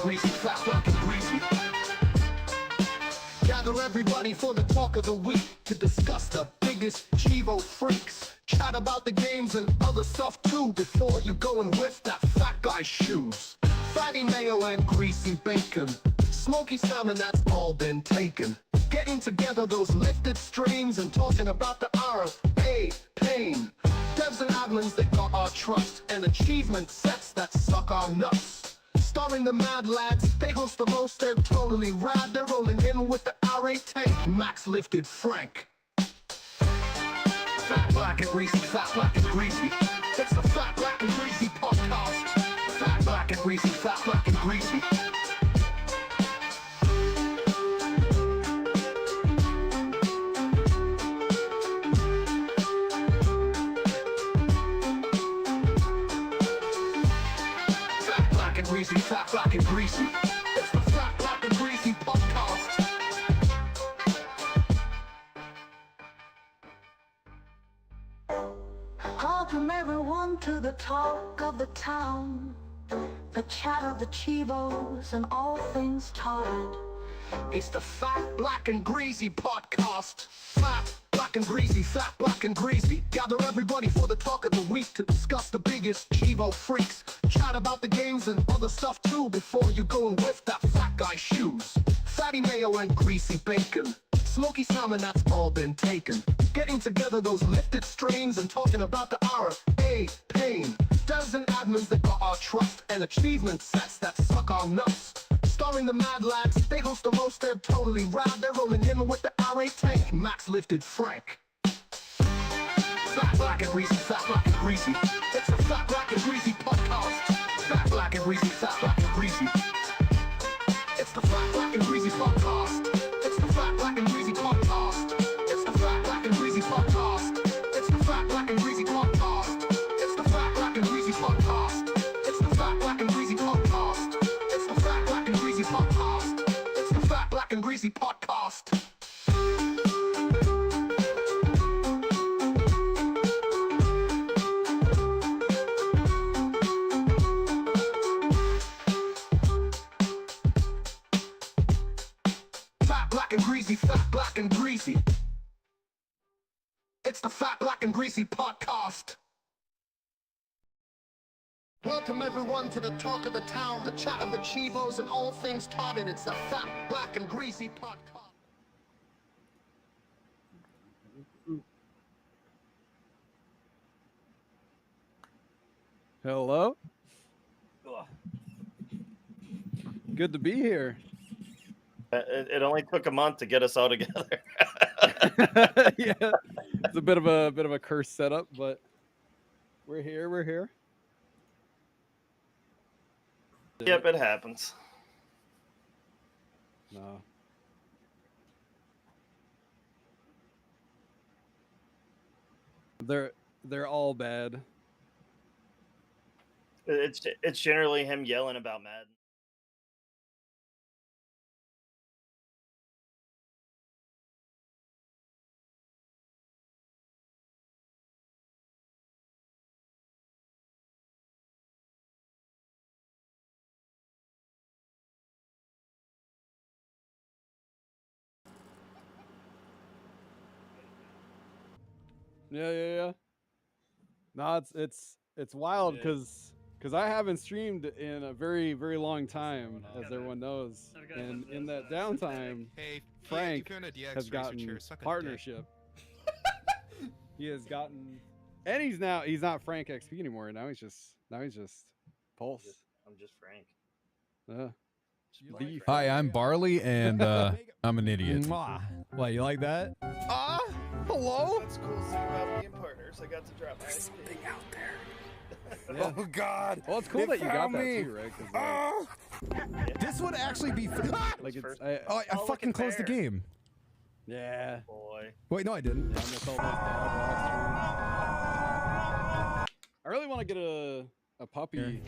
greasy, fat, black and greasy. Gather everybody for the talk of the week to discuss the biggest Chivo freaks. Chat about the games and other stuff too before you go and whiff that fat guy's shoes. Fatty mayo and greasy bacon, smoky salmon that's all been taken. Getting together those lifted streams and talking about the RFA pain. Devs and admins that got our trust and achievement sets that suck our nuts. Starring the mad lads, they host the most, they're totally rad. They're rolling in with the R8 tank, Max Lifted Frank. Fat, black and greasy, fat, black and greasy. It's the Fat, Black and Greasy podcast. Fat, black and greasy, fat, black and greasy. Fat, black and greasy, fat, black and greasy. It's the Fat, Black and Greasy podcast. Welcome everyone to the talk of the town, the chat of the Chivos and all things Todd. It's the Fat, Black and Greasy podcast. Fat, black and greasy, fat, black and greasy. Gather everybody for the talk of the week to discuss the biggest Chivo freaks. Chat about the games and other stuff too before you go and whiff that fat guy's shoes. Fatty mayo and greasy bacon, smoky salmon that's all been taken. Getting together those lifted strains and talking about the RFA pain. Devs and admins that got our trust and achievement sets that suck our nuts. Starring the mad lads, they host the most, they're totally rad. They're rolling in with the R8 tank, Max Lifted Frank. Fat, black and greasy, fat, black and greasy. It's the Fat, Black and Greasy podcast. Fat, black and greasy, fat, black and greasy. It's the Fat, Black and Greasy podcast. It's the Fat, Black and Greasy podcast. It's the Fat, Black and Greasy podcast. It's the Fat, Black and Greasy podcast. It's the Fat, Black and Greasy podcast. It's the Fat, Black and Greasy podcast. It's the Fat, Black and Greasy podcast. It's the Fat, Black and Greasy podcast. Fat, black and greasy, fat, black and greasy. It's the Fat, Black and Greasy podcast. Welcome everyone to the talk of the town, the chat of the Chivos and all things Todd, and it's the Fat, Black and Greasy podcast. Hello. Good to be here. It only took a month to get us all together. Yeah, it's a bit of a curse setup, but we're here. We're here. Yep, it happens. No. They're all bad. It's generally him yelling about Madden. Yeah. No, it's wild because I haven't streamed in a very, very long time, as everyone knows. And in that downtime, Frank has gotten partnership. He has gotten, and he's not Frank XP anymore. Now he's just Pulse. I'm just Frank. Beef. Hi, I'm Barley, and I'm an idiot. Mwah. What, you like that? Hello? That's cool thing about being partners. I got to drop my Something out there. Yeah. Oh God! Well, it's cool that you got that too, right? 'Cause, This would actually be like it's, I fucking closed the game. yeah. boy. Wait, no, I didn't. I miss all those I really want to get a puppy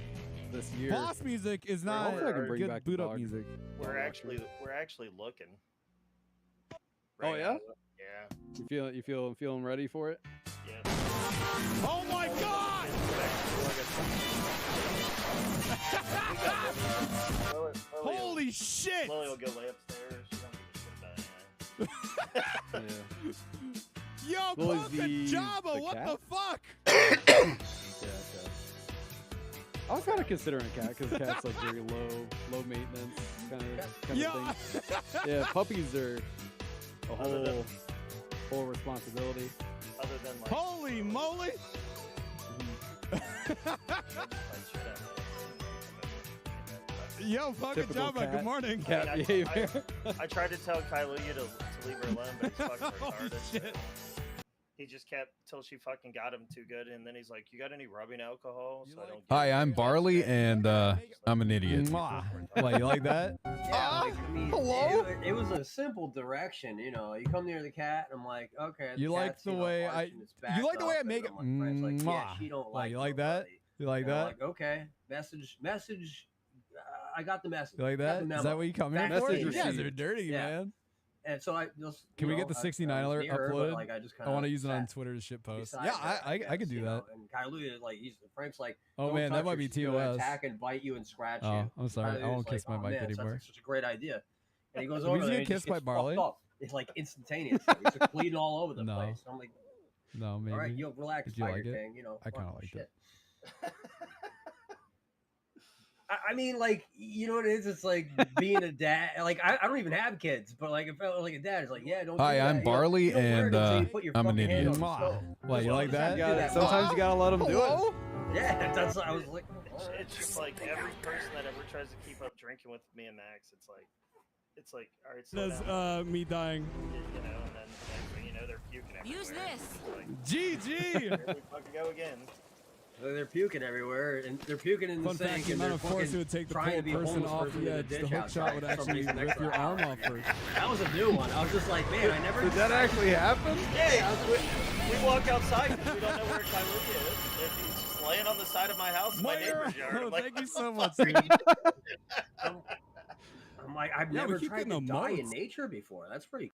this year. Boss music is not Hopefully I can bring good back the boot up dog. music. We're actually looking. Oh, yeah? now. Yeah. You feeling ready for it? Yeah. Oh my God! Oh, Holy shit! Lily will go lay upstairs. She don't give a shit about anything. Yeah. Yo, Lily's Pumpkin the Jabba, what cat? the fuck? Yeah, okay. I was kind of considering a cat because cat's like very low maintenance kind of Yeah. thing. Yeah, puppies are a whole responsibility. Other than like, Holy moly! Yo, Pumpkin Typical Jabba, cat. good morning. Cat I mean, behavior. I tried to tell Kyluya to leave her alone, but he's fucking Holy retarded. shit. He just kept till she fucking got him too good, and then he's like, "You got any rubbing alcohol?" So I don't. Hi, I'm Barley, and I'm an idiot. Mwah. Like, you like that? Yeah, like, I mean, hello? it was a simple direction, you know. You come near the cat, and I'm like, okay. You like cat's, the you know, way arching its back you like the way I up, make and it? I'm like, Frank's like, yeah, she don't Mwah. like You like that? nobody. You like And I'm that? like, okay, message. I got the message. You like Got that? the Is memo. that what you come here Back for? Message You guys received. are dirty, Yeah. man. And so I just. Can you we know, get the I 69 was alert near her, but, uploaded? like, I just I kind want to of use it on sat Twitter to shit post. beside Yeah, her, I could guess, do you that. know, And Kyluya, like, Frank's like, Oh "Don't man, that touch might her, be she's gonna TOS. attack and bite you and scratch Oh, you." I'm sorry. I Kyluya's won't kiss like, my "Oh, mic man, anymore. That's such a great idea. And he goes Did we over just there get and he kissed just by gets fucked Barley? up. It's like instantaneous. It's like bleeding all over the No. place. I'm like, No, maybe. all right, yo, relax, Did you Tiger like it? King. You know, I kinda fucking liked shit. it. I mean, like, you know what it is? It's like being a dad. Like, I don't even have kids, but like, if I felt like a dad, it's like, yeah, don't. Hi, do that. I'm You know, Barley, you don't learn and until you put your I'm an fucking hand idiot. on the Mwah. stove. What, you like that? Yeah, sometimes you gotta let them do it. Hello? Yeah, that's what I was like. It's just like every person that ever tries to keep up drinking with me and Max, it's like, all right, slow That's down. me dying. You know, and then next thing you know, they're puking everywhere. Use this. Like, GG! here we fucking go again. They're puking everywhere, and they're puking in the Fun sink. fact, the and amount of they're force fucking it would take to trying pull a to be a person homeless off person the in a edge. The ditch hook shot outside would for some actually reason next rip to your our arm house. off first. That was a new one. I was just like, man, I never. Did that actually happen? Yeah, we walk outside because we don't know where Kyluya is. And he's just laying on the side of my house in my neighbor's yard. I'm like, Thank you so much, dude. I'm like, I've Yeah, we never keep tried to getting die in emotes. nature before. That's pretty.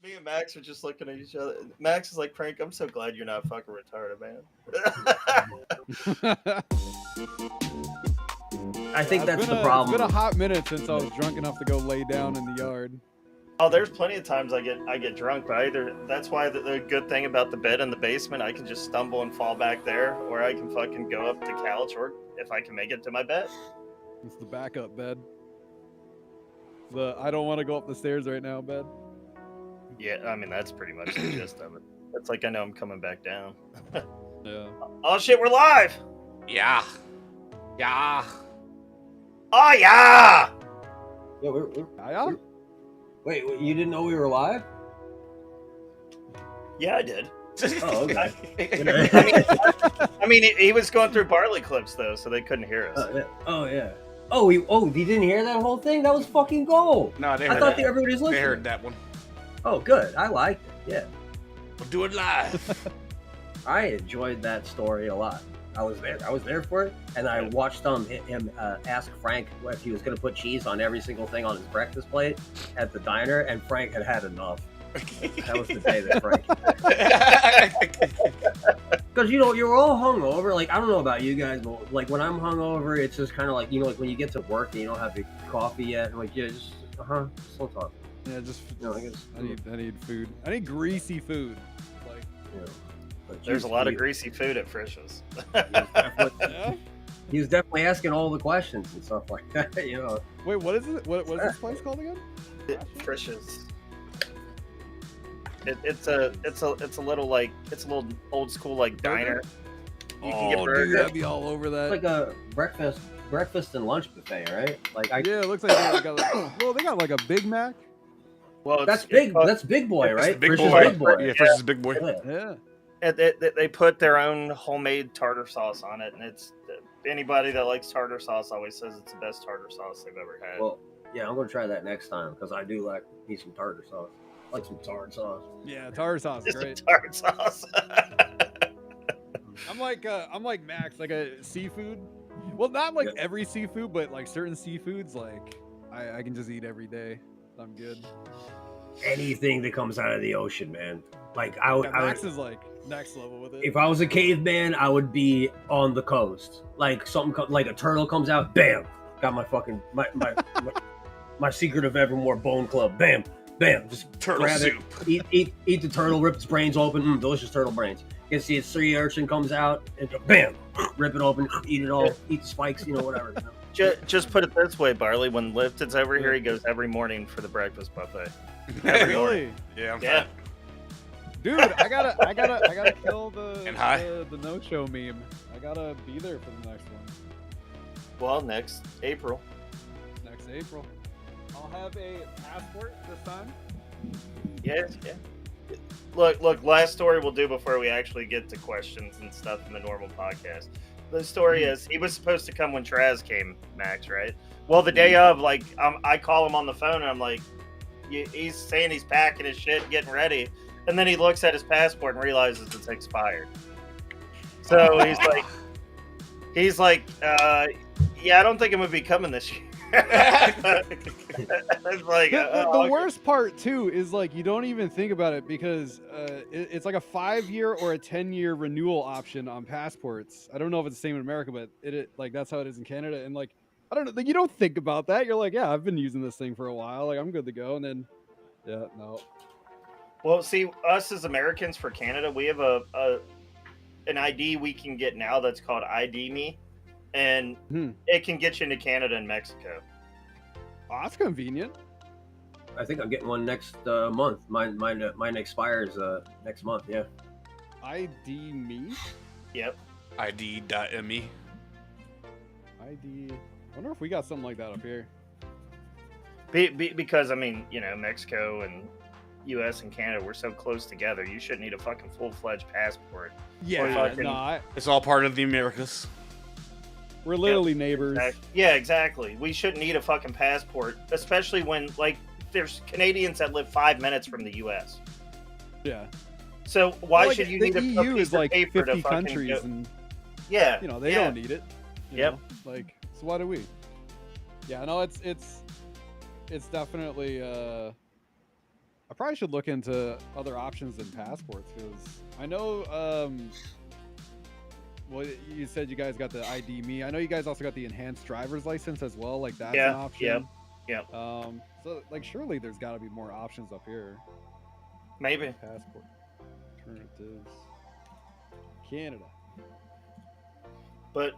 me and Max are just looking at each other. Max is like, Frank, I'm so glad you're not fucking retarded, man. I think It's that's been the It's problem. been a hot minute since I was drunk enough to go lay down in the yard. Oh, there's plenty of times I get drunk, but that's why the good thing about the bed in the basement, I can just stumble and fall back there, or I can fucking go up the couch, or if I can make it to my bed. It's the backup bed. The I don't want to go up the stairs right now bed. Yeah, I mean that's pretty much the gist of it. It's like I know I'm coming back down. Yeah. Oh shit, we're live! Yeah. Yeah. Oh yeah! Yeah, Yeah? wait, you didn't know we were live? Yeah, I did. Oh, okay. I mean, he was going through Barley clips though, so they couldn't hear us. Oh yeah. Oh, you didn't hear that whole thing? That was fucking gold. No, they I heard thought that. everybody was They listening. heard that one. Oh, good. I liked it. Yeah, We'll do it live. I enjoyed that story a lot. I was there for it, and I watched him ask Frank if he was going to put cheese on every single thing on his breakfast plate at the diner, and Frank had had enough. That was the day that Frank. Because you're all hungover. Like, I don't know about you guys, but like when I'm hungover, it's just kind of like like when you get to work and you don't have your coffee yet, and like just still talk. Yeah, just I guess I need food. I need greasy food. Like But There's a lot of he- greasy food at Frisch's. yeah? He was definitely asking all the questions and stuff like that. Wait, what is it? What is this place called again? Frisch's. It's a little old school like diner. You can get Oh, burgers. dude, I'd be all over that. It's like a breakfast and lunch buffet, right? Like yeah, it looks like they got like, well, they got like a Big Mac. Well, that's big. That's big boy, It's right? the big Frisch's boy. Big boy. Yeah, Frisch's big boy. Yeah. Yeah. They put their own homemade tartar sauce on it, and it's anybody that likes tartar sauce always says it's the best tartar sauce they've ever had. Well, yeah, I'm gonna try that next time because I do like me some tartar sauce. I like some tartar sauce. Yeah, tartar sauce is Just great. a tartar sauce. I'm like Max, like a seafood. Well, not like Yeah. every seafood, but like certain seafoods, like I can just eat every day. I'm good. anything that comes out of the ocean, man. Like I would, Yeah, Max is like next level with it. if I was a caveman, I would be on the coast. Like like a turtle comes out, bam, got my fucking my Secret of Evermore bone club, bam, bam, just Turtle grab soup. it, eat the turtle, rip its brains open, delicious turtle brains. You can see a sea urchin comes out and bam, rip it open, eat it all, eat the spikes, whatever. Just put it this way, Barley. When Lifted's over here, he goes every morning for the breakfast buffet. Really? Yeah. Yeah. Dude, I gotta kill And hi. the no-show meme. I gotta be there for the next one. Well, next April. Next April. I'll have a passport this time. Yes. Yeah. Look. Last story we'll do before we actually get to questions and stuff in the normal podcast. The story is he was supposed to come when Traz came, Max, right? Well, the day of, like, I call him on the phone and I'm like, he's saying he's packing his shit, getting ready, and then he looks at his passport and realizes it's expired. So he's like, yeah, I don't think I'm gonna be coming this year. It's like The worst part too is like you don't even think about it because it's like a 5-year or a 10-year renewal option on passports. I don't know if it's the same in America, but it like that's how it is in Canada. And like I don't know, like, you don't think about that. You're like, yeah, I've been using this thing for a while. Like I'm good to go. And then yeah, no. Well, see, us as Americans for Canada, we have an ID we can get now that's called ID Me, and it can get you into Canada and Mexico. Oh, that's convenient. I think I'm getting one next month. Mine expires next month. Yeah. ID Me? Yep. ID.me. ID. I wonder if we got something like that up here. Because I mean, Mexico and U.S. and Canada, we're so close together. You shouldn't need a fucking full-fledged passport. Yeah, fucking- no, It's all part of the Americas. we're literally neighbors. Yeah, exactly. We shouldn't need a fucking passport, especially when, like, there's Canadians that live 5 minutes from the U.S. Yeah. So why Like, should you the need a EU piece is of like paper 50 to fucking countries, go? and Yeah, they yeah. don't need it. you Yep. know? Like, so why do we? Yeah, no, it's definitely. I probably should look into other options than passports because I know. Well, you said you guys got the ID Me. I know you guys also got the enhanced driver's license as well. Like that's Yeah, an option. yep. So like, surely there's got to be more options up here. Maybe. Passport alternatives. Canada. But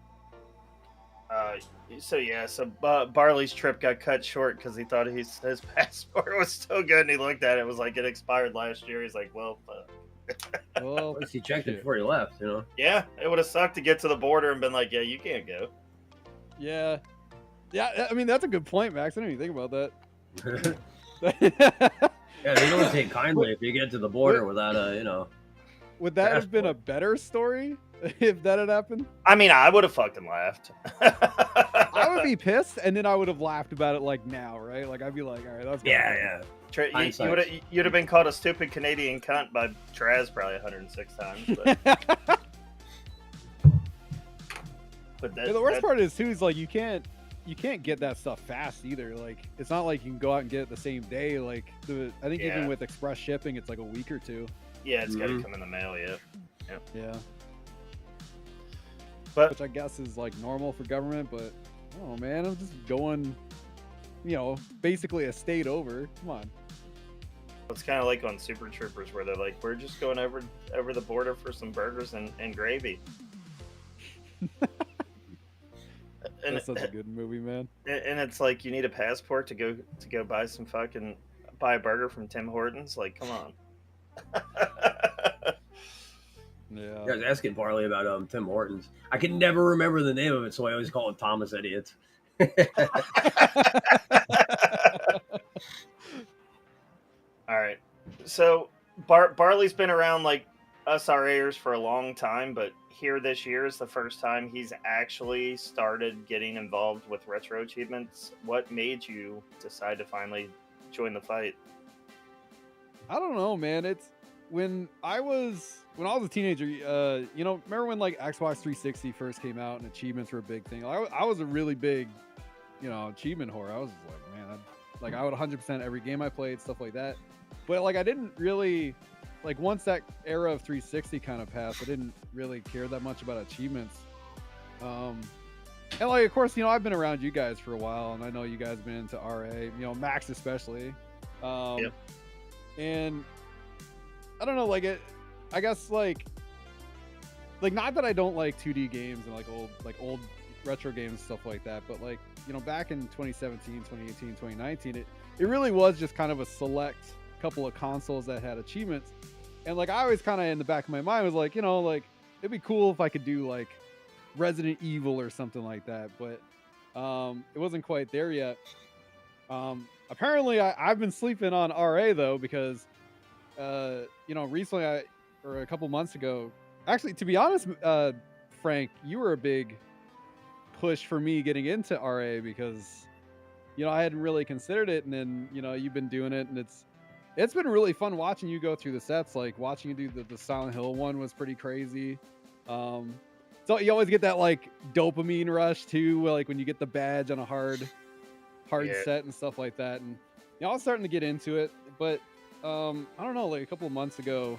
so Barley's trip got cut short because he thought his passport was still good, and he looked at it, it was like it expired last year. He's like, well, Well, At least he checked it shit. before he left. yeah, it would have sucked to get to the border and been like, yeah, you can't go. Yeah. I mean, that's a good point, Max. I didn't even think about that. Yeah, they don't take kindly if you get to the border without Would that have been a better story if that had happened? I mean, I would have fucking laughed. I would be pissed, and then I would have laughed about it like now, right? Like I'd be like, all right, that's Yeah. You'd have been called a stupid Canadian cunt by Traz probably 106 times. But, but Yeah, the worst part is too is like you can't get that stuff fast either. Like it's not like you can go out and get it the same day. Like I think even Yeah. with express shipping, it's like a week or two. yeah, it's got to come in the mail. Yeah, Yeah, but which I guess is like normal for government. But oh man, I'm just going, basically a state over. Come on. it's kind of like on Super Troopers where they're like, we're just going over the border for some burgers and gravy. And That's such a good movie, man. And it's like you need a passport to go buy a burger from Tim Hortons. Like, come on. Yeah. I was asking Barley about Tim Hortons. I can never remember the name of it, so I always call it Thomas Idiot. All right. So Barley's been around like us RAers for a long time, but here this year is the first time he's actually started getting involved with retro achievements. What made you decide to finally join the fight? I don't know, man. It's when I was a teenager. Remember when like Xbox 360 first came out and achievements were a big thing? I was a really big, achievement whore. I was like, man, I would 100% every game I played, stuff like that. But like I didn't really like once that era of 360 kind of passed, I didn't really care that much about achievements. And like of course, I've been around you guys for a while, and I know you guys been into RA, Max especially. Yep. And I don't know, like I guess like not that I don't like 2D games and like old retro games and stuff like that, but like back in 2017, 2018, 2019, it really was just kind of a select couple of consoles that had achievements. And like I always kind of in the back of my mind was like, like it'd be cool if I could do like Resident Evil or something like that, but it wasn't quite there yet. Apparently I've been sleeping on RA though, because recently or a couple months ago, actually, to be honest, Frank, you were a big push for me getting into RA because I hadn't really considered it, and then you've been doing it, and it's been really fun watching you go through the sets. Like watching you do the Silent Hill one was pretty crazy. So you always get that like dopamine rush too, like when you get the badge on a hard set and stuff like that. And I was starting to get into it, but I don't know, like a couple of months ago,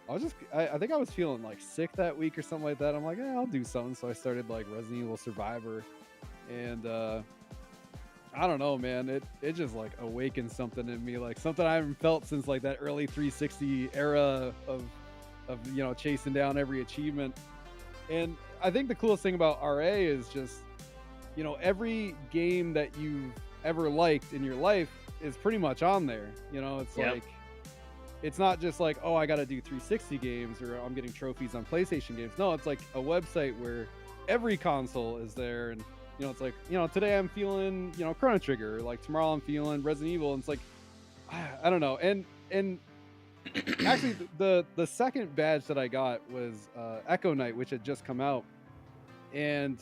I think I was feeling like sick that week or something like that. I'm like, I'll do something. So I started like Resident Evil Survivor, and I don't know, man. It just like awakened something in me, like something I haven't felt since like that early 360 era of chasing down every achievement. And I think the coolest thing about RA is just every game that you've ever liked in your life is pretty much on there. It's like it's not just like, oh, I got to do 360 games or I'm getting trophies on PlayStation games. No, it's like a website where every console is there. And it's like, today I'm feeling, Chrono Trigger, like tomorrow I'm feeling Resident Evil. And it's like, I don't know. And actually the second badge that I got was Echo Knight, which had just come out. And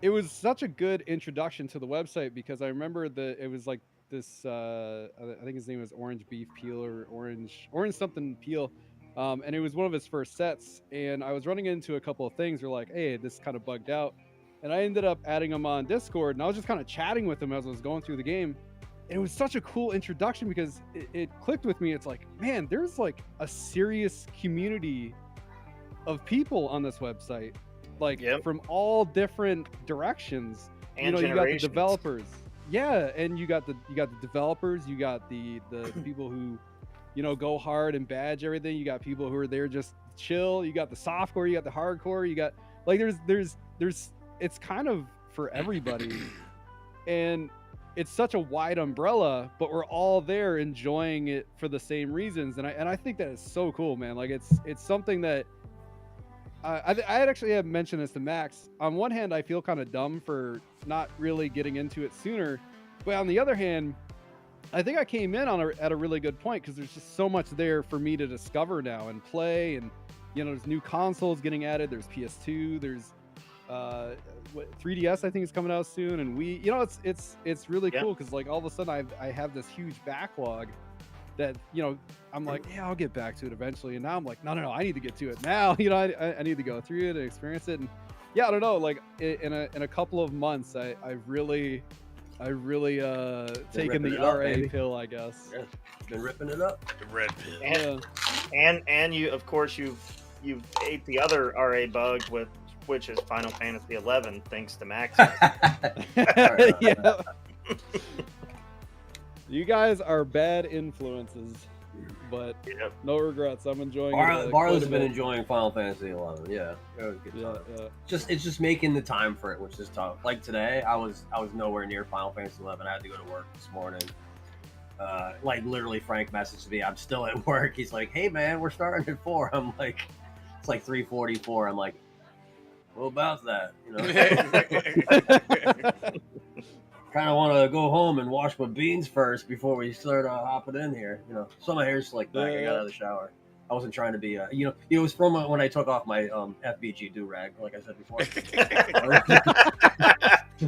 it was such a good introduction to the website because I remember that it was like this, I think his name was Orange Beef Peel or Orange something Peel. And it was one of his first sets. And I was running into a couple of things where like, hey, this kind of bugged out. And I ended up adding him on Discord, and I was just kind of chatting with him as I was going through the game. And it was such a cool introduction because it clicked with me. It's like, man, there's like a serious community of people on this website, like from all different directions. And you got the developers. Yeah, and you got the developers, you got the people who, go hard and badge everything. You got people who are there just chill. You got the softcore, you got the hardcore, you got like there's it's kind of for everybody. And it's such a wide umbrella, but we're all there enjoying it for the same reasons. And I think that is so cool, man. Like it's something that I had actually mentioned this to Max. On one hand, I feel kind of dumb for not really getting into it sooner, but on the other hand, I think I came in at a really good point because there's just so much there for me to discover now and play. And there's new consoles getting added. There's PS2. There's 3DS I think is coming out soon, and it's really cool because like all of a sudden I have this huge backlog that I'm like, yeah, I'll get back to it eventually, and now I'm like, no, I need to get to it now. I need to go through it and experience it. And I don't know, like in a couple of months I've really taken the RA pill, I guess. Yeah, been ripping it up. The red pill. And you, of course, you've ate the other RA bug which is Final Fantasy 11, thanks to Max. Yeah. You guys are bad influences, but no regrets. I'm enjoying it. Barlow's been enjoying Final Fantasy 11. Yeah, it was a good time. Yeah. It's just making the time for it, which is tough. Like today, I was nowhere near Final Fantasy 11. I had to go to work this morning. Like literally, Frank messaged me. I'm still at work. He's like, "Hey man, we're starting at 4." I'm like, it's like 3:44. I'm like, what about that? Kind of want to go home and wash my beans first before we start hopping in here. So my hair's slicked back. I got out of the shower. I wasn't trying to be, it was from when I took off my FBG do-rag, like I said before.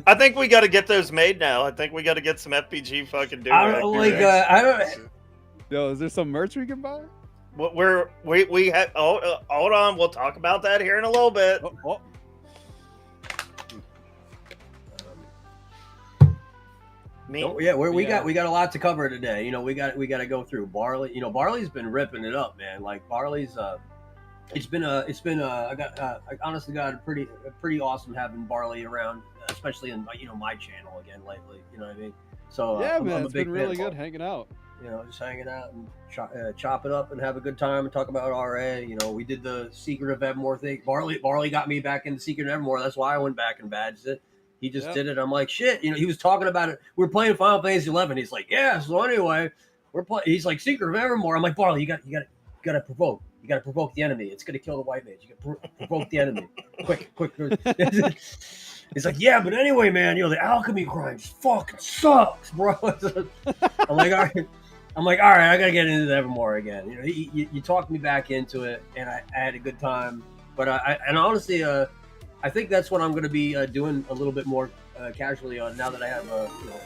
I think we got to get those made now. I think we got to get some FBG fucking do-rag. I don't. Yo, is there some merch we can buy? We have. Hold on, we'll talk about that here in a little bit. Me, Oh, yeah, we Yeah. got a lot to cover today. You know, we got to go through Barley. You know, Barley's been ripping it up, man. Like Barley's I honestly got a pretty awesome having Barley around, especially in my channel again lately. You know what I mean? So Yeah, I'm man, a it's big been fan really of good Barley. hanging out. You know, just hanging out and chop it up and have a good time and talk about RA. You know, we did the Secret of Evermore thing. Barley got me back into Secret of Evermore. That's why I went back and badged it. He just did it. I'm like, shit. You know, he was talking about it. We were playing Final Fantasy 11. He's like, yeah. So anyway, we're playing. He's like, Secret of Evermore. I'm like, Barley, you got to provoke. You got to provoke the enemy. It's gonna kill the white mage. You got to provoke the enemy. Quick. He's like, yeah, but anyway, man, you know, the alchemy grind just fucking sucks, bro. I'm like, all right. I gotta get into the Evermore again. You know, you talked me back into it, and I had a good time. But and honestly, I think that's what I'm gonna be doing a little bit more casually on now that I have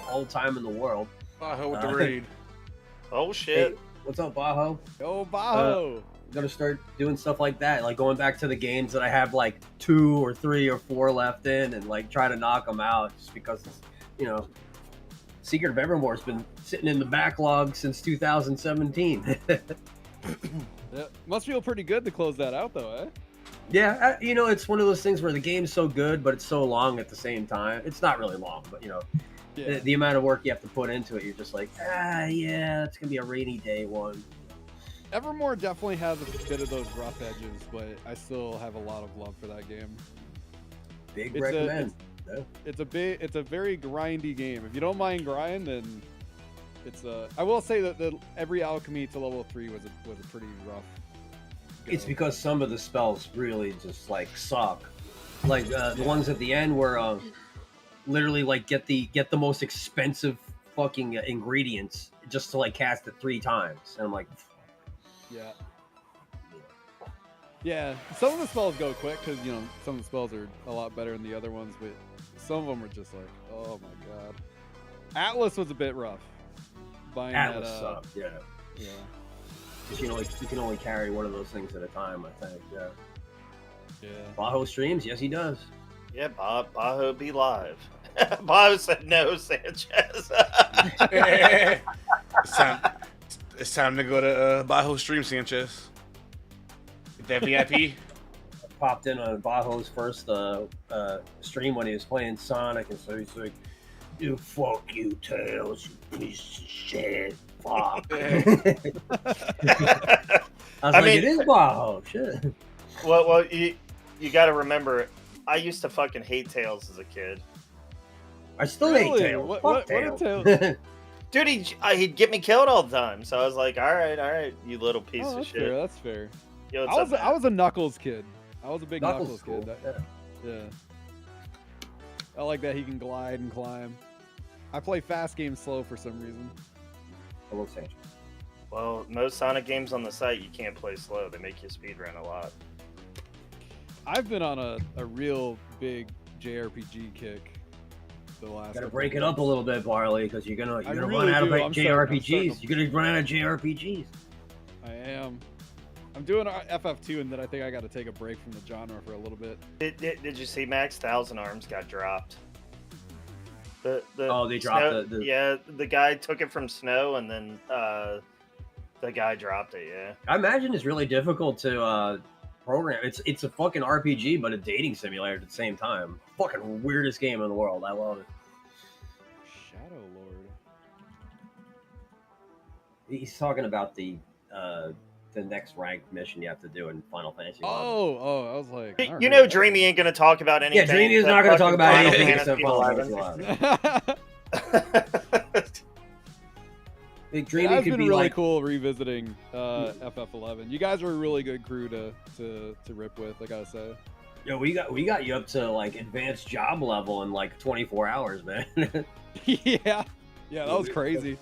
all the time in the world. Bajo with the raid. Oh shit! Hey, what's up, Bajo? Yo, Bajo. I'm gonna start doing stuff like that, like going back to the games that I have like 2 or 3 or 4 left in, and like try to knock them out, just because it's, Secret of Evermore has been sitting in the backlog since 2017. Yeah, must feel pretty good to close that out, though, eh? Yeah, it's one of those things where the game's so good, but it's so long at the same time. It's not really long, but Yeah. the amount of work you have to put into it, you're just like, yeah, it's gonna be a rainy day one. Evermore definitely has a bit of those rough edges, but I still have a lot of love for that game. Big It's recommend. It's a very grindy game. If you don't mind grind, then it's I will say that every alchemy to level 3 was a pretty rough go. It's because some of the spells really just like suck. Like the ones at the end where literally like get the most expensive fucking ingredients just to like cast it 3 times, and I'm like, yeah. Some of the spells go quick because some of the spells are a lot better than the other ones, but some of them are just like, oh my god. Atlas was a bit rough. Buying Atlas that, sucked. Yeah. Yeah. You can only carry one of those things at a time, I think. Yeah. Yeah. Bajo streams, yes he does. Yeah, Bajo be live. Bajo said no, Sanchez. It's time to go to Bajo stream, Sanchez. Get that VIP. Popped in on Bajo's first stream when he was playing Sonic, and so he's like, "You fuck you, Tails, you piece of shit, fuck." I mean, it is Bajo, shit. Well, you got to remember, I used to fucking hate Tails as a kid. I still Really? hate Tails. What Fuck did Tails. Tails- Dude, he'd get me killed all the time. So I was like, all right, you little piece Oh, of that's shit. fair. That's fair. Yo, I was a Knuckles kid. I was a big Knuckles Knuckles, is cool. kid. Yeah. Yeah. I like that he can glide and climb. I play fast games slow for some reason. I will say. Well, most Sonic games on the site, you can't play slow. They make you speedrun a lot. I've been on a real big JRPG kick the last. Gotta couple break it months. up a little bit, Barley, because you're gonna I run really out of do. I'm starting JRPGs. to- You're gonna run out of JRPGs. I am. I'm doing FF2, and then I think I got to take a break from the genre for a little bit. Did you see Max Thousand Arms got dropped? They dropped the. Yeah, the guy took it from Snow, and then the guy dropped it. Yeah. I imagine it's really difficult to program. It's a fucking RPG, but a dating simulator at the same time. Fucking weirdest game in the world. I love it. Shadow Lord. He's talking about the next ranked mission you have to do in Final Fantasy. Oh, I was like, I You heard know, that. Dreamy ain't gonna talk about anything. Yeah, Dreamy is that not going to talk fucking about Final anything Fantasy except Final 11. Fantasy 11. Dreamy It's could been be really like, cool revisiting FF11. You guys are a really good crew to rip with, I gotta say. yo, we got you up to like advanced job level in like 24 hours, man. yeah, that was crazy.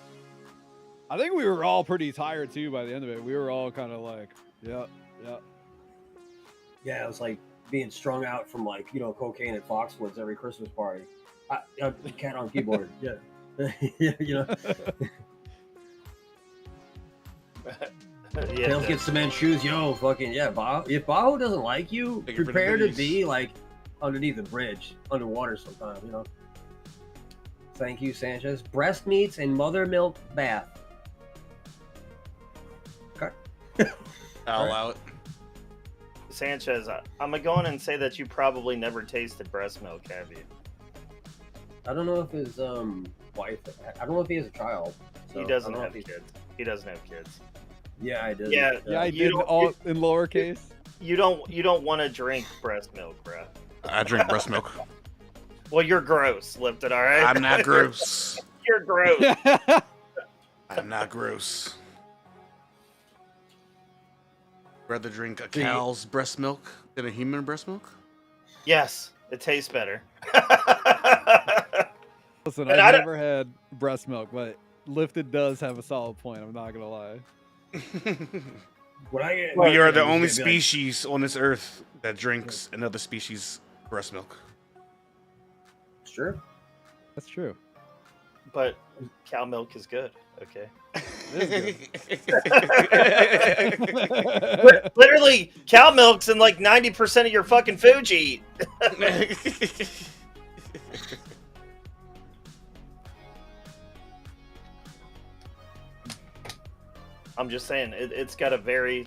I think we were all pretty tired too by the end of it. We were all kind of like, yeah. Yeah, it was like being strung out from like cocaine at Foxwoods every Christmas party. Cat on keyboard, yeah, Yeah, Tails get cement shoes, yo, fucking yeah. If Baho doesn't like you, Thank you for the prepare to goodies. be like underneath a bridge, underwater sometime. Thank you, Sanchez. Breast meats and mother milk bath. Okay. I'll allow it. Sanchez, I'm gonna go on and say that you probably never tasted breast milk, have you? I don't know if his wife. I don't know if he has a child. So He doesn't I don't know have if he- kids. He doesn't have kids. Yeah, I did. Yeah, Yeah, I You did don't- all in lowercase. You don't want to drink breast milk, bro. I drink breast milk. Well, you're gross, Lipton. All right. I'm not gross. You're gross. I'm not gross. Rather drink a cow's breast milk than a human breast milk? Yes, it tastes better. Listen, And I've I don't- never had breast milk, but Lifted does have a solid point. I'm not gonna lie. When I get, We are the I'm only just gonna be like, species on this earth that drinks another species' breast milk. Sure. That's true. But cow milk is good. Okay. Literally, cow milk's in like 90% of your fucking food you eat. I'm just saying, it's got a very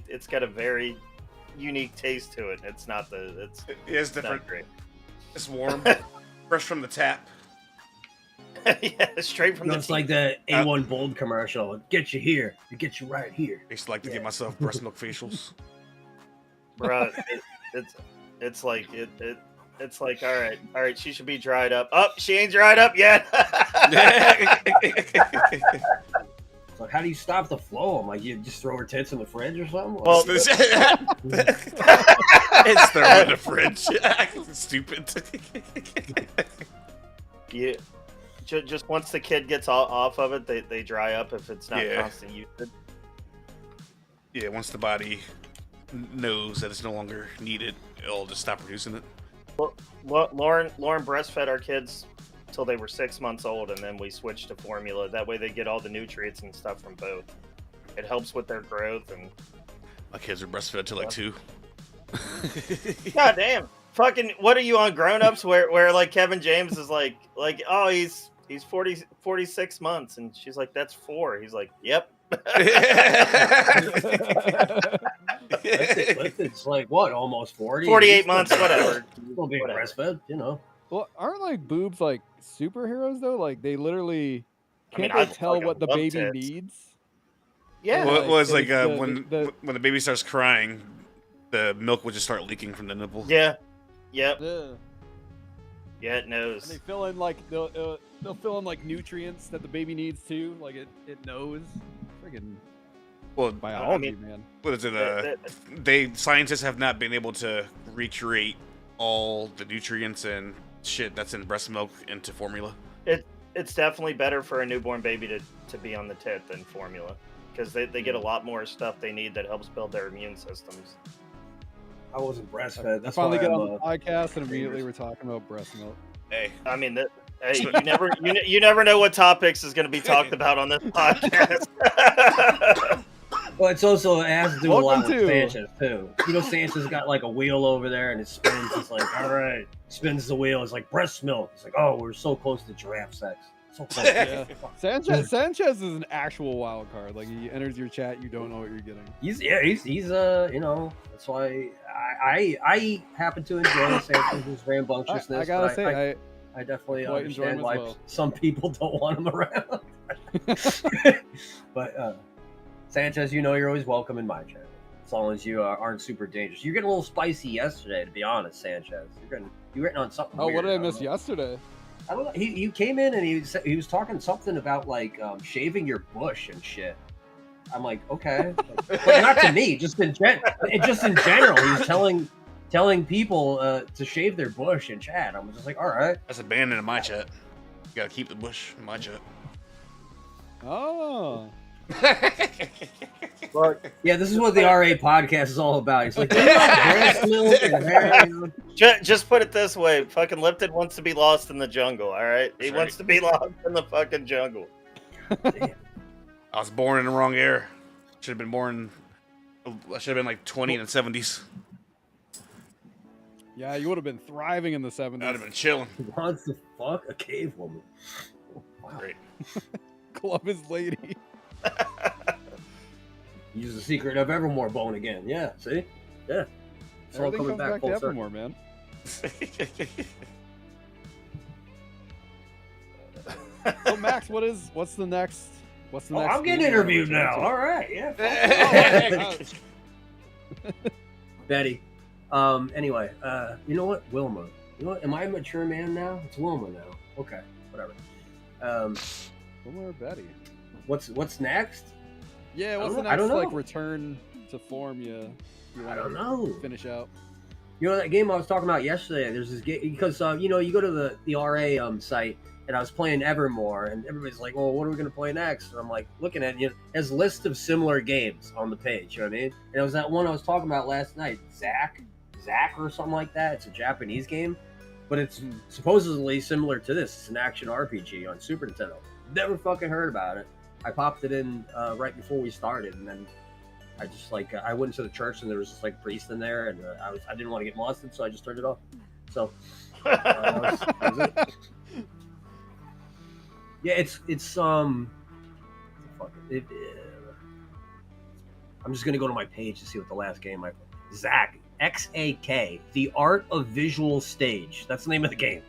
unique taste to it. It's not It's not different. great. It's warm, fresh from the tap. Yeah, straight from No, the it's like the A1 Bold commercial. It gets you here. It gets you right here. I used to like to get myself breast milk facials. Bro, it's like it's like all right, she should be dried up. Oh, she ain't dried up yet. It's like, how do you stop the flow? I'm like, you just throw her tits in the fridge or something? Well, It's thermal in the fridge. Stupid. Yeah, just once the kid gets off of it, they dry up if it's not Yeah. constant usage. Yeah, once the body knows that it's no longer needed, it'll just stop producing it. Lauren breastfed our kids till they were 6 months old, and then we switched to formula. That way, they get all the nutrients and stuff from both. It helps with their growth and. My kids are breastfed till like 2. God damn! Fucking, what are you on Grown Ups where like Kevin James is like oh he's 46 months, and she's like, that's 4. He's like, yep. It's like, what, almost 40? 48 months, whatever. Still being Whatever. breastfed, you know. Well, aren't like boobs like superheroes though? Like they literally I mean, can't they I tell fucking what the love baby tits. needs? Yeah. Well, it was like it's when the baby starts crying, the milk would just start leaking from the nipple. Yeah. Yep. Yeah. Yeah, it And knows. they fill in like they'll fill in like nutrients that the baby needs too. Like it knows. Friggin' Well, biology, mean, man. what is it? Scientists have not been able to recreate all the nutrients and shit that's in breast milk into formula. It's definitely better for a newborn baby to be on the tit than formula, because they get a lot more stuff they need that helps build their immune systems. I wasn't breastfed. I That's finally why get I'm, on the podcast and immediately we're talking about breast milk. Hey, I mean, hey, you never know what topics is going to be talked about on this podcast. Well, it's also, it has to do a lot Welcome with to- Sanchez, too. You know, Sanchez got like a wheel over there and it spins. It's like, all right. Spins the wheel. It's like breast milk. It's like, oh, we're so close to giraffe sex. So close. Yeah. Sanchez is an actual wild card. Like he enters your chat, you don't know what you're getting. He's you know, that's why I happen to enjoy Sanchez's rambunctiousness. I gotta but say, I definitely quite enjoy him understand as why well. some people don't want him around. But Sanchez, you know, you're always welcome in my channel as long as you aren't super dangerous. You're getting a little spicy yesterday, to be honest, Sanchez. You're getting on something. Oh, weird. what did I don't miss know. yesterday? I don't know. He came in and he was talking something about like shaving your bush and shit. I'm like, okay, but not to me, just in general. He was telling people to shave their bush in chat. I'm just like, all right. that's abandoned in my chat. You gotta keep the bush in my chat. Oh. Yeah, this is what the RA podcast is all about. It's like, breast milk and hair, you know? Just put it this way: fucking Lipton wants to be lost in the jungle. All right, he That's wants to be lost in the fucking jungle. Damn. I was born in the wrong era. Should have been born. I should have been like 20 in the 70s. Yeah, you would have been thriving in the 70s. I'd have been chilling. Who wants to fuck a cave woman? Great. Club his lady. Use the secret of Evermore bone again. Yeah, see? Yeah. It's all Everything coming comes back full to circle. Evermore, man. So Max, what's the next? What's the Oh, next? I'm getting game you wanna interviewed return now. to? All right. Yeah. Betty. Anyway, you know what? Wilma. You know what? Am I a mature man now? It's Wilma now. Okay. Whatever. Wilma or Betty? What's next? Yeah, what's don't the know. I next don't like know. return to form you I wanna don't know. finish out? You know that game I was talking about yesterday? There's this game because you know, you go to the RA site, and I was playing Evermore, and everybody's like, "Well, what are we gonna play next?" And I'm like, looking at it, you know, it has a list of similar games on the page. You know what I mean? And it was that one I was talking about last night, Zack or something like that. It's a Japanese game, but it's supposedly similar to this. It's an action RPG on Super Nintendo. Never fucking heard about it. I popped it in right before we started, and then I just like I went into the church and there was just like priest in there, and I didn't want to get molested, so I just turned it off. So that was it. Yeah, it's I'm just gonna go to my page to see what the last game I played. Zack XAK, The Art of Visual Stage. That's the name of the game.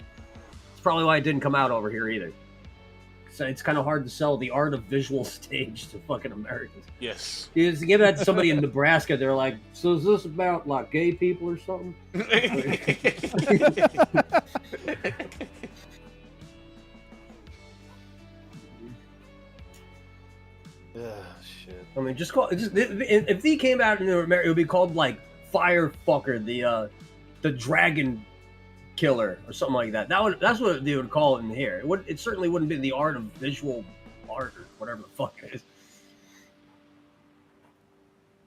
It's probably why it didn't come out over here either. So it's kind of hard to sell The Art of Visual Stage to fucking Americans. Yes. Because to give that to somebody in Nebraska, they're like, "So is this about like gay people or something?" Shit. I mean, just call if he came out in America, it would be called like Firefucker, the Dragon Killer or something like that. That's what they would call it in here. It certainly wouldn't be The Art of Visual Art or whatever the fuck it is.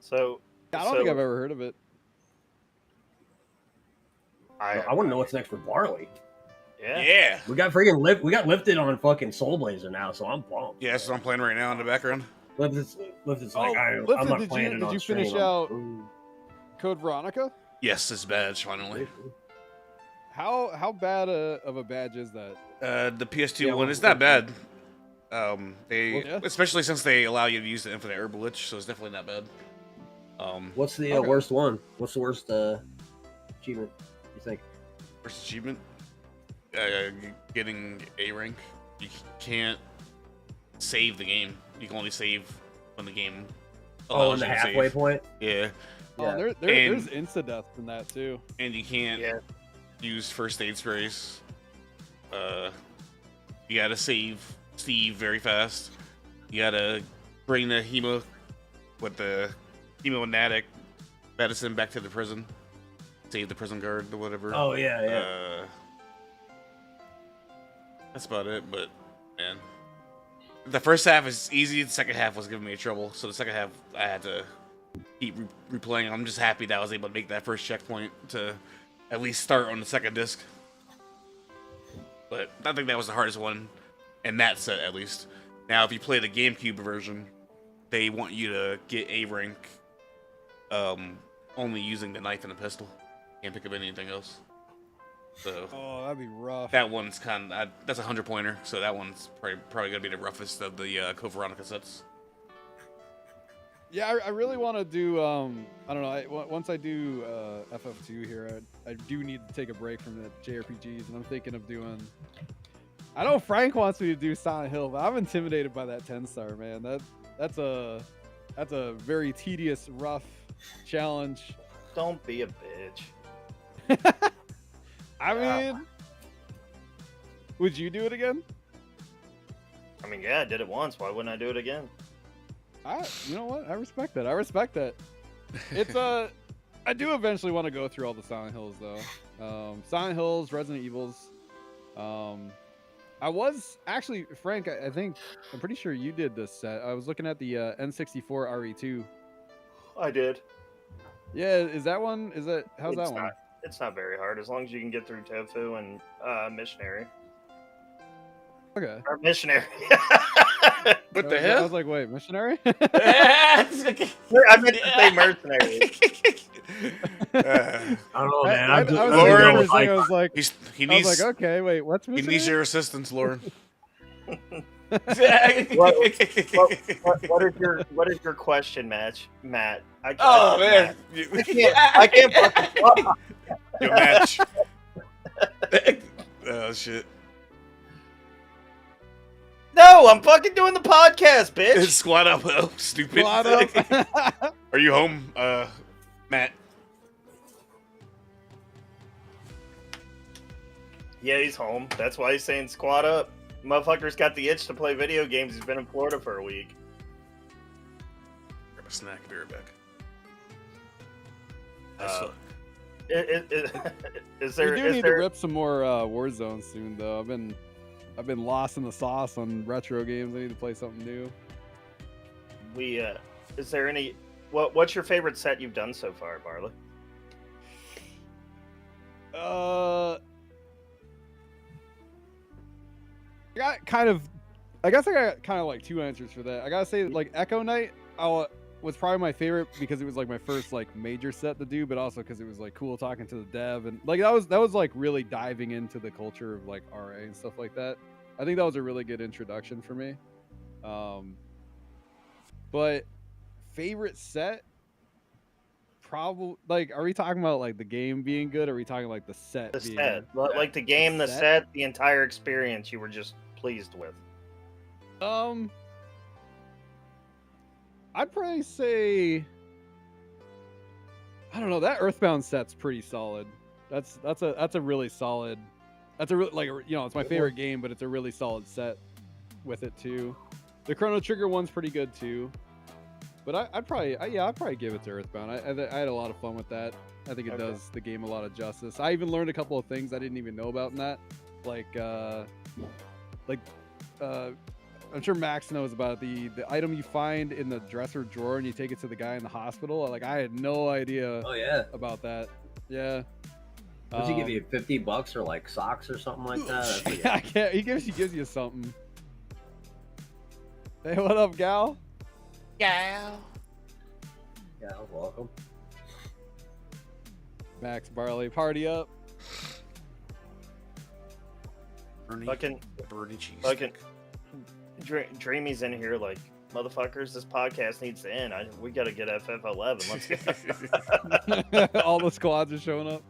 So I don't think I've ever heard of it. I want to know what's next for Barley. Yeah. We got lifted on fucking Soul Blazer now, so I'm pumped. Yeah, that's what I'm playing right now in the background. Lifted's like, I'm Listen, not did playing it you on finish stream. out Code Veronica? Yes, this badge finally. How bad of a badge is that? The PS2 Yeah, one well, is not bad. yeah. Especially since they allow you to use the infinite herb lich, so it's definitely not bad. What's the Okay. worst one? What's the worst achievement, you think? First achievement, getting A rank. You can't save the game. You can only save when the game Oh, allows in the you to halfway save. point? Yeah, Oh, there's insta-death in that too. and you can't use first aid sprays. You gotta save Steve very fast. You gotta bring the hemonatic medicine back to the prison. Save the prison guard or whatever. Oh, yeah. That's about it, but man. The first half is easy, the second half was giving me trouble. So the second half I had to keep replaying. I'm just happy that I was able to make that first checkpoint to at least start on the second disc. But I think that was the hardest one in that set, at least. Now, if you play the GameCube version, they want you to get A rank only using the knife and the pistol. Can't pick up anything else. So Oh, that'd be rough. that one's that's a 100-pointer. So that one's probably gonna be the roughest of the Code Veronica sets. Yeah, I really want to do. I don't know. Once I do FF2 here, I do need to take a break from the JRPGs, and I'm thinking of doing. I know Frank wants me to do Silent Hill, but I'm intimidated by that 10-star, man. That's a very tedious, rough challenge. Don't be a bitch. I mean, would you do it again? I mean, yeah, I did it once. Why wouldn't I do it again? You know what? I respect that. It's I do eventually want to go through all the Silent Hills though. Silent Hills, Resident Evils. I was actually Frank. I'm pretty sure you did this set. I was looking at the N64 RE2. I did. Yeah, is that one? How's that one? It's not very hard as long as you can get through Tofu and Missionary. Okay. Or Missionary. What the I hell? was like, wait, missionary? I meant to say mercenary. I don't know, man. I was Lauren, thinking for a second, I was like, he needs okay, wait, what's he missionary? needs your assistance, Lauren. What is your question, Matt? Oh man, I can't fucking talk. Yo, match. Oh shit. No, I'm fucking doing the podcast, bitch. Squat up, oh, stupid. Squat up. Are you home, Matt? Yeah, he's home. That's why he's saying squat up. Motherfucker's got the itch to play video games. He's been in Florida for a week. Grab a snack and be right back. Is there? We do is need there? to rip some more Warzone soon, though. I've been lost in the sauce on retro games. I need to play something new. Is there any? What's your favorite set you've done so far, Barley? I guess I got kind of like two answers for that. I gotta say, like Echo Knight, was probably my favorite because it was like my first like major set to do, but also because it was like cool talking to the dev and like that was like really diving into the culture of like RA and stuff like that. I think that was a really good introduction for me. But favorite set, probably like, are we talking about like the game being good? Or are we talking like the set? The being set, like the game, the set, the entire experience. You were just pleased with. I'd probably say, I don't know, that Earthbound set's pretty solid. That's a really solid. That's a really, like, you know, it's my favorite game, but it's a really solid set with it too. The Chrono Trigger one's pretty good too. But I'd probably give it to Earthbound. I had a lot of fun with that. I think it does the game a lot of justice. I even learned a couple of things I didn't even know about in that, like I'm sure Max knows about it. The item you find in the dresser drawer and you take it to the guy in the hospital. Like, I had no idea. Oh yeah. About that. Yeah. Does he give you $50 or like socks or something like that? Yeah, I can't. He gives you something. Hey, what up, Gal? Gal. Yeah, welcome. Max Barley, party up. Fucking Bernie cheese. Fucking Dreamy's in here like, motherfuckers, this podcast needs to end. We gotta get FF11. Let's go. All the squads are showing up.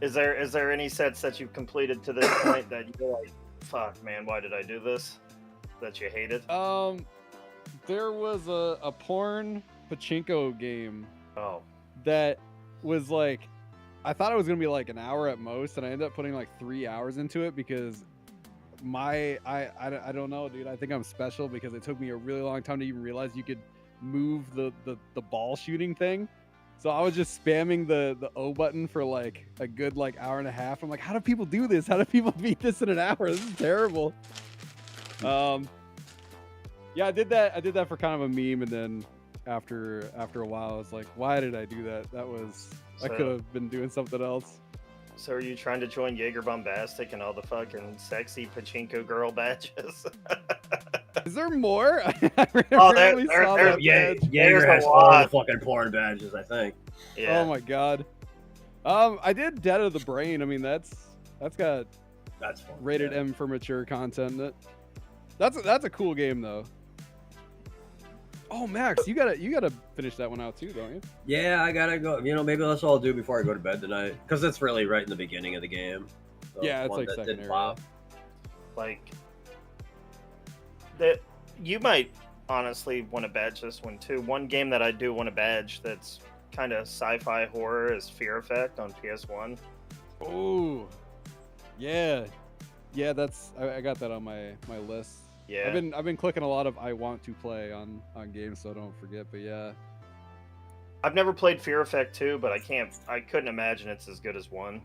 Is there any sets that you've completed to this point that you're like, fuck, man, why did I do this? That you hated? There was a porn pachinko game. Oh. That was like, I thought it was gonna be like an hour at most, and I ended up putting like 3 hours into it because I don't know, dude. I think I'm special because it took me a really long time to even realize you could move the ball shooting thing. So I was just spamming the O button for like a good like hour and a half. I'm like, how do people do this? How do people beat this in an hour? This is terrible. Yeah, I did that for kind of a meme, and then after a while I was like, why did I do that? I could have been doing something else. So are you trying to join Jaeger Bombastic and all the fucking sexy pachinko girl badges? Is there more? Jaeger has all the fucking porn badges, I think. Yeah. Oh my god. I did Dead of the Brain. I mean, that's fun, rated M for mature content. That's a cool game though. Oh, Max, you gotta finish that one out too, don't you? Yeah, I gotta go. You know, maybe that's all I'll do before I go to bed tonight, because it's really right in the beginning of the game. So yeah, it's like second area. Like that, you might honestly want to badge this one too. One game that I do want to badge that's kind of sci-fi horror is Fear Effect on PS1. Oh, yeah, that's I got that on my list. Yeah, I've been clicking a lot of I want to play on games so I don't forget. But yeah, I've never played Fear Effect 2, but I couldn't imagine it's as good as 1.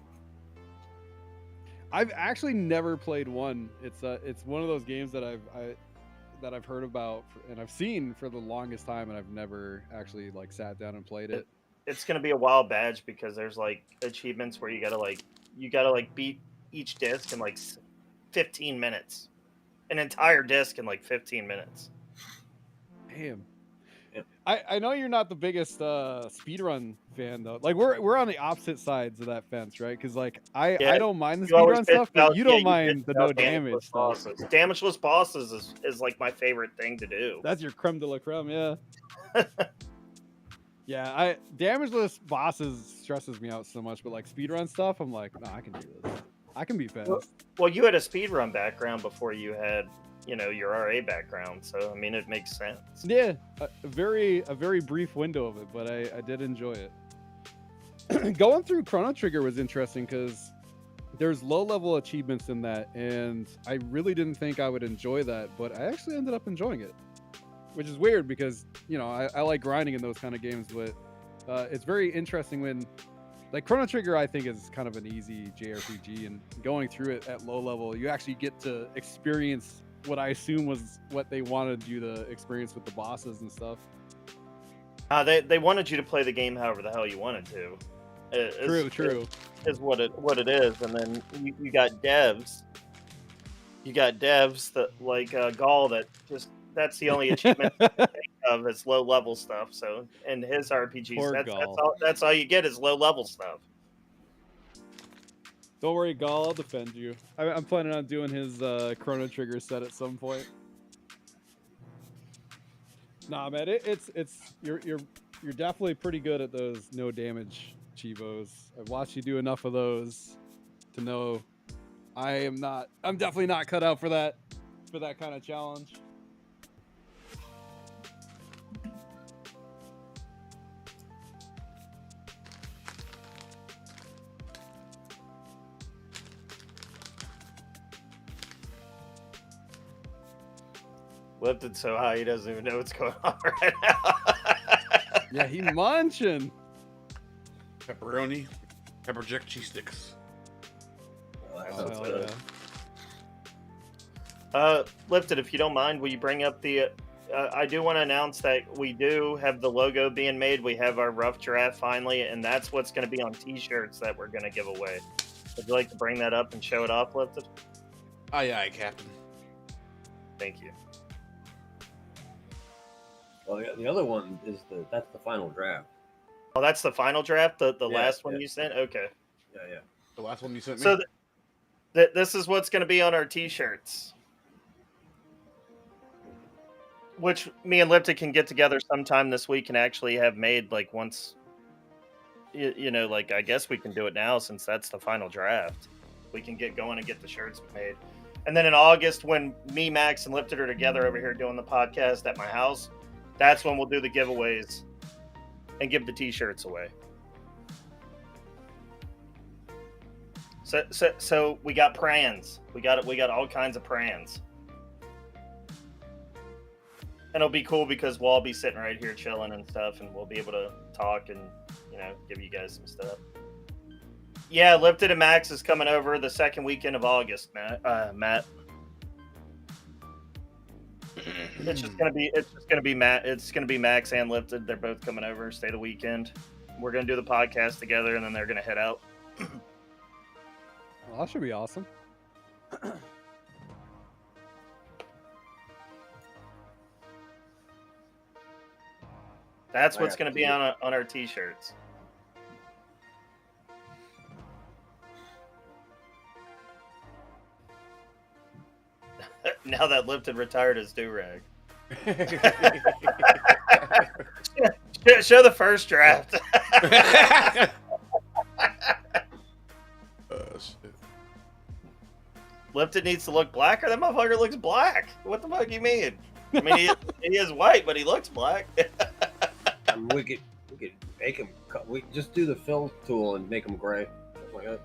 I've actually never played 1. It's one of those games that I've heard about and I've seen for the longest time, and I've never actually like sat down and played it. It's gonna be a wild badge because there's like achievements where you gotta beat each disc in like 15 minutes. An entire disc in like 15 minutes. Damn. I know you're not the biggest speedrun fan though. Like we're on the opposite sides of that fence, right? Because like Yeah, I don't mind the you always speedrun bitch stuff, but about you yeah, don't you bitch mind the no about damage damageless stuff. bosses. Damageless bosses is like my favorite thing to do. That's your creme de la creme, yeah. Yeah, I damageless bosses stresses me out so much, but like speedrun stuff, I'm like, no, I can do this. I can be fast. Well, you had a speedrun background before you had, your RA background, so I mean, it makes sense. Yeah, a very brief window of it, but I did enjoy it. Going through Chrono Trigger was interesting because there's low level achievements in that, and I really didn't think I would enjoy that, but I actually ended up enjoying it, which is weird because I like grinding in those kind of games, but it's very interesting when like Chrono Trigger I think is kind of an easy JRPG, and going through it at low level you actually get to experience what I assume was what they wanted you to experience with the bosses and stuff. They wanted you to play the game however the hell you wanted to. True. Is what it is, and then you got devs. You got devs that like Gall that just that's the only achievement of is low level stuff. So in his RPGs, Poor that's Gall. that's all you get is low level stuff. Don't worry, Gall, I'll defend you. I'm planning on doing his Chrono Trigger set at some point. Nah, man, it's you're definitely pretty good at those no damage chivos. I've watched you do enough of those to know I'm definitely not cut out for that kind of challenge. Lifted so high he doesn't even know what's going on right now. Yeah, he munching. Pepperoni, pepper jack cheese sticks. Oh, hell yeah. Lifted, if you don't mind, will you bring up the? I do want to announce that we do have the logo being made. We have our rough draft finally, and that's what's going to be on T-shirts that we're going to give away. Would you like to bring that up and show it off, Lifted? Aye, aye, Captain. Thank you. Well, the other one is that's the final draft. Oh, that's the final draft. The Yeah, last one yeah. you sent. Okay. Yeah. The last one you sent me. So this is what's going to be on our T-shirts, which me and Lipton can get together sometime this week and actually have made like once. Like I guess we can do it now since that's the final draft. We can get going and get the shirts made, and then in August when me, Max, and Lipton are together over here doing the podcast at my house, that's when we'll do the giveaways and give the T-shirts away. So we got prans. We got all kinds of prans. And it'll be cool because we'll all be sitting right here chilling and stuff, and we'll be able to talk and, give you guys some stuff. Yeah, Lipton and Max is coming over the second weekend of August, Matt. It's just gonna be Matt. It's gonna be Max and Lipton. They're both coming over, stay the weekend. We're gonna do the podcast together, and then they're gonna head out. Well, that should be awesome. That's what's going to be on our T-shirts. Now that Lipton retired his do-rag. Show the first draft. Shit. Lipton needs to look blacker. That motherfucker looks black. What the fuck you mean? I mean, he is white, but he looks black. We could make him. We could just do the fill tool and make him gray. Something like that.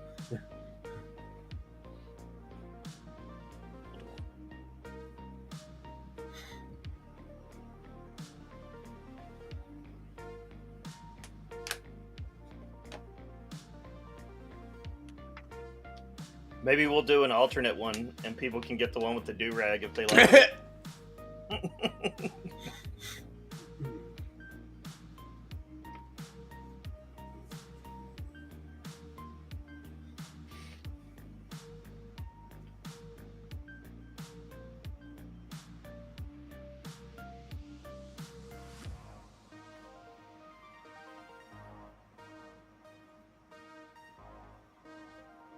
Maybe we'll do an alternate one, and people can get the one with the do-rag if they like it.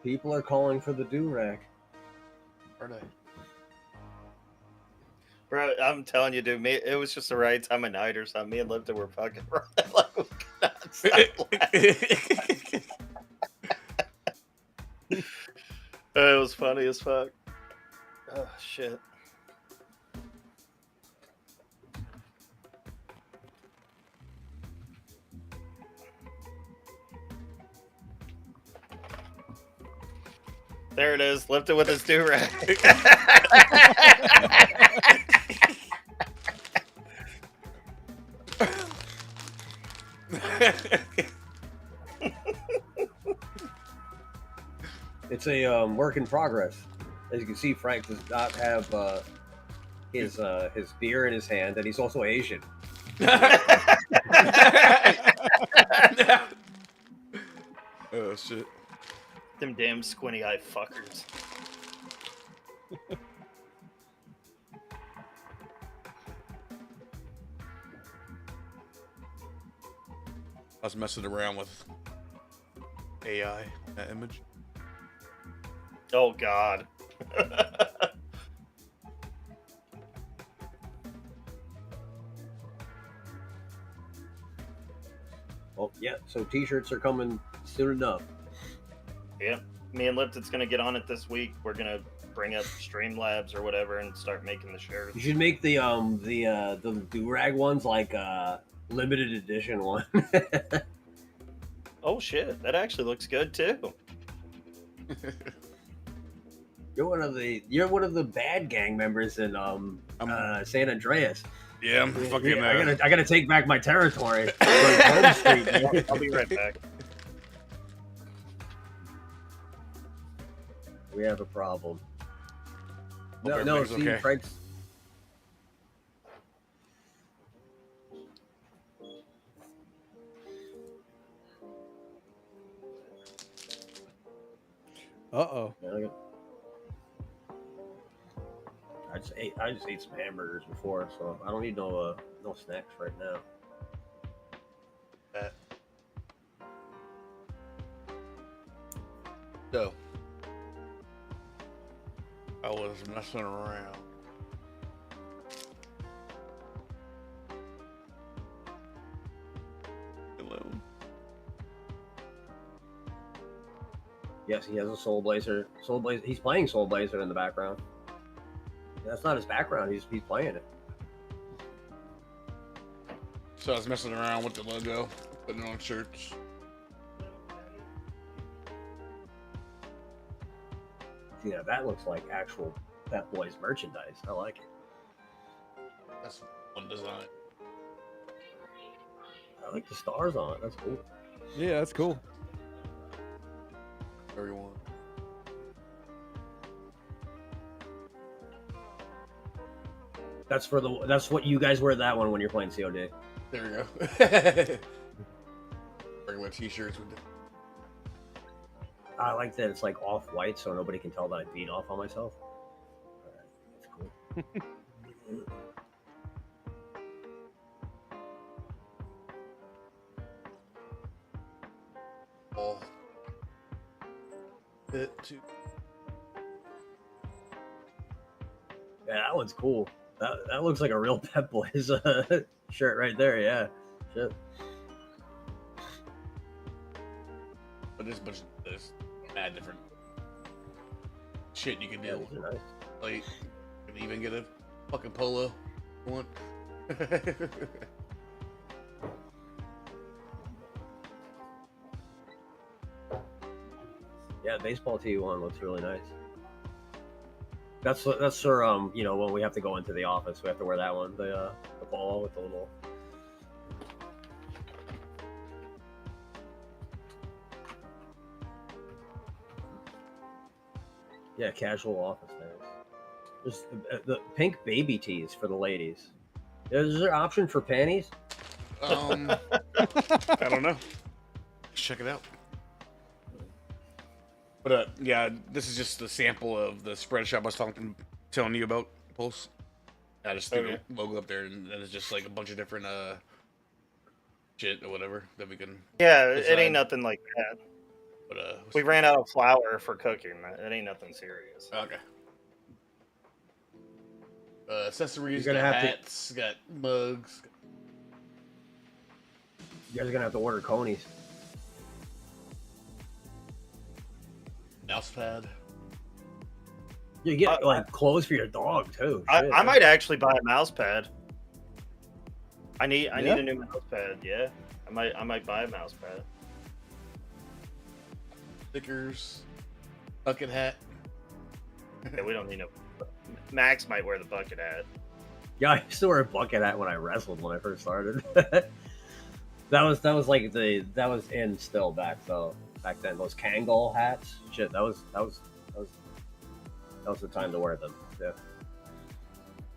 People are calling for the do-rag. Are they? Bro, I'm telling you, dude, it was just the right time of night or something. Me and Lipton were fucking running like we could not stop laughing. It was funny as fuck. Oh, shit. There it is. Lipton with his do-rag. It's a work in progress. As you can see, Frank does not have his beer in his hand, and he's also Asian. Oh shit! Them damn squinty-eyed fuckers. I was messing around with AI that image. Oh God. Well, yeah. So T-shirts are coming soon enough. Yeah. Me and Lipton's gonna get on it this week. We're gonna bring up Streamlabs or whatever and start making the shirts. You should make the do-rag ones like limited edition one. Oh shit, that actually looks good too. You're one of the bad gang members in San Andreas. Yeah, I'm fucking. I gotta take back my territory. Home Street, man. I'll be right back. We have a problem. Hope No, everything's see, okay. Frank's. Uh-oh. I just ate some hamburgers before, so I don't need no snacks right now. So, I was messing around. Hello. Yes, he has a Soul Blazer. He's playing Soul Blazer in the background. That's not his background. He's playing it. So I was messing around with the logo, putting it on shirts. Yeah, that looks like actual Pep Boys merchandise. I like it. That's one design. I like the stars on it. That's cool. Yeah, that's cool. Everyone. That's what you guys wear that one when you're playing COD. There we go. Bring my t-shirts with it. I like that it's like off white, so nobody can tell that I beat off on myself. That's cool. All bit too. Yeah, that one's cool. That looks like a real Pep Boys shirt right there. Yeah, shit. But there's mad different shit you can Yeah, do. those are nice. Like, you can even get a fucking polo one. Yeah, baseball tee one looks really nice. That's for when we have to go into the office, we have to wear that one. The ball with the little. Yeah, casual office days. There's the pink baby tees for the ladies. Is there an option for panties? I don't know. Check it out. But yeah, this is just a sample of the spread shop I was telling you about, Pulse. I just threw the logo up there, and then it's just like a bunch of different shit or whatever that we can. Yeah, design. it ain't nothing like that. But We ran out of flour for cooking. It ain't nothing serious. Okay. Accessories, You're got gonna have to- hats, got mugs. You guys are gonna have to order conies. Mouse pad. You get like clothes for your dog too. Shit, I might actually buy a mouse pad. I need Yeah. a new mouse pad. Yeah, I might buy a mouse pad. Stickers. Bucket hat. Yeah, we don't need no. Max might wear the bucket hat. Yeah, I used to wear a bucket hat when I wrestled when I first started. that was in still back then. Those Kangol hats, shit. That was the time to wear them. Yeah.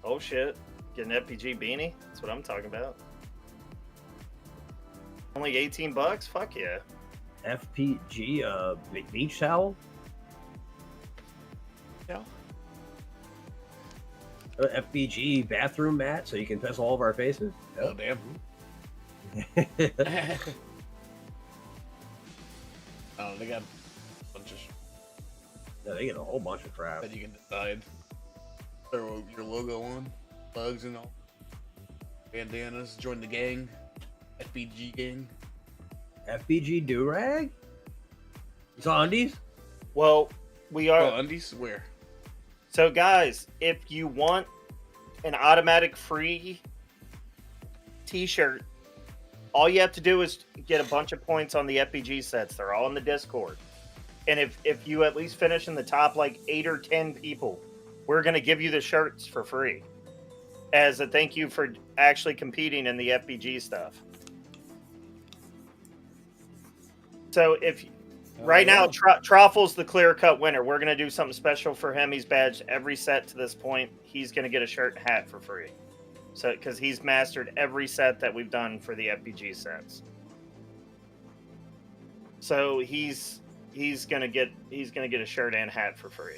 Oh shit! Get an FPG beanie. That's what I'm talking about. Only $18. Fuck yeah. FPG beach towel. Yeah. FPG bathroom mat so you can piss all over our faces. Oh damn. Oh, they got a bunch of Yeah, they get a whole bunch of crap. that you can decide. Throw your logo on, bugs and all. Bandanas, join the gang. FBG gang. FPG do-rag? You saw undies? Well, we are. Oh, undies? Where? So, guys, if you want an automatic free T-shirt, all you have to do is get a bunch of points on the FPG sets. They're all in the Discord. And if you at least finish in the top like 8 or 10 people, we're going to give you the shirts for free as a thank you for actually competing in the FPG stuff. So if right now Troffel's the clear-cut winner. We're going to do something special for him. He's badged every set to this point. He's going to get a shirt and hat for free. So because he's mastered every set that we've done for the FPG sets. So he's gonna get a shirt and hat for free.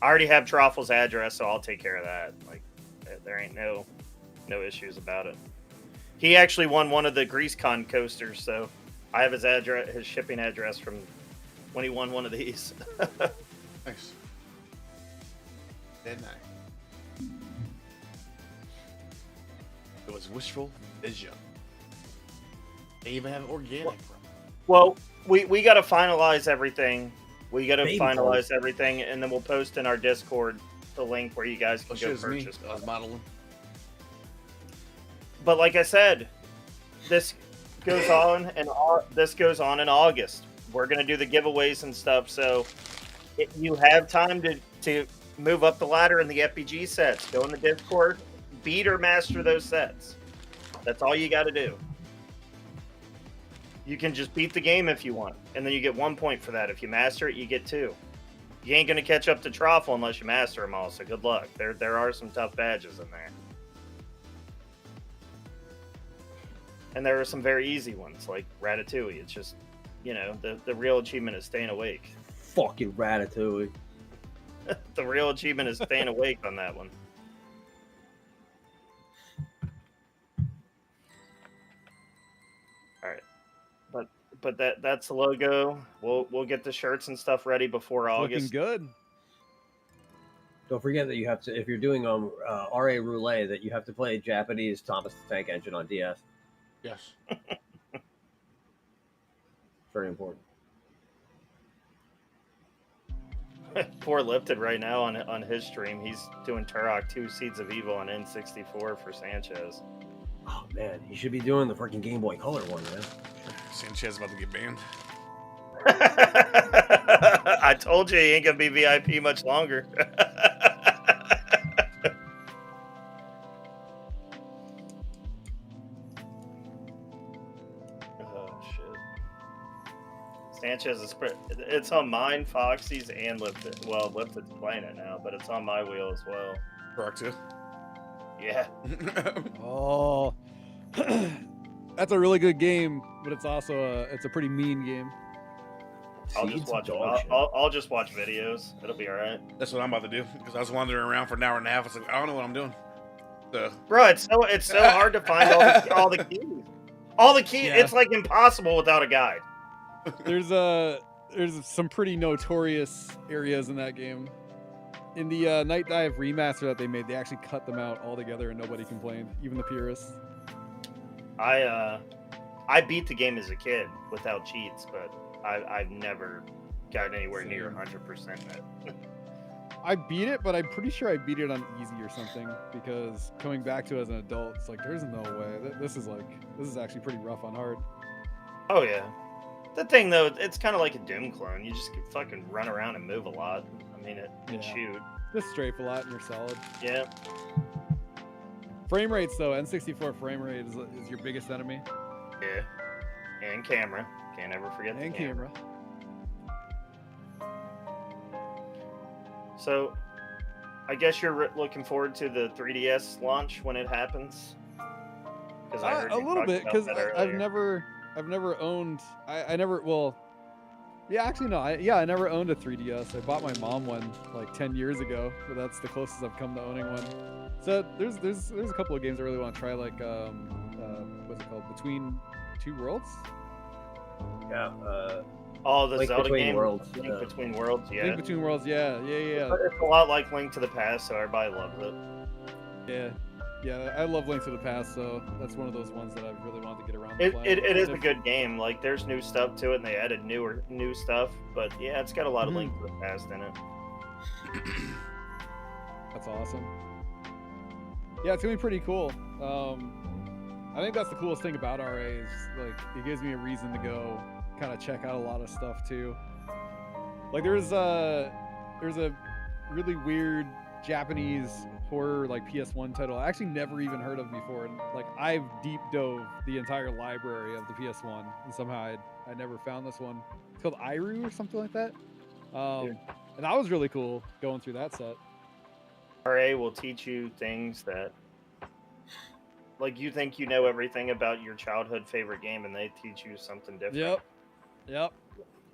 I already have Troffel's address, so I'll take care of that. Like there ain't no issues about it. He actually won one of the GreaseCon coasters, so I have his address, his shipping address from when he won one of these. Nice. Then it was wishful vision. They even have organic. Well, we got to finalize everything. We got to Baby finalize clothes. everything, and then we'll post in our Discord the link where you guys can Well, go shit, me. purchase. I was modeling. But like I said, this goes on and this goes on in August. We're gonna do the giveaways and stuff, so you have time to move up the ladder in the FPG sets. Go in the Discord, beat or master those sets. That's all you got to do. You can just beat the game if you want, and then you get 1 point for that. If you master it, you get 2. You ain't gonna catch up to Troffle unless you master them all. So good luck. There are some tough badges in there. And there are some very easy ones, like Ratatouille. It's just, the real achievement is staying awake. Fucking Ratatouille. The real achievement is staying awake on that one. All right, but that's the logo. We'll get the shirts and stuff ready before August. Looking good. Don't forget that you have to, if you're doing RA Roulette, that you have to play Japanese Thomas the Tank Engine on DS. Yes. Very important. Poor Lifted right now on his stream. He's doing Turok 2 Seeds of Evil on N64 for Sanchez. Oh man, he should be doing the freaking Game Boy Color one, man. Sanchez about to get banned. I told you he ain't gonna be VIP much longer. Oh shit! Sanchez is it's on mine, Foxy's, and Lifted. Well, Lifted's playing it now, but it's on my wheel as well. Correct too. Yeah. Oh, that's a really good game, but it's also it's a pretty mean game. I'll just watch. I'll just watch videos. It'll be all right. That's what I'm about to do because I was wandering around for an hour and a half. I was like, I don't know what I'm doing. So, Bro, it's so hard to find all the keys. All the keys. Yeah. It's like impossible without a guide. There's there's some pretty notorious areas in that game. In the Night Dive remaster that they made, they actually cut them out altogether, and nobody complained, even the purists. I beat the game as a kid without cheats, but I've never gotten anywhere near 100% it. I beat it, but I'm pretty sure I beat it on easy or something, because coming back to it as an adult, it's like there's no way. This is actually pretty rough on hard. Oh yeah. The thing though, it's kind of like a Doom clone. You just can fucking run around and move a lot. I mean, and shoot. Just strafe a lot and you're solid. Yeah. Frame rates though, N64 frame rate is your biggest enemy. Yeah. And camera. Can't ever forget the camera. So, I guess you're looking forward to the 3DS launch when it happens. Because I heard a you little talked bit, about because that I've earlier. never owned. I never. Well, yeah, actually no. I never owned a 3DS. I bought my mom one like 10 years ago, but that's the closest I've come to owning one. So there's a couple of games I really want to try, like what's it called, Between Two Worlds? Yeah. Oh, the Link Zelda Between game, Worlds, Link yeah. Between Worlds, yeah. Link Between Worlds, yeah. It's a lot like Link to the Past, so everybody loves it. Yeah. I love Link to the Past, so that's one of those ones that I really wanted to get around. It is a good game. Like, there's new stuff to it, and they added new stuff. But yeah, it's got a lot of Link to the Past in it. That's awesome. Yeah, it's gonna be pretty cool. I think that's the coolest thing about RA is like it gives me a reason to go kind of check out a lot of stuff too. Like there's a really weird Japanese horror like PS1 title I actually never even heard of before, and like I've deep dove the entire library of the PS1 and somehow I never found this one. It's called Iru or something like that. And that was really cool going through that set. RA will teach you things that, like, you think you know everything about your childhood favorite game, and they teach you something different. Yep.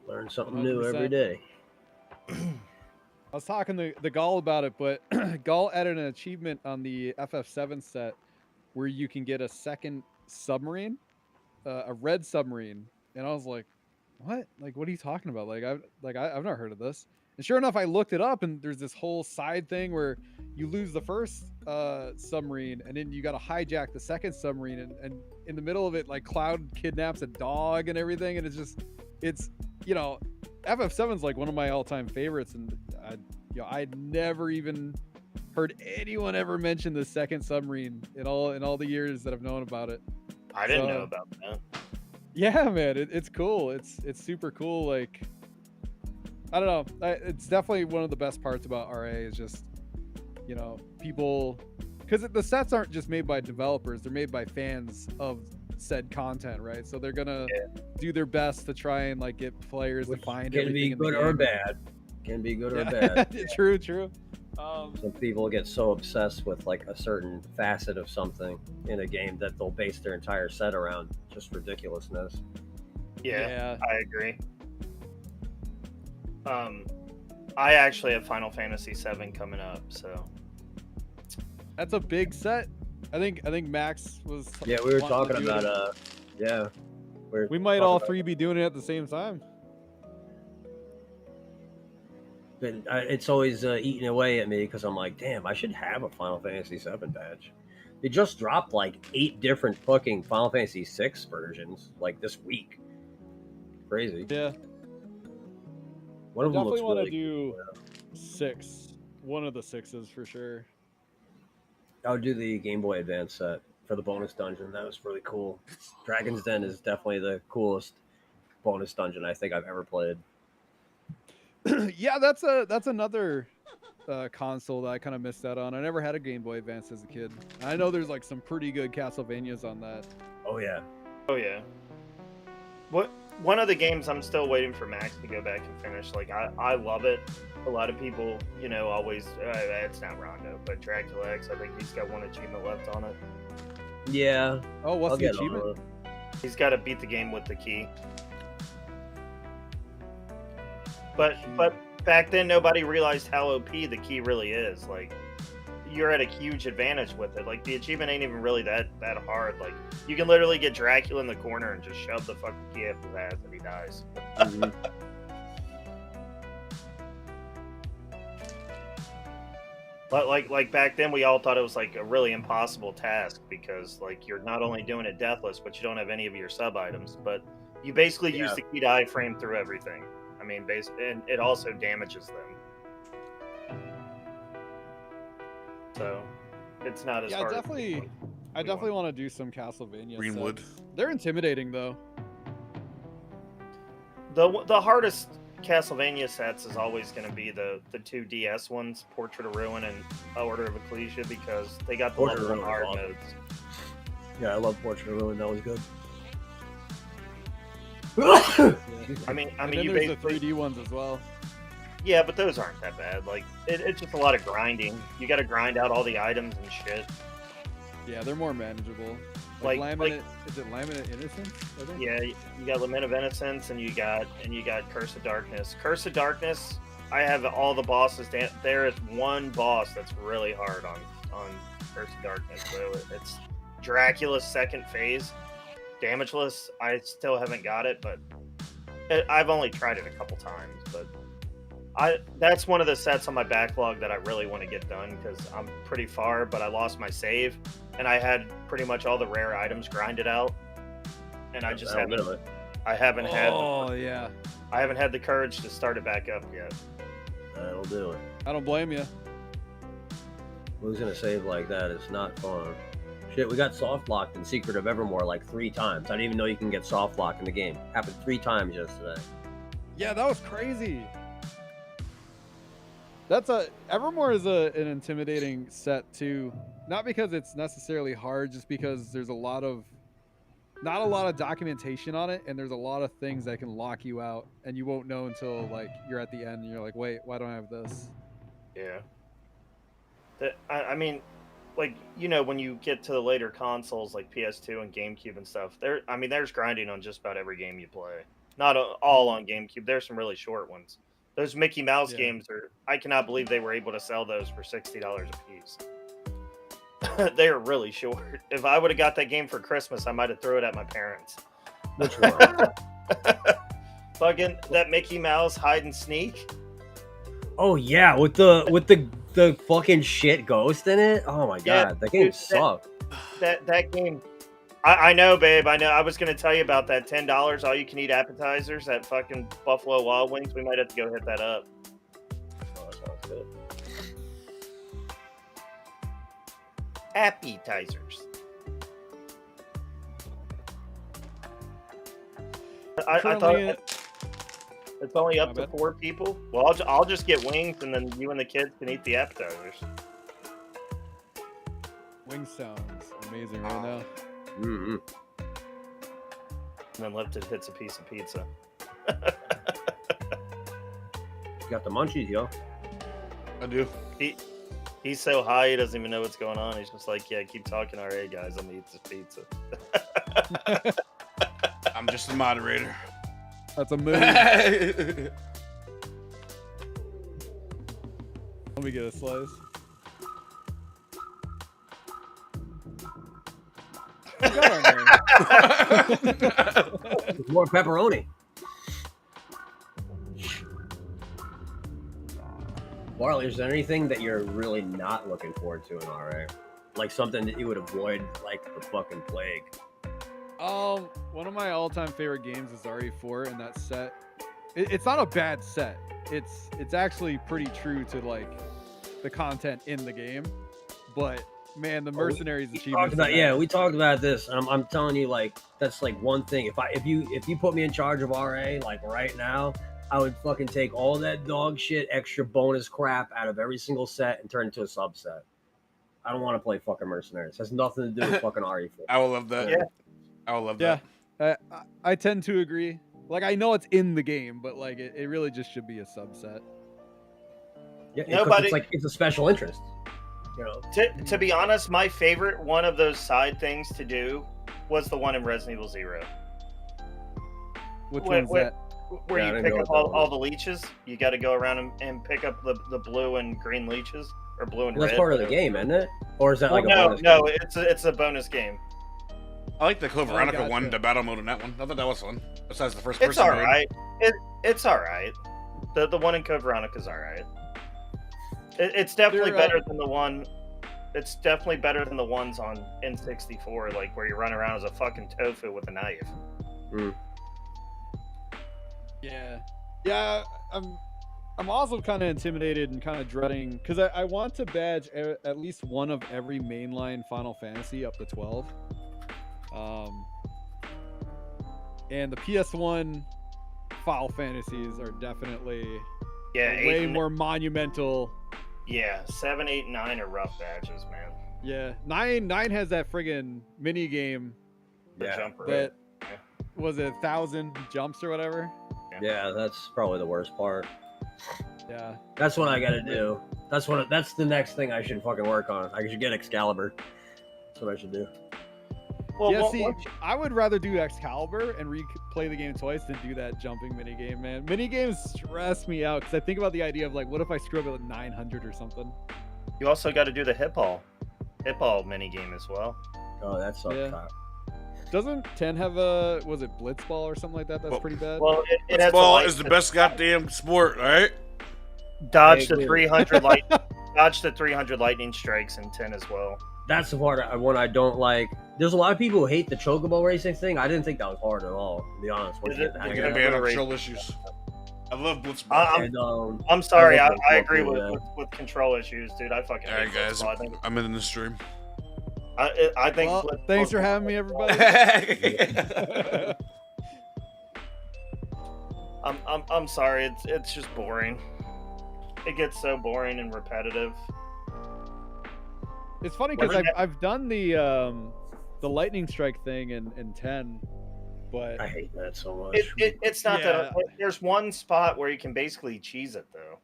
Learn something new every day. I was talking to Gall about it, but Gall added an achievement on the FF7 set where you can get a second submarine, a red submarine, and I was like, "What? Like, what are you talking about? I've never heard of this." And sure enough, I looked it up, and there's this whole side thing where you lose the first submarine, and then you got to hijack the second submarine, and in the middle of it, like Cloud kidnaps a dog and everything, and it's FF7's like one of my all-time favorites, and I'd never even heard anyone ever mention the second submarine in all the years that I've known about it. I didn't know about that. Yeah, man, it's cool. It's super cool. Like, I don't know. It's definitely one of the best parts about RA is just, people, because the sets aren't just made by developers; they're made by fans of said content, right? So they're gonna do their best to try and like get players to find Can be good or bad. Can be good or bad. True. Some people get so obsessed with like a certain facet of something in a game that they'll base their entire set around just ridiculousness. Yeah, I agree. I actually have Final Fantasy VII coming up, so that's a big set. I think Max was. Yeah, we were talking about we might all three be doing it at the same time. But it's always eating away at me because I'm like, damn, I should have a Final Fantasy VII badge. They just dropped like 8 different fucking Final Fantasy VI versions like this week. Crazy. Yeah. One of them looks definitely want really to do 6. One of the 6s for sure. I would do the Game Boy Advance set for the bonus dungeon. That was really cool. Dragon's Den is definitely the coolest bonus dungeon I think I've ever played. Yeah, that's another console that I kind of missed out on. I never had a Game Boy Advance as a kid. I know there's like some pretty good Castlevanias on that. Oh yeah. One of the games I'm still waiting for Max to go back and finish. Like, I love it. A lot of people, always, it's not Rondo, but Dracula X, I think he's got one achievement left on it. Yeah. Oh, what's the achievement? He's got to beat the game with the key. But back then, nobody realized how OP the key really is. Like, you're at a huge advantage with it. Like, the achievement ain't even really that hard. Like, you can literally get Dracula in the corner and just shove the fucking key up his ass and he dies. But like back then, we all thought it was like a really impossible task because like you're not only doing it deathless, but you don't have any of your sub items. But you basically use the key to iframe through everything. I mean, and it also damages them. So it's not as hard. I definitely want to do some Castlevania. Greenwood. Sets. They're intimidating though. The hardest Castlevania sets is always going to be the 2 DS ones, Portrait of Ruin and Order of Ecclesia, because they got the level 1 hard modes. Yeah, I love Portrait of Ruin. That was good. I mean, you there's the 3D ones as well. Yeah, but those aren't that bad. Like, it's just a lot of grinding. You got to grind out all the items and shit. Yeah, they're more manageable. Is it Laminate Innocence? Yeah, you got Lament of Innocence, and you got Curse of Darkness. Curse of Darkness, I have all the bosses. There is one boss that's really hard on Curse of Darkness. So it's Dracula's second phase, damageless. I still haven't got it, but I've only tried it a couple times. But that's one of the sets on my backlog that I really want to get done because I'm pretty far, but I lost my save. And I had pretty much all the rare items grinded out, and I just haven't. I haven't had. Oh yeah. I haven't had the courage to start it back up yet. That'll do it. I don't blame you. Losing a save like that is not fun. Shit, we got soft locked in Secret of Evermore like 3 times. I didn't even know you can get soft lock in the game. Happened 3 times yesterday. Yeah, that was crazy. Evermore is an intimidating set too. Not because it's necessarily hard, just because there's not a lot of documentation on it, and there's a lot of things that can lock you out, and you won't know until like you're at the end and you're like, wait, why don't I have this? Yeah. I mean, like, you know, when you get to the later consoles like PS2 and GameCube and stuff, there's grinding on just about every game you play. Not all on GameCube. There's some really short ones. Those Mickey Mouse games I cannot believe they were able to sell those for $60 a piece. They are really short. If I would have got that game for Christmas, I might have threw it at my parents. Which one? Fucking that Mickey Mouse hide and sneak. Oh yeah, with the fucking shit ghost in it. Oh my god, that game sucked. That game. I know, babe. I know. I was going to tell you about that $10 all you can eat appetizers at fucking Buffalo Wild Wings. We might have to go hit that up. Oh, that sounds good. Appetizers. I thought it's only up to 4 people. Well, I'll just get wings, and then you and the kids can eat the appetizers. Wings sounds amazing right now. Mm-hmm. And then Lipton hits a piece of pizza. You got the munchies, yo. I do. He's so high he doesn't even know what's going on. He's just like, yeah, keep talking. All right, guys, I'm gonna eat this pizza. I'm just the moderator. That's a move. Let me get a slice. More pepperoni. Barley, is there anything that you're really not looking forward to in RA? Like something that you would avoid like the fucking plague? One of my all-time favorite games is RE4, and that set, it's not a bad set. It's actually pretty true to like the content in the game, but man, the mercenaries achievements. We talked about this. I'm telling you, like that's like one thing. If you put me in charge of RA, like right now, I would fucking take all that dog shit, extra bonus crap out of every single set and turn it into a subset. I don't want to play fucking mercenaries. It has nothing to do with fucking RE4. I will love that. Yeah. I will love that. Yeah, I tend to agree. Like I know it's in the game, but like it really just should be a subset. Yeah, Nobody. It's a special interest. You know. To be honest, my favorite one of those side things to do was the one in Resident Evil 0. Which one's that? Where you pick up all the leeches. You got to go around and pick up the blue and green leeches, or blue and red. That's part of the game, isn't it? Or is that like a bonus No, game? it's a bonus game. I like the Code Veronica gotcha. one, the battle mode in that one. I thought that was fun. Besides the first It's person all mode. right. It's all right. The one in Code Veronica's all right. It's definitely They're, better than the one. It's definitely better than the ones on N64, like where you run around as a fucking tofu with a knife. Yeah. I'm also kind of intimidated and kind of dreading because I want to badge at least one of every mainline Final Fantasy up to 12. And the PS1 Final Fantasies are definitely way more monumental. Yeah, 7, 8, 9 are rough badges, man. Yeah, 9 has that friggin' mini game. Jumper. That was it 1,000 jumps or whatever. Yeah, that's probably the worst part. Yeah, that's what I gotta do. That's the next thing I should fucking work on. I should get Excalibur. That's what I should do. Well, I would rather do Excalibur and replay the game twice than do that jumping mini game, man. Mini games stress me out because I think about the idea of like, what if I screw up at 900 or something? You also got to do the hip ball mini game as well. Oh, that sucks. Yeah. Doesn't 10 have was it Blitzball or something like that? That's pretty bad. Well, Blitzball is the best goddamn sport, all right? Dodge the 300 dodge the 300 lightning strikes in 10 as well. That's the part one I don't like. There's a lot of people who hate the chocobo racing thing. I didn't think that was hard at all, to be honest. You're gonna ban control issues. I love Blitzball. I'm sorry, I agree with control issues, dude. I fucking hate guys, I'm in the stream. I think. Well, thanks for having me, everybody. I'm sorry. It's just boring. It gets so boring and repetitive. It's funny because I've done the lightning strike thing in 10, but I hate that so much. It's not that. There's one spot where you can basically cheese it though.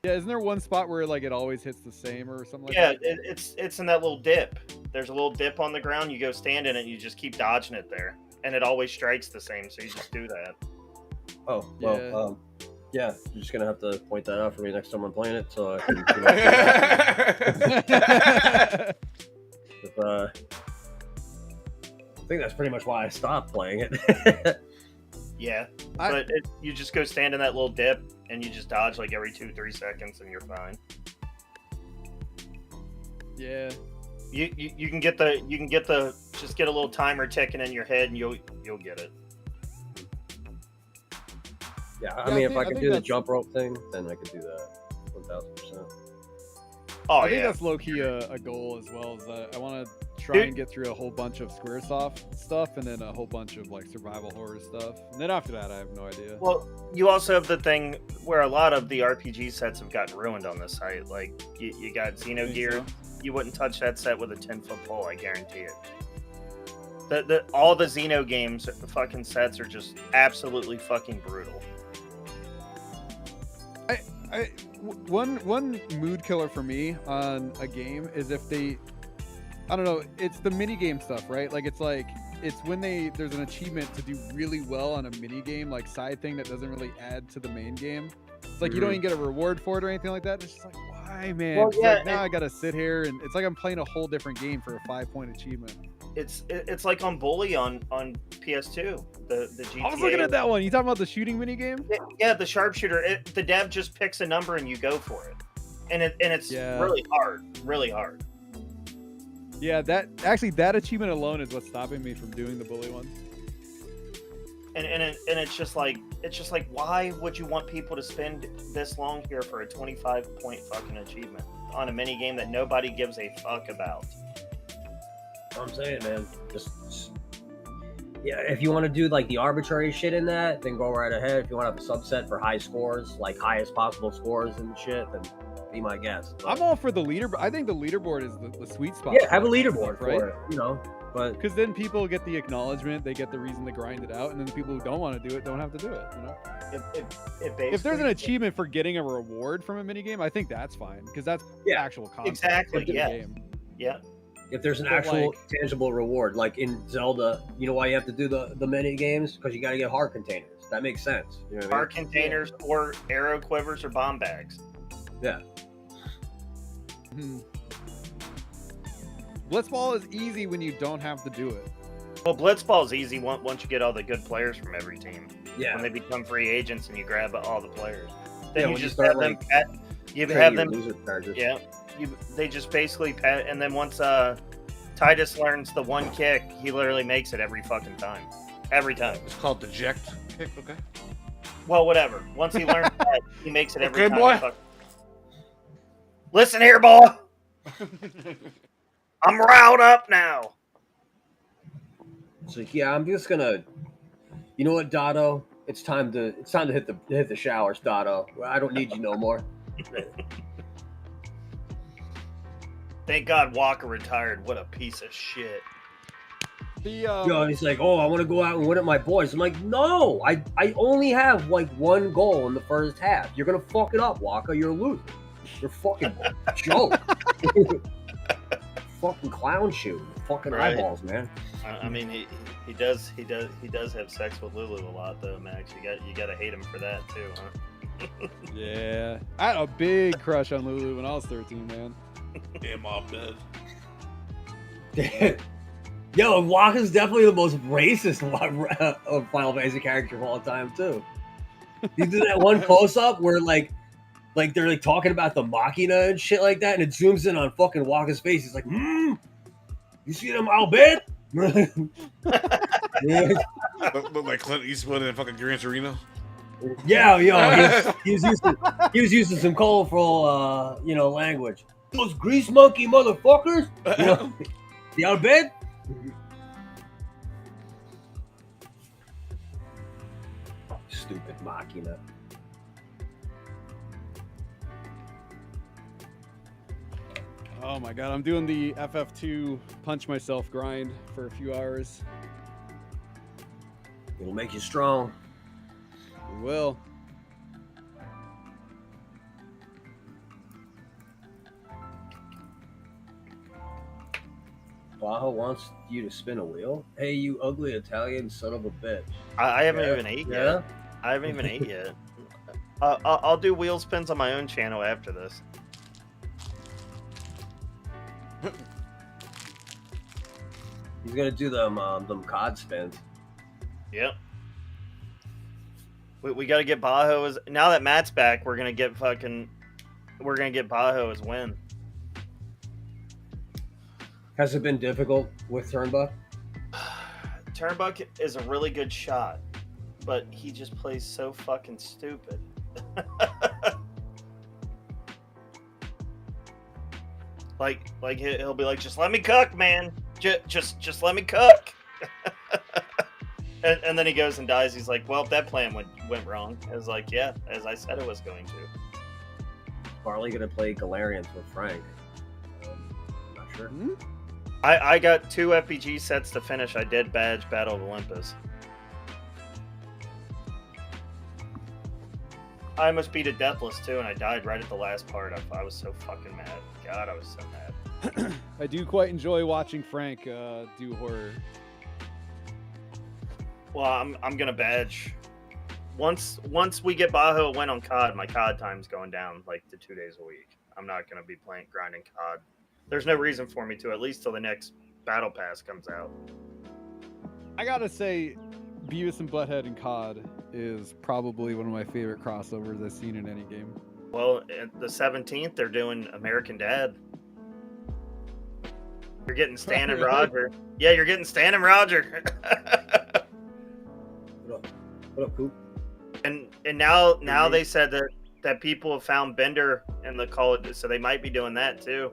Yeah, isn't there one spot where like it always hits the same or something like that? Yeah, it's in that little dip. There's a little dip on the ground. You go stand in it. And you just keep dodging it there, and it always strikes the same. So you just do that. Oh well, yeah. You're just gonna have to point that out for me next time I'm playing it, so I can. I think that's pretty much why I stopped playing it. Yeah, but you just go stand in that little dip and you just dodge like every 2-3 seconds and you're fine. Yeah. You can get the just get a little timer ticking in your head and you'll get it. Yeah, I mean, if I could do the jump rope thing, then I could do that 1,000%. I think that's low key a goal as well. Is I want to try and get through a whole bunch of Squaresoft stuff and then a whole bunch of like survival horror stuff. And then after that, I have no idea. Well, you also have the thing where a lot of the RPG sets have gotten ruined on this site. Like you got Xenogear. So? You wouldn't touch that set with a 10-foot pole. I guarantee it. All the Xeno games, the fucking sets are just absolutely fucking brutal. One mood killer for me on a game is if they, I don't know, it's the mini game stuff, right? Like it's when there's an achievement to do really well on a mini game, like side thing that doesn't really add to the main game. It's like you don't even get a reward for it or anything like that. It's just like, why, man? Well, like, now I gotta sit here and it's like I'm playing a whole different game for a 5-point achievement. It's like on Bully on PS2. The GTA. I was looking at that one. You talking about the shooting mini game? Yeah, the sharpshooter. The dev just picks a number and you go for it, and it's really hard. Yeah, that achievement alone is what's stopping me from doing the Bully one. And it's just like why would you want people to spend this long here for a 25-point fucking achievement on a mini game that nobody gives a fuck about? I'm saying, man, just yeah, if you want to do like the arbitrary shit in that, then go right ahead. If you want to have a subset for high scores, like highest possible scores and shit, then be my guest. But I'm all for the leaderboard. I think the leaderboard is the sweet spot. Yeah, have a leaderboard for it, you know. But because then people get the acknowledgement, they get the reason to grind it out, and then the people who don't want to do it don't have to do it. You know, if there's an achievement for getting a reward from a minigame, I think that's fine because that's actual content. Exactly. Of the game. Yeah. If there's an actual tangible reward, like in Zelda, you know why you have to do the mini games? Because you got to get heart containers. That makes sense. You know what heart containers or arrow quivers or bomb bags. Yeah. Blitzball is easy when you don't have to do it. Well, Blitzball is easy once you get all the good players from every team. Yeah. When they become free agents and you grab all the players, then you just start, have them. You Train have your them. loser characters. Yeah. They just basically pat, and then once Titus learns the one kick, he literally makes it every fucking time. Every time. It's called deject kick. Okay. Well, whatever. Once he learns that, he makes it every Okay, time. boy. Listen here, boy. I'm riled up now. It's like, yeah, I'm just gonna. You know what, Dotto? It's time to hit the showers, Dotto. I don't need you no more. Thank God Walker retired. What a piece of shit. Yo, and he's like, oh, I want to go out and win at my boys. I'm like, no, I only have like one goal in the first half. You're gonna fuck it up, Walker. You're a loser. You're fucking joke. Fucking clown shoe. Fucking Right. eyeballs, man. I mean, he does have sex with Lulu a lot though, Max. You got to hate him for that too, huh? Yeah, I had a big crush on Lulu when I was 13, man. Yeah, mom dead. Yo, Walker's definitely the most racist of Final Fantasy character of all time too. He did that one close up where like they're like talking about the Machina and shit like that, and it zooms in on fucking Walker's face. He's like, you see them all bed? Yeah. Look like Clint Eastwood in fucking Gran Torino. Yeah, yo, he was using some colorful, language. Those grease monkey motherfuckers, you know, you out of bed? Stupid Machina. Oh my god, I'm doing the FF2 punch myself grind for a few hours. It'll make you strong. We will. Baja wants you to spin a wheel? Hey, you ugly Italian son of a bitch. I haven't Yeah. even ate Yeah? yet. I haven't even ate yet. I'll do wheel spins on my own channel after this. He's gonna do them COD spins. Yep. We got to get Bajo as now that Matt's back. We're gonna get Bajo as win. Has it been difficult with Turnbuck? Turnbuck is a really good shot, but he just plays so fucking stupid. like he'll be like, just let me cook, man. Just let me cook. and then he goes and dies. He's like, well, that plan went wrong. I was like, yeah, as I said it was going to. Barley gonna play Galarians with Frank. I'm not sure. I got 2 FPG sets to finish. I did badge Battle of Olympus. I almost beat a Deathless too, and I died right at the last part. I was so fucking mad. God, I was so mad. I do quite enjoy watching Frank do horror. Well, I'm gonna badge. Once we get Bajo win on COD, my COD time's going down like to 2 days a week. I'm not gonna be grinding COD. There's no reason for me to, at least till the next Battle Pass comes out. I gotta say, Beavis and Butthead and COD is probably one of my favorite crossovers I've seen in any game. Well, at the 17th, they're doing American Dad. You're getting Stan and Really? Roger. Yeah, you're getting Stan and Roger. What up, Coop? and now they said that people have found Bender in the Call of Duty, so they might be doing that too.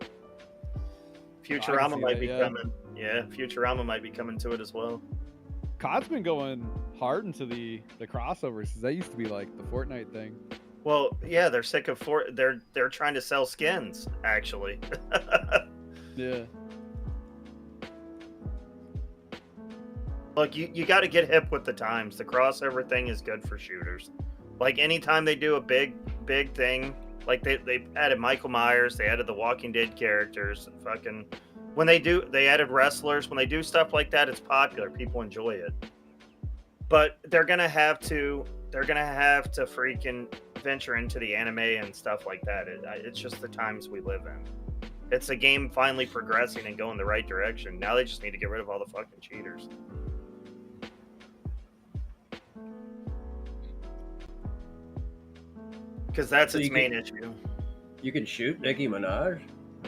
Futurama see might that, be yeah. coming. Yeah, Futurama might be coming to it as well. COD's been going hard into the crossovers because that used to be like the Fortnite thing. Well, yeah, they're sick of they're trying to sell skins actually. Yeah. Look, you got to get hip with the times. The crossover thing is good for shooters. Like anytime they do a big thing, like they added Michael Myers, they added the Walking Dead characters. Fucking they added wrestlers. When they do stuff like that, it's popular. People enjoy it. But they're gonna have to freaking venture into the anime and stuff like that. It's just the times we live in. It's a game finally progressing and going the right direction. Now they just need to get rid of all the fucking cheaters. Because that's So its you main issue. You can shoot Nicki Minaj?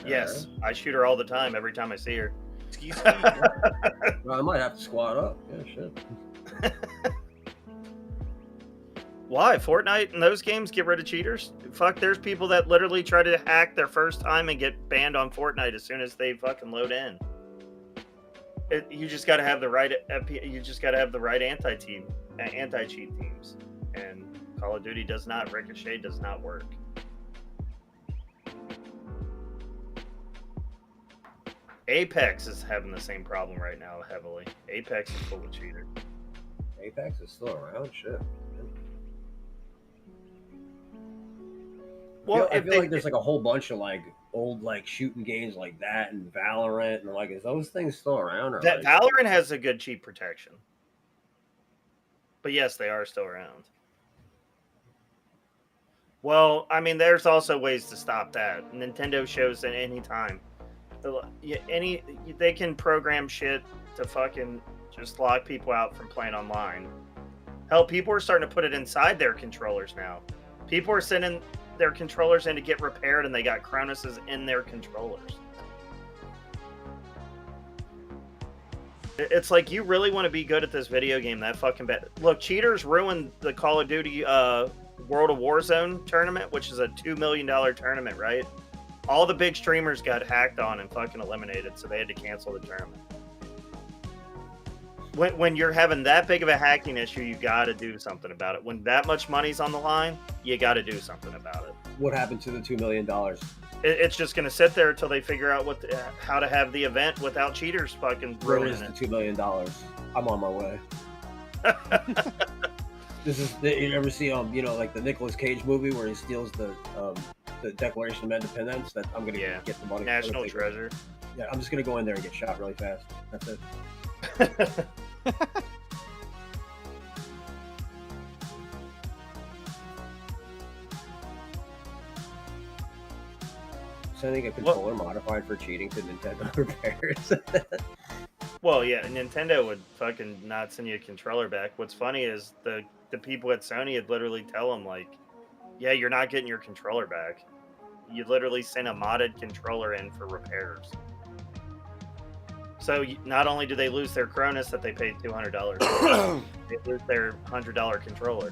Yes, I shoot her all the time. Every time I see her. Well, I might have to squat up. Yeah, shit. Why? Fortnite and those games get rid of cheaters? Fuck, there's people that literally try to hack their first time and get banned on Fortnite as soon as they fucking load in. You just got to have the right. You just got to have the right anti-cheat teams, and Call of Duty does not. Ricochet does not work. Apex is having the same problem right now heavily. Apex is full of cheaters. Apex is still around. Shit. Well, I feel like there's like a whole bunch of like old like shooting games like that and Valorant and like is those things still around? Or that like... Valorant has a good cheat protection, but yes, they are still around. Well, I mean, there's also ways to stop that. Nintendo shows at any time. They can program shit to fucking just lock people out from playing online. Hell, people are starting to put it inside their controllers now. People are sending their controllers in to get repaired, and they got Cronuses in their controllers. It's like, you really want to be good at this video game that fucking bad. Look, cheaters ruined the Call of Duty World of Warzone tournament, which is a $2 million tournament, right? All the big streamers got hacked on and fucking eliminated, so they had to cancel the tournament. When you're having that big of a hacking issue, you got to do something about it. When that much money's on the line, you got to do something about it. What happened to the $2 million? It's just going to sit there until they figure out how to have the event without cheaters fucking Where ruining is the it. $2 million? I'm on my way. This is you ever see like the Nicolas Cage movie where he steals the Declaration of Independence? That I'm gonna get the money. National treasure. Yeah, I'm just gonna go in there and get shot really fast. That's it. Sending a controller modified for cheating to Nintendo repairs. Well, yeah, Nintendo would fucking not send you a controller back. What's funny is the people at Sony would literally tell them, like, yeah, you're not getting your controller back. You literally send a modded controller in for repairs. So not only do they lose their Cronus that they paid $200, they lose their $100 controller.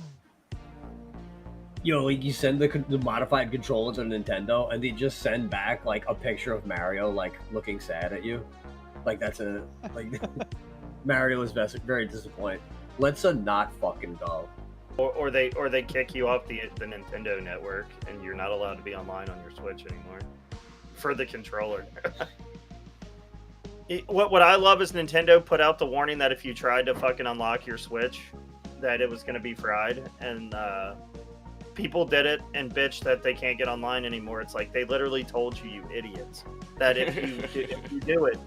Like you send the modified controller to Nintendo, and they just send back like a picture of Mario like looking sad at you. Like that's Mario is very disappointed. Let's not fucking go. Or they kick you off the Nintendo network, and you're not allowed to be online on your Switch anymore for the controller. What I love is Nintendo put out the warning that if you tried to fucking unlock your Switch, that it was going to be fried, and people did it and bitched that they can't get online anymore. It's like, they literally told you idiots, that if you do it,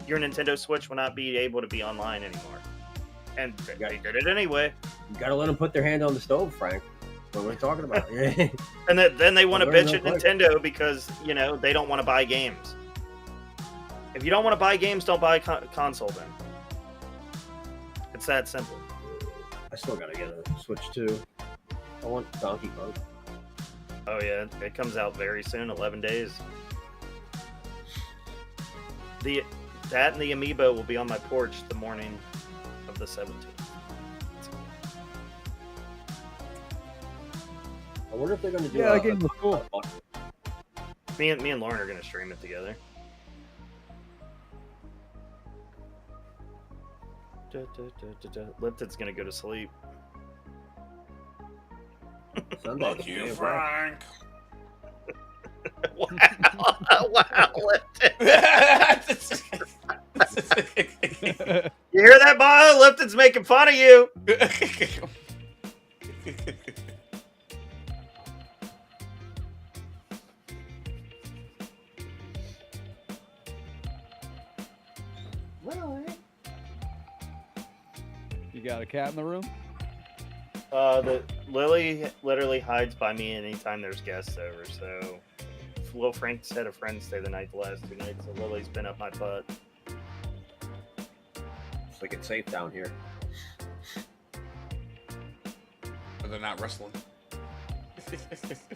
your Nintendo Switch will not be able to be online anymore. And they did it anyway. You gotta let them put their hand on the stove, Frank. What we're talking about. And then they want to bitch at Nintendo because, they don't want to buy games. If you don't want to buy games, don't buy a console then. It's that simple. I still gotta get a Switch 2. I want Donkey Kong. Oh yeah, it comes out very soon, 11 days. That and the Amiibo will be on my porch the morning of the 17th. I wonder if they're gonna do that game was cool. Me and Lauren are gonna stream it together. Lipton's gonna go to sleep. Fuck you, Frank. Wow, Lipton. You hear that, Bob? Lipton's making fun of you. You got a cat in the room? The Lily literally hides by me anytime there's guests over. So, Will Frank's had a friend stay the night the last 2 nights, so Lily's been up my butt. It's like it's safe down here. But they're not wrestling.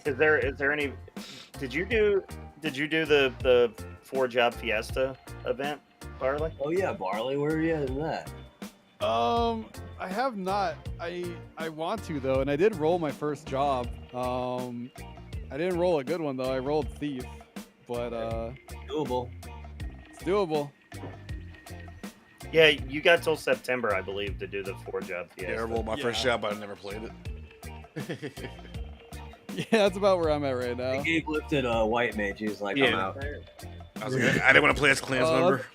Is there any Did you do the 4-job fiesta event, Barley? Oh yeah, Barley, where are you at in that? I have not. I want to though, and I did roll my first job. I didn't roll a good one though. I rolled thief, but Doable. it's doable. Yeah, you got till September, I believe, to do the 4-job fiesta. Yeah, I rolled my first job, but I never played it. Yeah, that's about where I'm at right now. Gabe lifted a white mage. He was like, I'm Yeah. out. I was like, I didn't want to play as clans member.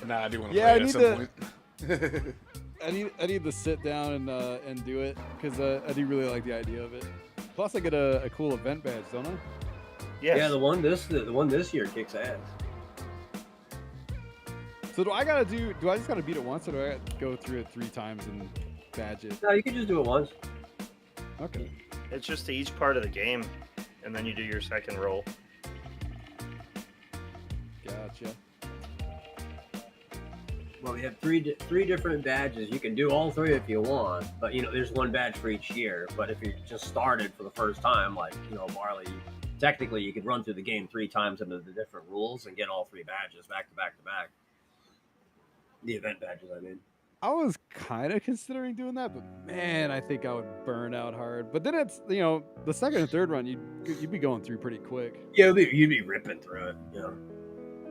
Nah, I do want to Yeah, play I it at need some to- point. I need to sit down and do it because I do really like the idea of it. Plus, I get a cool event badge, don't I? Yes. Yeah, the one this year kicks ass. So do I just gotta beat it once, or do I gotta go through it 3 times and badge it? No, you can just do it once. Okay. It's just to each part of the game, and then you do your second roll. Gotcha. Well, we have three different badges. You can do all 3 if you want, but there's 1 badge for each year. But if you just started for the first time, like Barley, technically you could run through the game 3 times under the different rules and get all 3 badges back to back to back. The event badges, I mean. I was kind of considering doing that, but man, I think I would burn out hard. But then it's the second and third run, you'd be going through pretty quick. Yeah, you'd be ripping through it.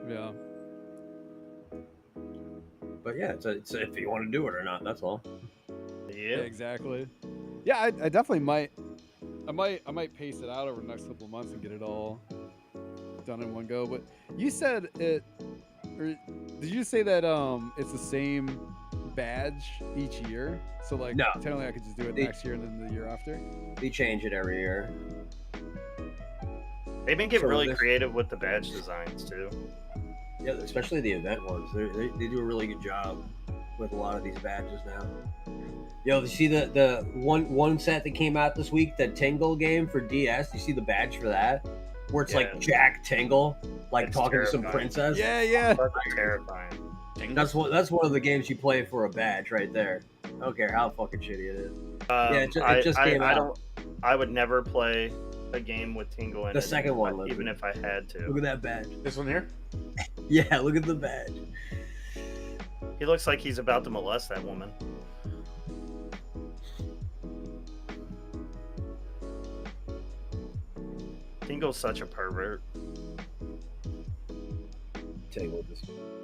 Yeah. But yeah, it's if you want to do it or not. That's all. Yeah, exactly. Yeah, I definitely might. I might pace it out over the next couple of months and get it all done in one go. But you said it, or did you say that it's the same badge each year? So like, no, technically I could just do it next year and then the year after. They change it every year. They've been getting really creative with the badge designs too. Yeah, especially the event ones. They do a really good job with a lot of these badges now. Yo, you see the one set that came out this week, the Tingle game for DS? You see the badge for that? Where it's like Jack Tingle, like It's talking terrifying. to some princess. Yeah. That's terrifying. That's one of the games you play for a badge right there. I don't care how fucking shitty it is. It just came out. I would never play a game with Tingle in The it. second one, even if I had to. Look at that badge. This one here? Yeah, look at the badge. He looks like he's about to molest that woman. Tingle's such a pervert. Tingle, this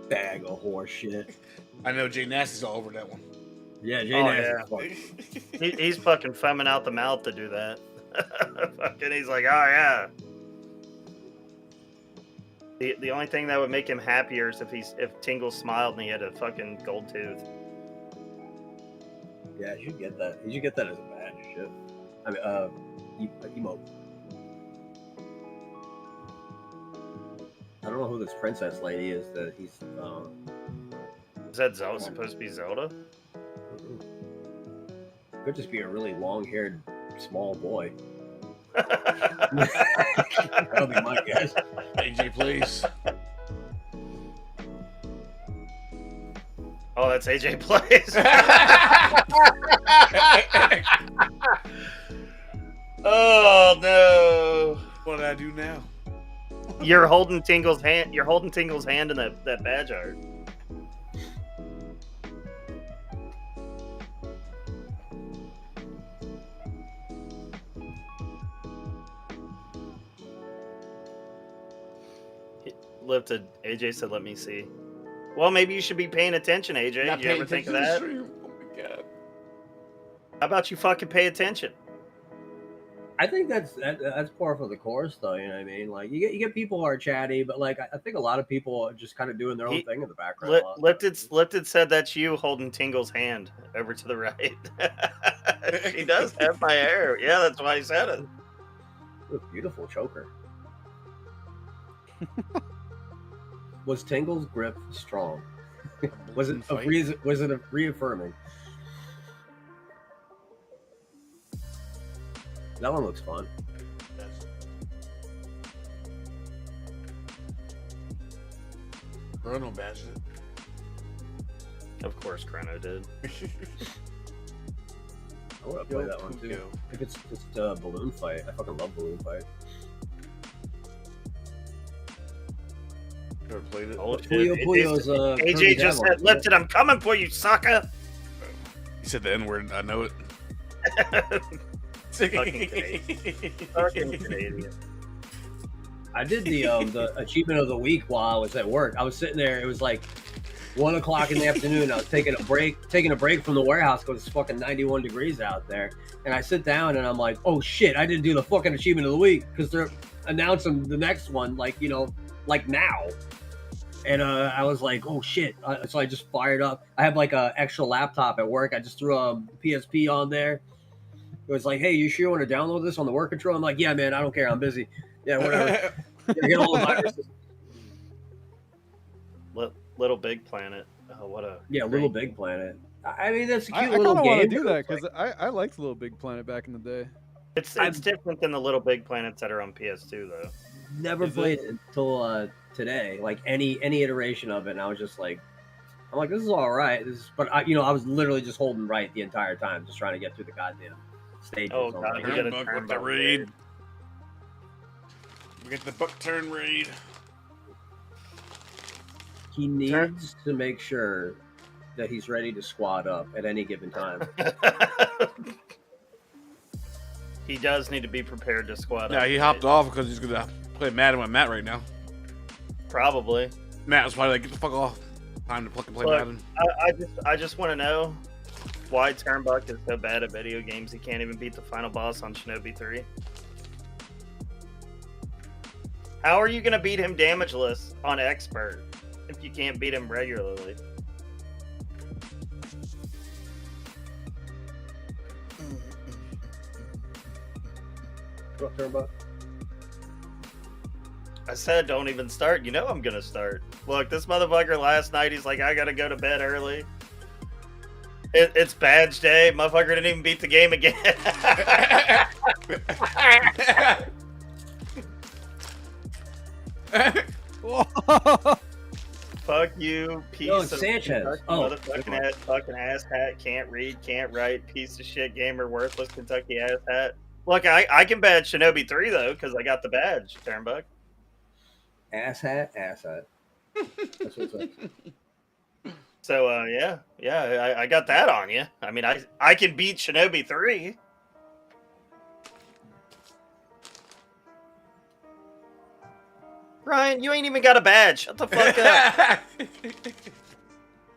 bag of horse shit. I know Jay Nasty's all over that one. Yeah, Jay Oh, Nasty's yeah. He's fucking foaming out the mouth to do that. Fucking, he's like, oh yeah. The only thing that would make him happier is if Tingle smiled and he had a fucking gold tooth. Yeah, you should get that. You should get that as a badge. Shit. I mean, emote. I don't know who this princess lady is that he's. Is that Zelda supposed to be Zelda? Could just be a really long-haired small boy. That'll be my guess. AJ, please. Oh, that's AJ Plays. Oh no! What did I do now? You're holding Tingle's hand. You're holding Tingle's hand in that badge art. He lifted. AJ said, "Let me see." Well, maybe you should be paying attention, AJ. Not Did you ever paying think of attention that? to the stream. Oh my god. How about you fucking pay attention? I think that's par for the course, though. You know what I mean? Like you get people who are chatty, but like I think a lot of people are just kind of doing their own thing in the background. Lifted said that's you holding Tingle's hand over to the right. He does have my hair. Yeah, that's why he said it. Ooh, beautiful choker. Was Tingle's grip strong? Was it reaffirming? That one looks fun. Bruno badged it. Of course, Chrono did. I want to play that one too. If it's just Balloon Fight, I fucking love Balloon Fight. Never played it. Oh, Puyo Puyo's AJ Kirby just demo, said, "Lifted, I'm coming for you, sucker." You said the N word. I know it. Fucking Canadian. Fucking Canadian. I did the achievement of the week while I was at work. I was sitting there. It was like 1 o'clock in the afternoon. I was taking a break from the warehouse because it's fucking 91 degrees out there. And I sit down and I'm like, oh shit, I didn't do the fucking achievement of the week because they're announcing the next one, like, you know, like now. And I was like, oh shit. So I just fired up. I have like a extra laptop at work. I just threw a PSP on there. It was like, hey, you sure you want to download this on the work control? I'm like, yeah, man, I don't care. I'm busy. Yeah, whatever. Get all the viruses. Little Big Planet. Oh, what a Little Big Planet. I mean, that's a I cute kind little of game. want to do that because I liked Little Big Planet back in the day. It's different than the Little Big Planets that are on PS2 though. Never played it until today. Like any iteration of it, and I was just like, I'm like, this is all right. But I was literally just holding right the entire time, just trying to get through the goddamn stages. Oh god, Like, you gotta Book turn with the back raid. there. We get the book turn raid. he needs to make sure that he's ready to squat up at any given time. He does need to be prepared to squat. Yeah, up, he hopped off because he's gonna play Madden with Matt right now. Probably. Matt was probably like, "Get the fuck off! Time to fucking play Look, Madden." I just want to know why Turnbuck is so bad at video games. He can't even beat the final boss on Shinobi 3. How are you gonna beat him damageless on expert if you can't beat him regularly? Turnbuck. I said don't even start. You know I'm gonna start. Look, this motherfucker last night, he's like, I gotta go to bed early. It's badge day. Motherfucker didn't even beat the game again. Fuck you, piece No, of Sanchez. motherfucking fucking ass hat. Can't read, can't write, piece of shit gamer, worthless Kentucky ass hat. Look, I can badge Shinobi 3 though, because I got the badge, Turnbuck. Ass hat. That's what's up. So I got that on you. I mean, I can beat Shinobi 3. Ryan, you ain't even got a badge. Shut the fuck up.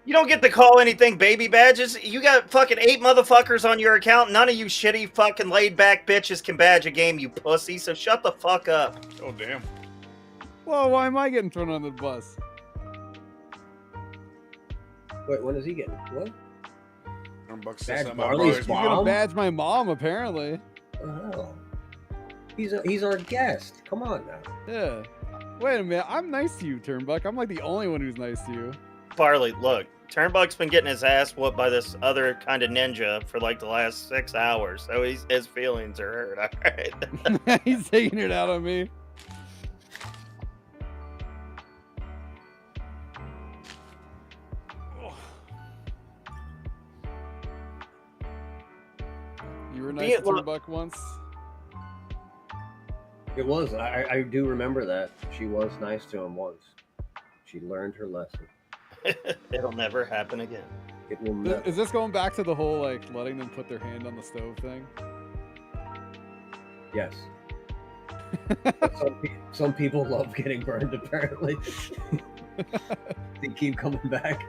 You don't get to call anything baby badges. You got fucking 8 motherfuckers on your account. None of you shitty fucking laid back bitches can badge a game, you pussy. So shut the fuck up. Oh damn! Whoa, why am I getting thrown on the bus? Wait, when is he getting? What? $100 Badge something Barley's about You're gonna Mom? badge my mom, apparently. Oh, he's our guest. Come on now. Yeah. Wait a minute, I'm nice to you, Turnbuck. I'm like the only one who's nice to you. Barley, look, Turnbuck's been getting his ass whooped by this other kind of ninja for like the last 6 hours, so his feelings are hurt. All right. He's taking it out on me. You were nice to Turnbuck once. It was. I do remember that. She was nice to him once. She learned her lesson. It'll never happen again. It will never. Is this going back to the whole like letting them put their hand on the stove thing? Yes. Some people love getting burned, apparently. They keep coming back.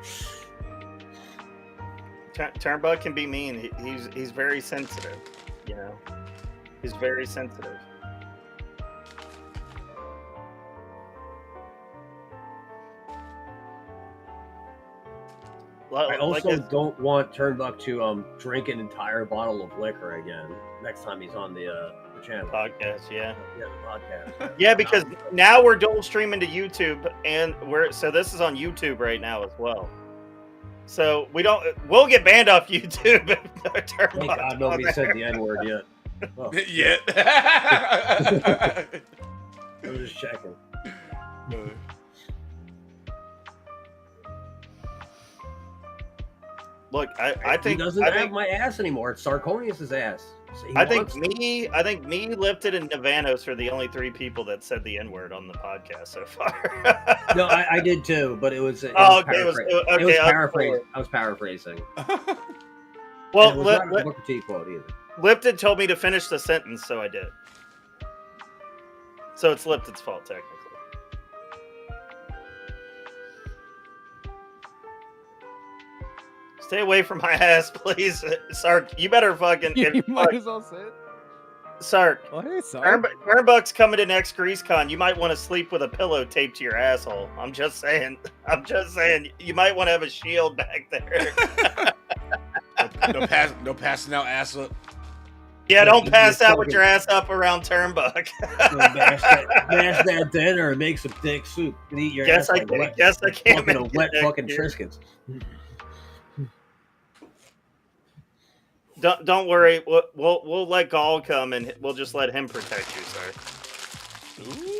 Turnbuck can be mean. He's very sensitive. You know, he's very sensitive. I also don't want Turnbuck to drink an entire bottle of liquor again next time he's on the channel. Podcast, yeah. Yeah, the podcast. Yeah, because now we're dual streaming to YouTube, and this is on YouTube right now as well. So we'll get banned off YouTube if Thank God nobody said the N-word yet. Oh. Yet. I'm just checking. Look, I He think doesn't I have think my ass anymore. It's Sarconius' ass. So he I think wants- me, Lipton, and Navanos are the only 3 people that said the N-word on the podcast so far. No, I did too, but it was Oh, okay, it was paraphrasing. okay. I was paraphrasing. Well, And it was not a Booker T quote either. Lipton told me to finish the sentence, so I did. So it's Lipton's fault, technically. Stay away from my ass, please, Sark. You better fucking. You might as well say it. Sark. Oh, hey, Sark. Turnbuck's coming to next GreaseCon. You might want to sleep with a pillow taped to your asshole. I'm just saying. You might want to have a shield back there. No passing out ass up. Yeah, don't pass out with your ass up around Turnbuck. Mash that dinner and make some thick soup and eat your ass like wet. Guess I can't Fucking make wet it fucking next year. Triscuits. Don't worry. We'll let Gall come and we'll just let him protect you, sir. Ooh.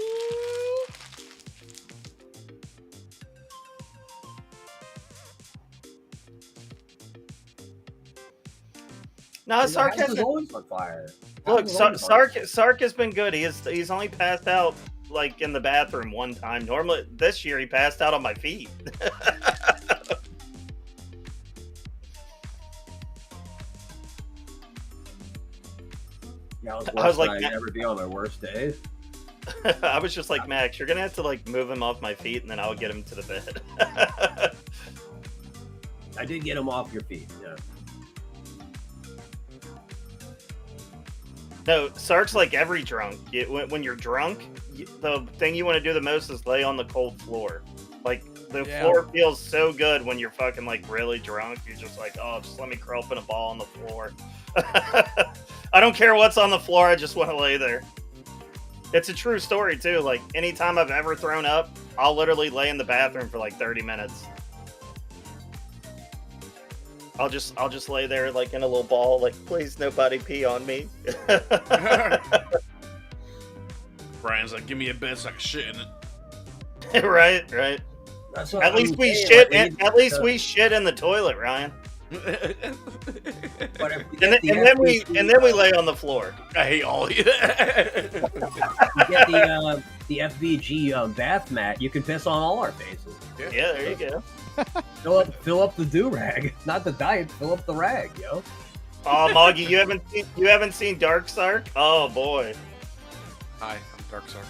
No, The Sark house is hasn't. always on fire. Look, Sark has been good. He's only passed out like in the bathroom one time. Normally, this year he passed out on my feet. Yeah, I was like, I'd never be on my worst day. I was just like, Max, you're gonna have to like move him off my feet, and then I'll get him to the bed. I did get him off your feet. Yeah. No, Sark's like every drunk. When you're drunk, the thing you want to do the most is lay on the cold floor. Like the floor feels so good when you're fucking like really drunk. You're just like, oh, just let me curl up in a ball on the floor. I don't care what's on the floor. I just want to lay there. It's a true story too. Like anytime I've ever thrown up, I'll literally lay in the bathroom for like 30 minutes. I'll just lay there like in a little ball, like please nobody pee on me. Brian's like, give me a bed so I can shit in it. right. That's what At I'm least we saying, shit. like, At least we shit in the toilet, Ryan. But if we And get the then we FBG, lay on the floor. I hate all of you. you get the FBG bath mat, you can piss on all our faces. Yeah, there you go. Fill up the do rag, not the diet. Fill up the rag, yo. Oh, Moggy, you haven't seen Dark Sark? Oh boy. Hi, I'm Dark Sark.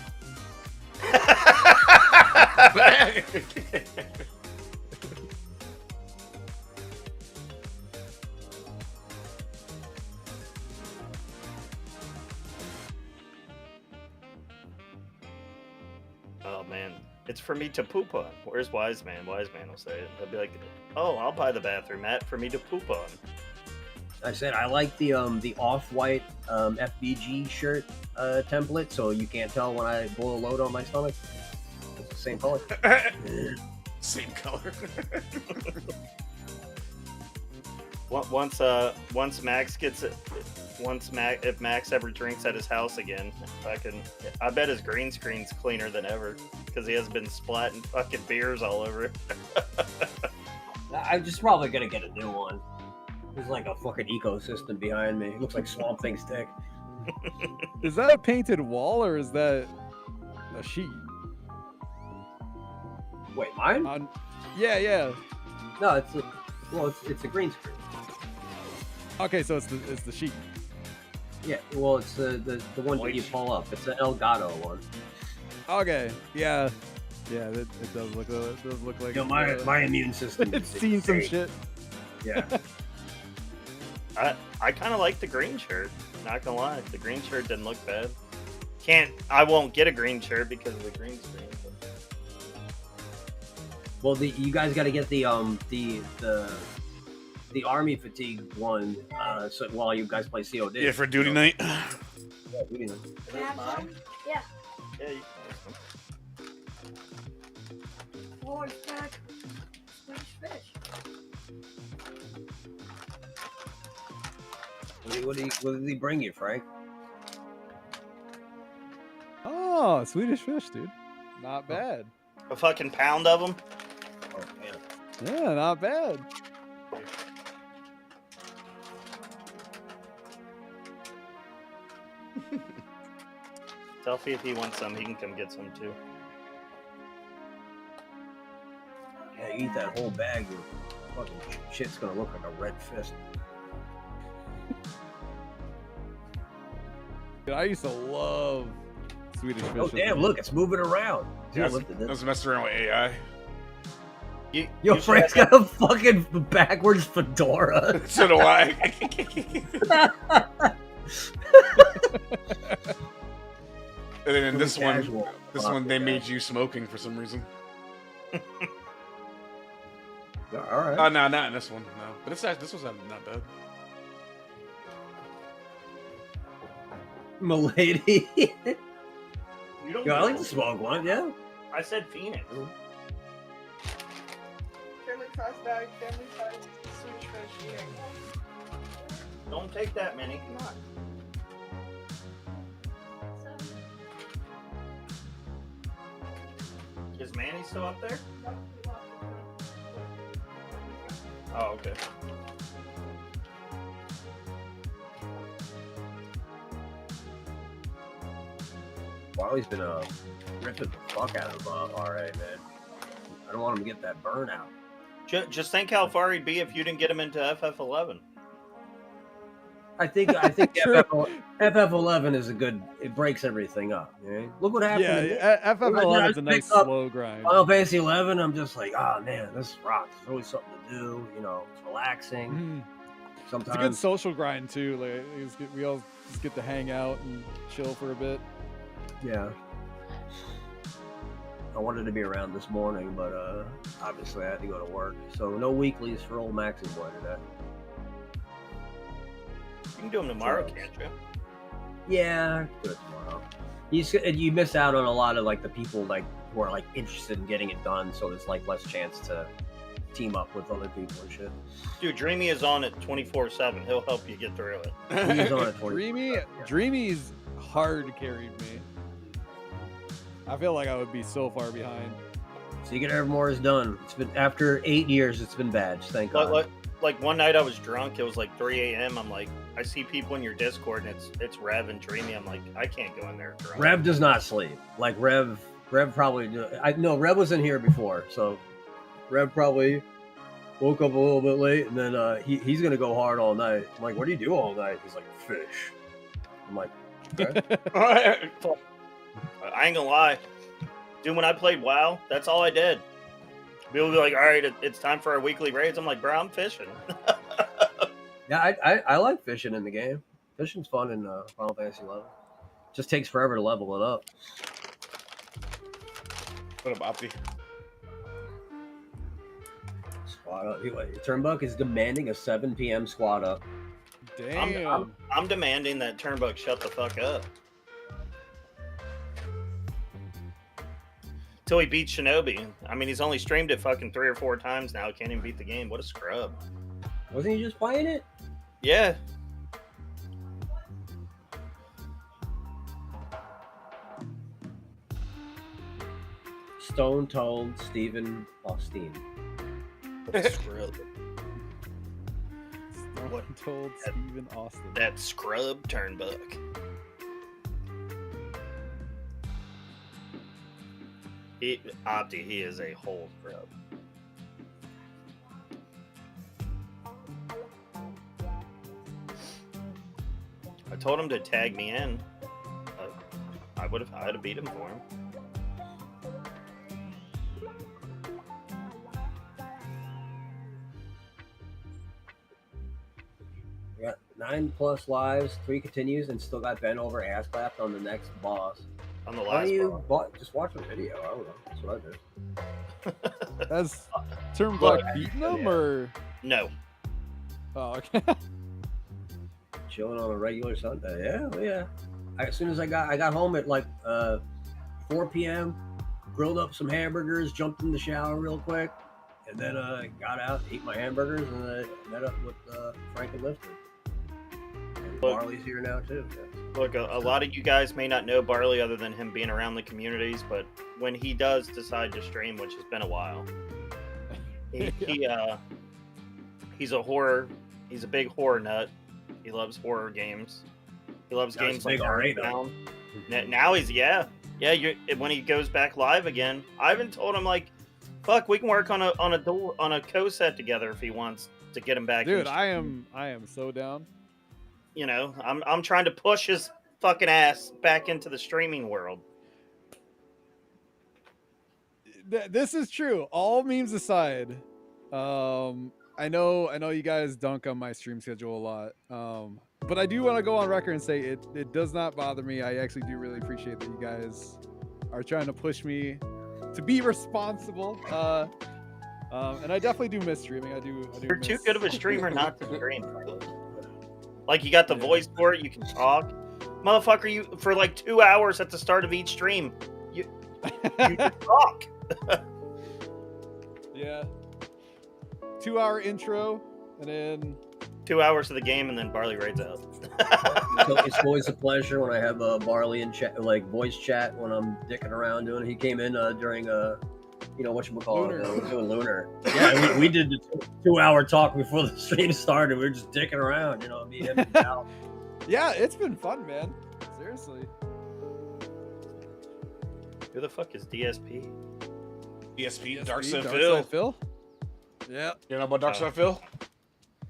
Oh man, it's for me to poop on. Where's Wise Man? Wise Man will say it. He'll be like, "Oh, I'll buy the bathroom mat for me to poop on." I said I like the off-white FBG shirt template, so you can't tell when I blow a load on my stomach. It's the same color. Same color. Once Max gets it, if Max ever drinks at his house again, I bet his green screen's cleaner than ever because he has been splatting fucking beers all over it. I'm just probably gonna get a new one. There's like a fucking ecosystem behind me. It looks like Swamp Thing's dick. Is that a painted wall or is that a sheet? Wait, mine? Yeah. No, it's a green screen. Okay, so it's the sheet. Yeah, well, it's the one that you pull up. It's an Elgato one. Okay, yeah. It does look like. Yo, my immune system. It's seen some shit. Yeah. I kind of like the green shirt. Not gonna lie, the green shirt didn't look bad. I won't get a green shirt because of the green screen. But... Well, you guys got to get the army fatigue one. So while you guys play COD. Yeah, for duty night. Yeah, duty night. Can I have some? Yeah. Yeah, Orange pack. Swedish fish. What did he bring you, Frank? Oh, Swedish fish, dude. Not bad. a fucking pound of them. Oh, man. Yeah, not bad. Tell Fee if he wants some, he can come get some too. Yeah, you eat that whole bag, your fucking shit's gonna look like a red fist. Dude, I used to love Swedish fish. Oh damn! Look, it's moving around. Yeah, Look at I this. was messing around with AI. Yo, Frank's got a fucking backwards fedora. So do I. And then in this Casual. one they made you smoking for some reason. All right. Oh no, not in this one. No, but this was not bad. Milady. You don't Yo, I like know. to smoke one. Yeah. I said Phoenix. Family size bag, family size Swedish fish eating. Don't take that many. Come on. Is Manny still up there? Oh, okay. Wiley's been ripping the fuck out of RA, man. I don't want him to get that burnout. Just think how far he'd be if you didn't get him into FF11. I think True. FF11 is a good. It breaks everything up. You know? Look what happened. to me. Yeah, FF11 is a nice picked up slow grind. Final Fantasy 11. I'm just like, oh man, this rocks. There's always something to do. You know, it's relaxing. Mhm. It's a good Sometimes social grind too. Like we all just get to hang out and chill for a bit. yeah. I wanted to be around this morning, but obviously I had to go to work. So no weeklies for old Maxie Boy today. You can do them tomorrow, can't you? Yeah, do it tomorrow. You miss out on a lot of like the people like who are like interested in getting it done, so there's like less chance to team up with other people and shit. Dude, Dreamy is on it 24/7. He'll help you get through it. He's on it 24/7, Dreamy, yeah. Dreamy's hard carried me. I feel like I would be so far behind. Secret Evermore is done. It's been after 8 years. It's been bad. Just thank God. Like one night I was drunk. It was like 3 a.m. I'm like, I see people in your Discord and it's Rev and Dreamy. I'm like, I can't go in there drunk. Rev does not sleep. Like Rev probably. Rev was in here before, so Rev probably woke up a little bit late, and then he's gonna go hard all night. I'm like, what do you do all night? He's like, fish. I'm like, okay. I ain't gonna lie, dude. When I played WoW, that's all I did. People would be like, "All right, it's time for our weekly raids." I'm like, "Bro, I'm fishing." Yeah, I like fishing in the game. Fishing's fun in Final Fantasy 11. Just takes forever to level it up. What up, Opti? Squad up. Turnbuck is demanding a 7 p.m. squad up. Damn. I'm demanding that Turnbuck shut the fuck up till he beats Shinobi. I mean, he's only streamed it fucking 3 or 4 times now. Can't even beat the game. What a scrub. Wasn't he just playing it? Yeah. Stone Told Stephen Austin. What a scrub. What told Stephen Austin? That scrub Turnbuck. Opti, he is a whole scrub. I told him to tag me in. I'd have beat him for him. We got 9+ lives, 3 continues, and still got bent over ass clapped on the next boss. On the Why last don't you boss. just watch the video? I don't know. That's what I did. Has Turnbuck beaten him or? No. Oh, okay. Chilling on a regular Sunday. Yeah. As soon as I got home at like 4 p.m., grilled up some hamburgers, jumped in the shower real quick, and then got out, ate my hamburgers, and met up with Frank and Lifton. And Look. Barley's here now too. Yeah. Look, a lot of you guys may not know Barley other than him being around the communities, but when he does decide to stream, which has been a while, he's a big horror nut. He loves horror games. He loves Yeah, he's games a big like RA Earthbound. Now he's yeah. When he goes back live again, I even told him like, fuck, we can work on a co-set together if he wants to get him back. Dude, I am so down. You know, I'm trying to push his fucking ass back into the streaming world. This is true. All memes aside, I know you guys dunk on my stream schedule a lot. But I do want to go on record and say it does not bother me. I actually do really appreciate that you guys are trying to push me to be responsible. And I definitely do miss streaming. I do. You're too good of a streamer not to stream. Like, you got the voice for it. You can talk, motherfucker. You for like 2 hours at the start of each stream. You can talk. Yeah. 2-hour intro, and then 2 hours of the game, and then Barley raids out. So it's always a pleasure when I have Barley in chat, like voice chat when I'm dicking around doing. He came in during whatchamacallit, we're doing Lunar. Yeah, we did the 2-hour talk before the stream started. We were just dicking around, me, him, and Cal. Yeah, it's been fun, man. Seriously. Who the fuck is DSP? DSP, Dark Side Phil. Yeah. You know about Dark Side Phil?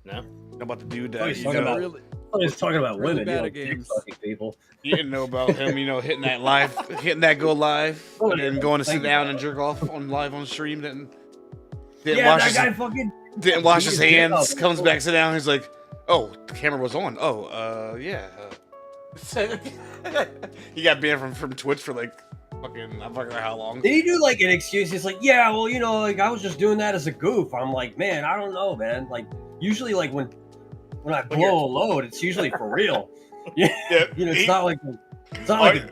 No. You know about the dude that He's talking about really women, bad at games. fucking people. You didn't know about him, hitting that go live, and then going to sit down and jerk off on live on stream. Didn't wash that guy fucking didn't wash his hands. Comes back, sit down. He's like, "Oh, the camera was on. Oh, yeah." He got banned from Twitch for like fucking I don't know how long. Did he do like an excuse? He's like, yeah, well, like I was just doing that as a goof. I'm like, man, I don't know, man. Like usually, like when I blow a load, it's usually for real. It's not like it's not like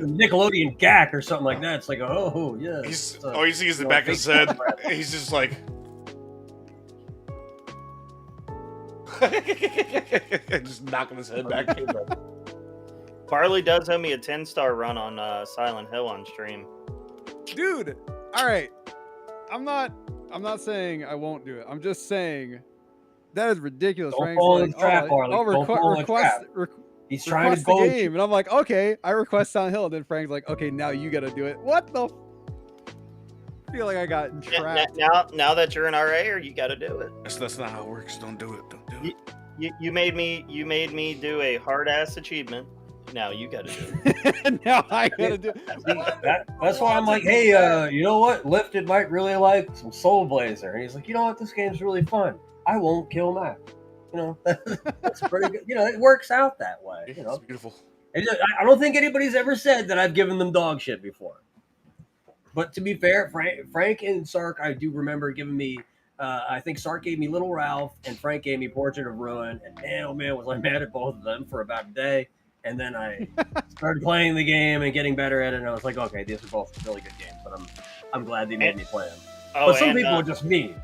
a Nickelodeon gag or something like that. It's like, oh yeah. All you see is the back of his head. He's just like. Just knocking his head back. Barley does owe me a 10-star run on Silent Hill on stream. Dude, all right. I'm not saying I won't do it. I'm just saying that is ridiculous. Don't Frank's fall like, in the trap, Barley. Don't fall in the trap. He's trying to the go game, and I'm like, okay, I request Silent Hill, and then Frank's like, okay, now you got to do it. What the? I feel like I got entrapped. Now that you're an RA, you got to do it. That's not how it works. Don't do it. Don't do it. You made me do a hard ass achievement. Now you got to do it. Now I got to do it. That's why I'm like, hey, you know what? Lifted might really like some Soul Blazer, and he's like, you know what? This game's really fun. I won't kill Mac. That's pretty good. it works out that way. It's beautiful. I don't think anybody's ever said that I've given them dog shit before. But to be fair, Frank and Sark, I do remember giving me. I think Sark gave me Little Ralph, and Frank gave me Portrait of Ruin. And man, oh man, was I mad at both of them for about a day. And then I started playing the game and getting better at it. And I was like, okay, these are both really good games. But I'm glad they made me play them. But some people are just mean.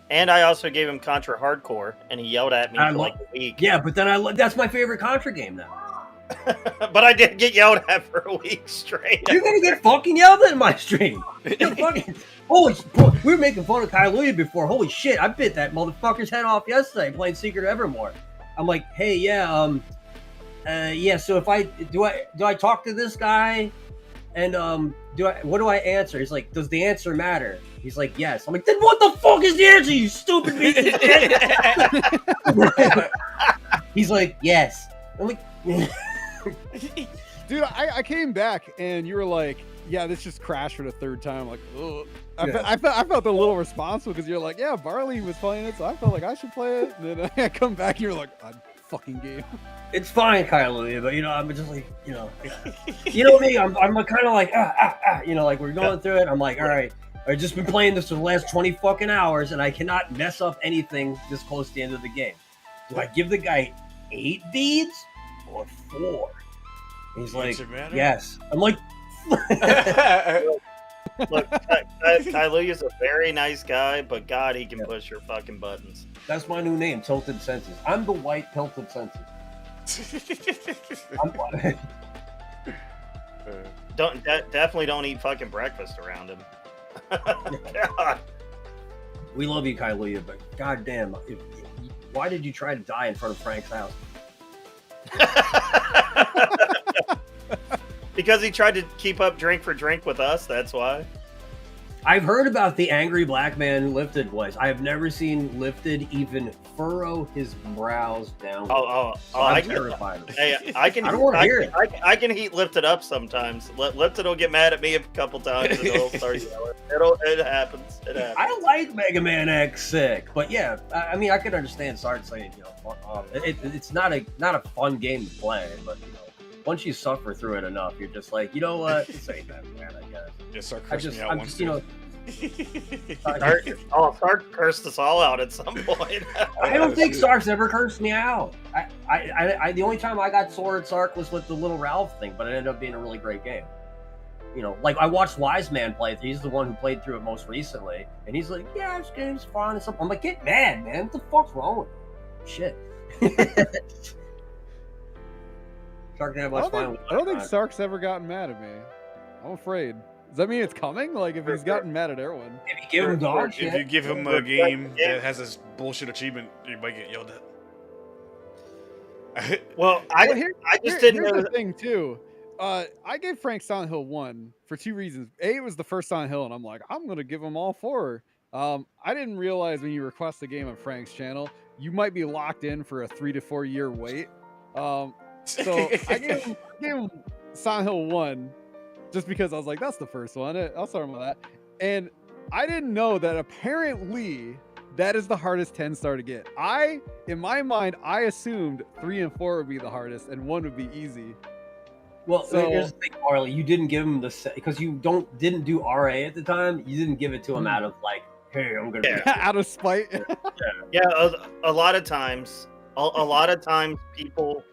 And I also gave him Contra Hardcore, and he yelled at me for like a week. Yeah, but then that's my favorite Contra game now. But I did get yelled at for a week straight. You're gonna get fucking yelled at in my stream. Holy, we were making fun of Kyluya before. Holy shit, I bit that motherfucker's head off yesterday playing Secret Evermore. I'm like, hey, yeah, so if I talk to this guy, and what do I answer? He's like, does the answer matter? He's like, yes. I'm like, then what the fuck is the answer, you stupid piece of shit? He's like, yes. I'm like, dude, I came back and you were like, yeah, this just crashed for the third time. I'm like, ugh. I felt a little responsible because you're like, yeah, Barley was playing it, so I felt like I should play it. And then I come back and you're like, fucking game. It's fine, Kyluya, but I'm just like, you know what I mean? I'm kind of like, like we're going through it. I'm like, all right, I've just been playing this for the last 20 fucking hours, and I cannot mess up anything this close to the end of the game. Do I give the guy 8 beads or 4? He's like, yes. I'm like, look, Kyluya's a very nice guy, but God, he can push your fucking buttons. That's my new name, Tilted Senses. I'm the white Tilted Senses. Definitely don't eat fucking breakfast around him. God. We love you, Kyluya, but goddamn, why did you try to die in front of Frank's house? Because he tried to keep up drink for drink with us. That's why. I've heard about the angry black man who Lifted was. I have never seen Lifted even furrow his brows down. I'm terrified. Hey, I can. I don't want to hear it. I can heat Lifted up sometimes. Lifted will get mad at me a couple times and it'll start yelling. It happens. It happens. I like Mega Man X6, but yeah, I mean, I can understand Sarge saying, it's not a fun game to play, but once you suffer through it enough, you're just like, you know what, this ain't that bad, I guess. Just start cursing me out once, Sark cursed us all out at some point. I don't think Sark's ever cursed me out. I the only time I got sore at Sark was with the little Ralph thing, but it ended up being a really great game. Like I watched Wise Man play it. He's the one who played through it most recently, and he's like, "Yeah, this game's fun and stuff." I'm like, "Get mad, man! What the fuck's wrong with you?" Shit. Sark didn't have much fun with it. I don't think Sark's ever gotten mad at me. I'm afraid. Does that mean it's coming? Like, if he's gotten mad at Erwin? If you give him dog shit. If you give him a game that has this bullshit achievement, you might get yelled at. Well, I just didn't know. Here's the thing, too. I gave Frank Silent Hill 1 for 2 reasons. A, it was the first Silent Hill, and I'm like, I'm going to give him all 4. I didn't realize when you request a game on Frank's channel, you might be locked in for a 3 to 4 year wait. So I gave him Silent Hill 1 just because I was like, that's the first one. I'll start him with that. And I didn't know that apparently that is the hardest 10-star to get. In my mind, I assumed 3 and 4 would be the hardest and 1 would be easy. Well, so, here's the thing, Marley. You didn't give him because you didn't do RA at the time. You didn't give it to him out of like, hey, I'm gonna out of spite. A lot of times people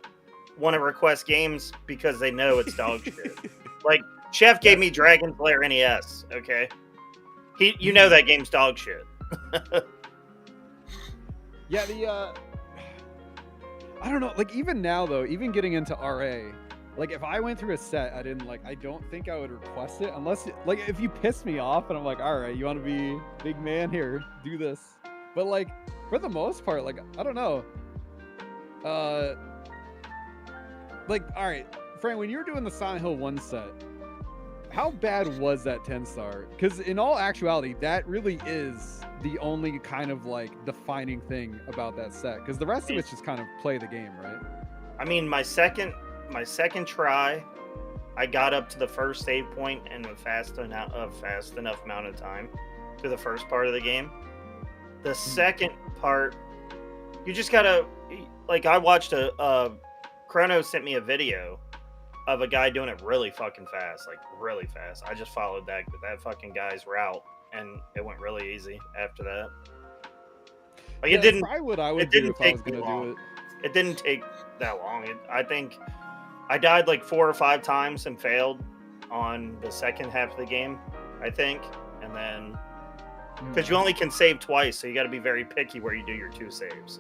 want to request games because they know it's dog shit. Like Chef gave me Dragon Slayer NES. Okay, you know that game's dog shit. Yeah, I don't know. Like even now though, even getting into RA. Like, if I went through a set I didn't like, I don't think I would request it unless, like, if you piss me off and I'm like, all right, you want to be big man here, do this. But, like, for the most part, like, I don't know. Like, all right, Frank, when you were doing the Silent Hill 1 set, how bad was that 10-star? Because in all actuality, that really is the only kind of, like, defining thing about that set. Because the rest of it's just kind of play the game, right? I mean, my second try, I got up to the first save point in a fast enough amount of time to the first part of the game. The second part, you just gotta, like, I watched Chrono sent me a video of a guy doing it really fucking fast, like really fast. I just followed that fucking guy's route, and it went really easy after that. Like, yeah, it didn't. Probably what I would do if I was gonna do it. It didn't take that long. I think I died like 4 or 5 times and failed on the second half of the game, I think. And then, because you only can save twice, so you got to be very picky where you do your 2 saves.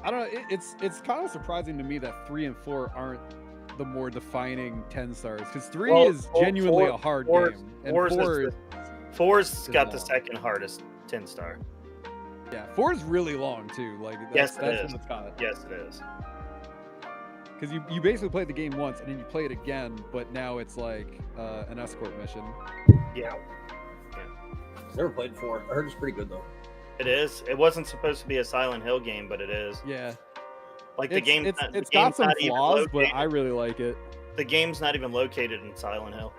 I don't know. It's kind of surprising to me that 3 and 4 aren't the more defining 10 stars, because 3 is genuinely a hard game, and 4's got the second hardest 10-star. Yeah, 4 is really long too. Like that's when it's got. Yes, it is. Because you basically play the game once and then you play it again, but now it's like an escort mission. Yeah. Never played 4. I heard it's pretty good though. It is. It wasn't supposed to be a Silent Hill game, but it is. Yeah. Like the game. It's got some flaws, but I really like it. The game's not even located in Silent Hill.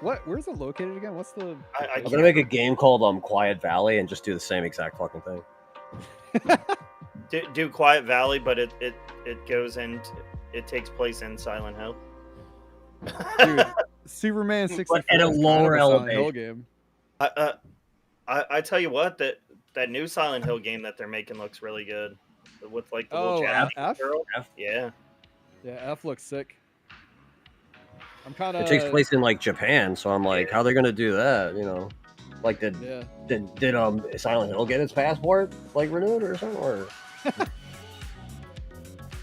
Where's it located again? What's the? I'm gonna make a game called Quiet Valley and just do the same exact fucking thing. do Quiet Valley, but it goes in. It takes place in Silent Hill. Dude, Superman 64 at a lower elevation. Hill game. I tell you what, that new Silent Hill game that they're making looks really good. With like the little F? girl. Yeah. Yeah, F looks sick. I'm kind of. It takes place in like Japan, so I'm like, how are they gonna do that? You know, like did Silent Hill get its passport like renewed or something? Or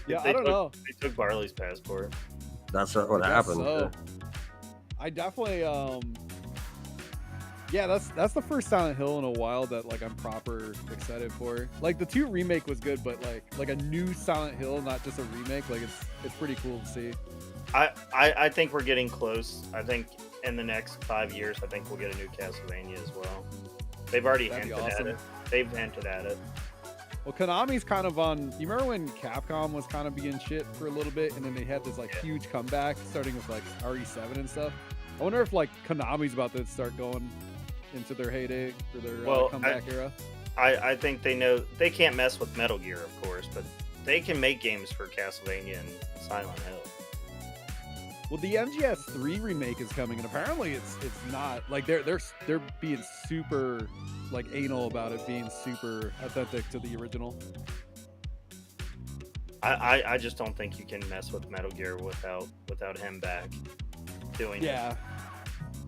yeah, I don't know. They took Barley's passport. That's what happened. So. I definitely Yeah, that's the first Silent Hill in a while that like I'm proper excited for. Like the 2 remake was good, but like a new Silent Hill, not just a remake, like it's pretty cool to see. I think we're getting close. I think in the next 5 years, I think we'll get a new Castlevania as well. They've already That'd be hinted awesome. at it. They've hinted at it. Well, Konami's kind of on. You remember when Capcom was kind of being shit for a little bit, and then they had this like huge comeback, starting with like RE7 and stuff. I wonder if like Konami's about to start going into their heyday for their comeback era. I think they know they can't mess with Metal Gear, of course, but they can make games for Castlevania and Silent Hill. Well, the MGS3 remake is coming, and apparently it's not like they're being super like anal about it being super authentic to the original. I just don't think you can mess with Metal Gear without him back doing it.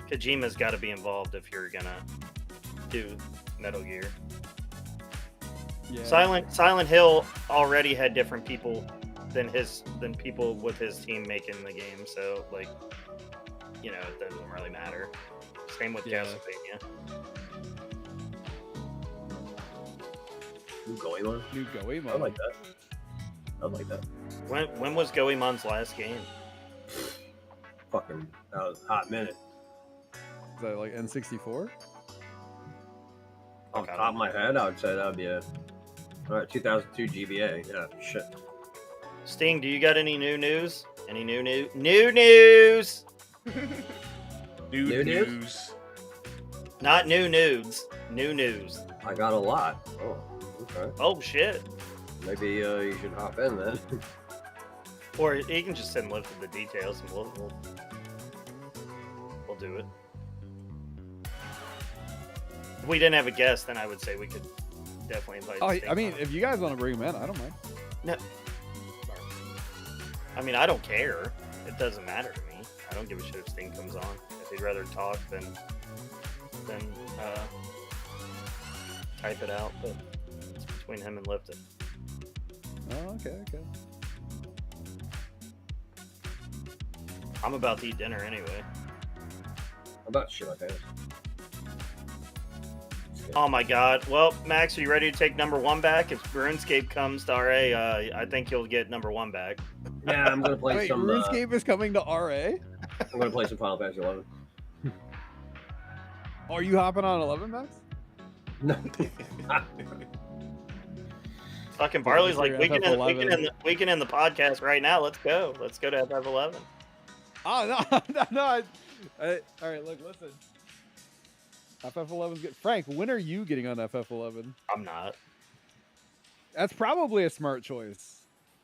Kojima's got to be involved if you're gonna do Metal Gear. Yeah. Silent Hill already had different people than people with his team making the game, so like, you know, it doesn't really matter. Same with Castlevania. New Goemon. New Goemon. I like that. I like that. When was Goemon's last game? Fucking, that was a hot minute. Is that like N64? Off the top of my head, I would say that would be a 2002 GBA. Yeah, shit. Sting, do you got any new news? Any new news? New news! New news. Not new nudes. New news. I got a lot. Oh, okay. Oh shit. Maybe you should hop in then. Or you can just send Liv the details and we'll do it. If we didn't have a guest, then I would say we could definitely invite. Sting I mean, on. if you guys want to bring him in, I don't mind. No. I mean, I don't care. It doesn't matter to me. I don't give a shit if Sting comes on. If he'd rather talk than type it out, but it's between him and Lifton. Oh, okay. I'm about to eat dinner anyway. How about shit like that? Oh my god. Well, Max, are you ready to take number 1 back? If RuneScape comes to RA, I think you'll get number 1 back. Yeah, I'm gonna play Wait, some. RuneScape is coming to RA? I'm gonna play some Final Fantasy 11. Oh, are you hopping on 11, Max? No. Fucking Barley's like, we can FF11. end the podcast right now. Let's go. Let's go to FF11. Oh no! All right, look, listen. FF11's good. Frank, when are you getting on FF11? I'm not. That's probably a smart choice.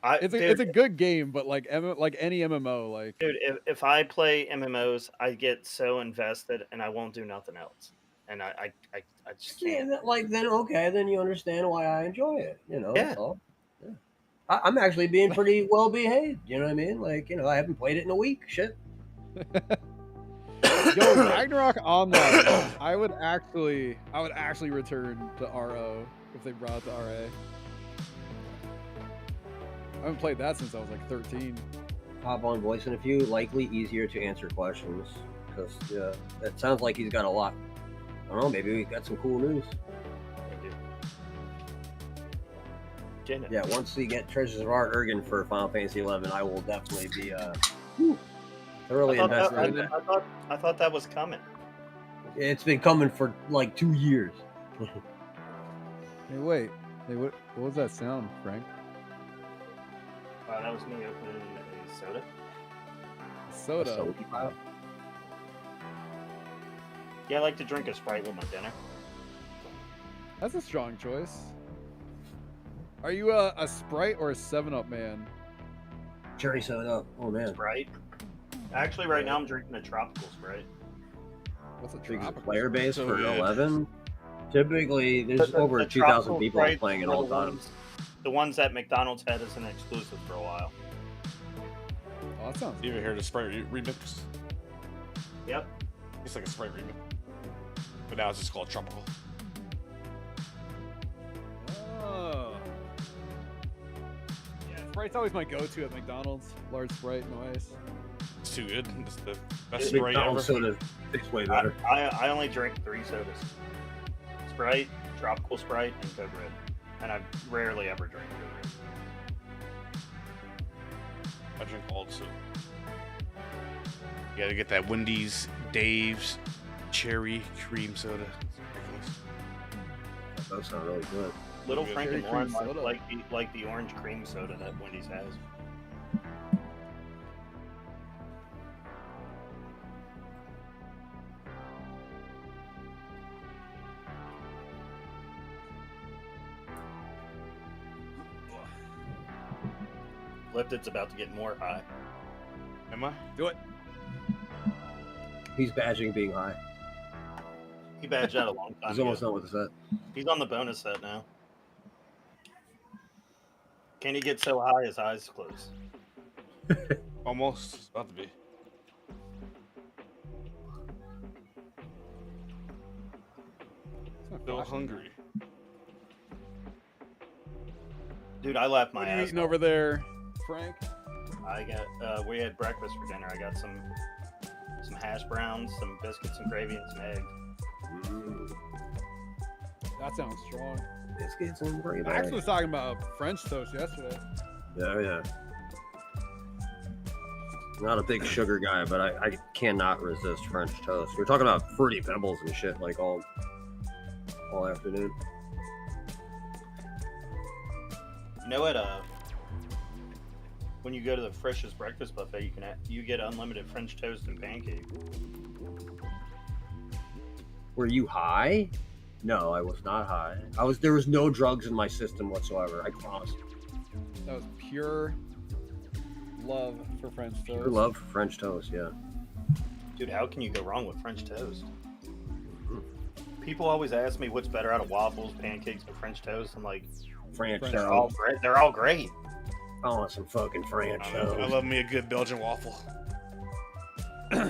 It's a good game, but like any MMO, like dude, if I play MMOs, I get so invested and I won't do nothing else, and I just can't. Yeah, then okay, then you understand why I enjoy it. You know, Yeah. that's all. Yeah. I'm actually being pretty well behaved. You know what I mean? Like, you know, I haven't played it in a week. Shit. Yo, Ragnarok Online. I would actually return to RO if they brought it to RA. I haven't played that since I was like 13. Hop on voice in a few, likely easier to answer questions because it sounds like he's got a lot. I don't know. Maybe we got some cool news. Yeah, once we get Treasures of Art Ergen for Final Fantasy 11, I will definitely be thoroughly invested in it. I thought that was coming. It's been coming for like 2 years. Hey, wait. Hey, what was that sound, Frank? That was me opening a soda. Soda. Yeah, I like to drink a Sprite with my dinner. That's a strong choice. Are you a Sprite or a 7-Up man? Cherry 7-Up. Oh man. Sprite. Actually, right now I'm drinking a tropical Sprite. What's a Drinking tropical? player base So for good. 11. Typically, there's over 2,000 people playing it all the time. The ones that McDonald's had as an exclusive for a while. Oh, that sounds You ever heard of Sprite remix? Yep. It's like a Sprite remix, but now it's just called tropical. Oh. Yeah, Sprite's always my go-to at McDonald's. Large Sprite, no ice. It's too good. It's the Best Sprite McDonald's ever. soda tastes way better. I only drink 3 sodas: Sprite, tropical Sprite, and Code Red. And I rarely ever drink Code Red. I drink all the soda. You gotta get that Wendy's Dave's cherry cream soda. It's ridiculous. That does sound really good. Little Good. Frank and Cherry Lauren cream soda. like the orange cream soda that Wendy's has. Lipton's about to get more high. Am I? Do it. He's badging being high. He badged out a long time He's almost ago. done with the He's on the bonus set now. Can he get so high his eyes close? Almost. It's about to be. It's not Still flashing. hungry. Dude, I laughed my What are you ass eating off. over there, Frank? I got we had breakfast for dinner. I got some hash browns, some biscuits and gravy, and some eggs. set. That sounds strong. Biscuits and gravy. Max was talking about French toast yesterday. Yeah. Not a big sugar guy, but I cannot resist French toast. We're talking about Fruity Pebbles and shit like all afternoon. You know what? When you go to the Frisch's breakfast buffet, you get unlimited French toast and pancakes. Were you high? No, I was not high. There was no drugs in my system whatsoever. I promise. That was pure love for French toast. Pure love for French toast, yeah. Dude, how can you go wrong with French toast? People always ask me what's better out of waffles, pancakes, or French toast. I'm like, French French they're all toast. great. They're all great. I want some fucking French I toast. love me a good Belgian waffle.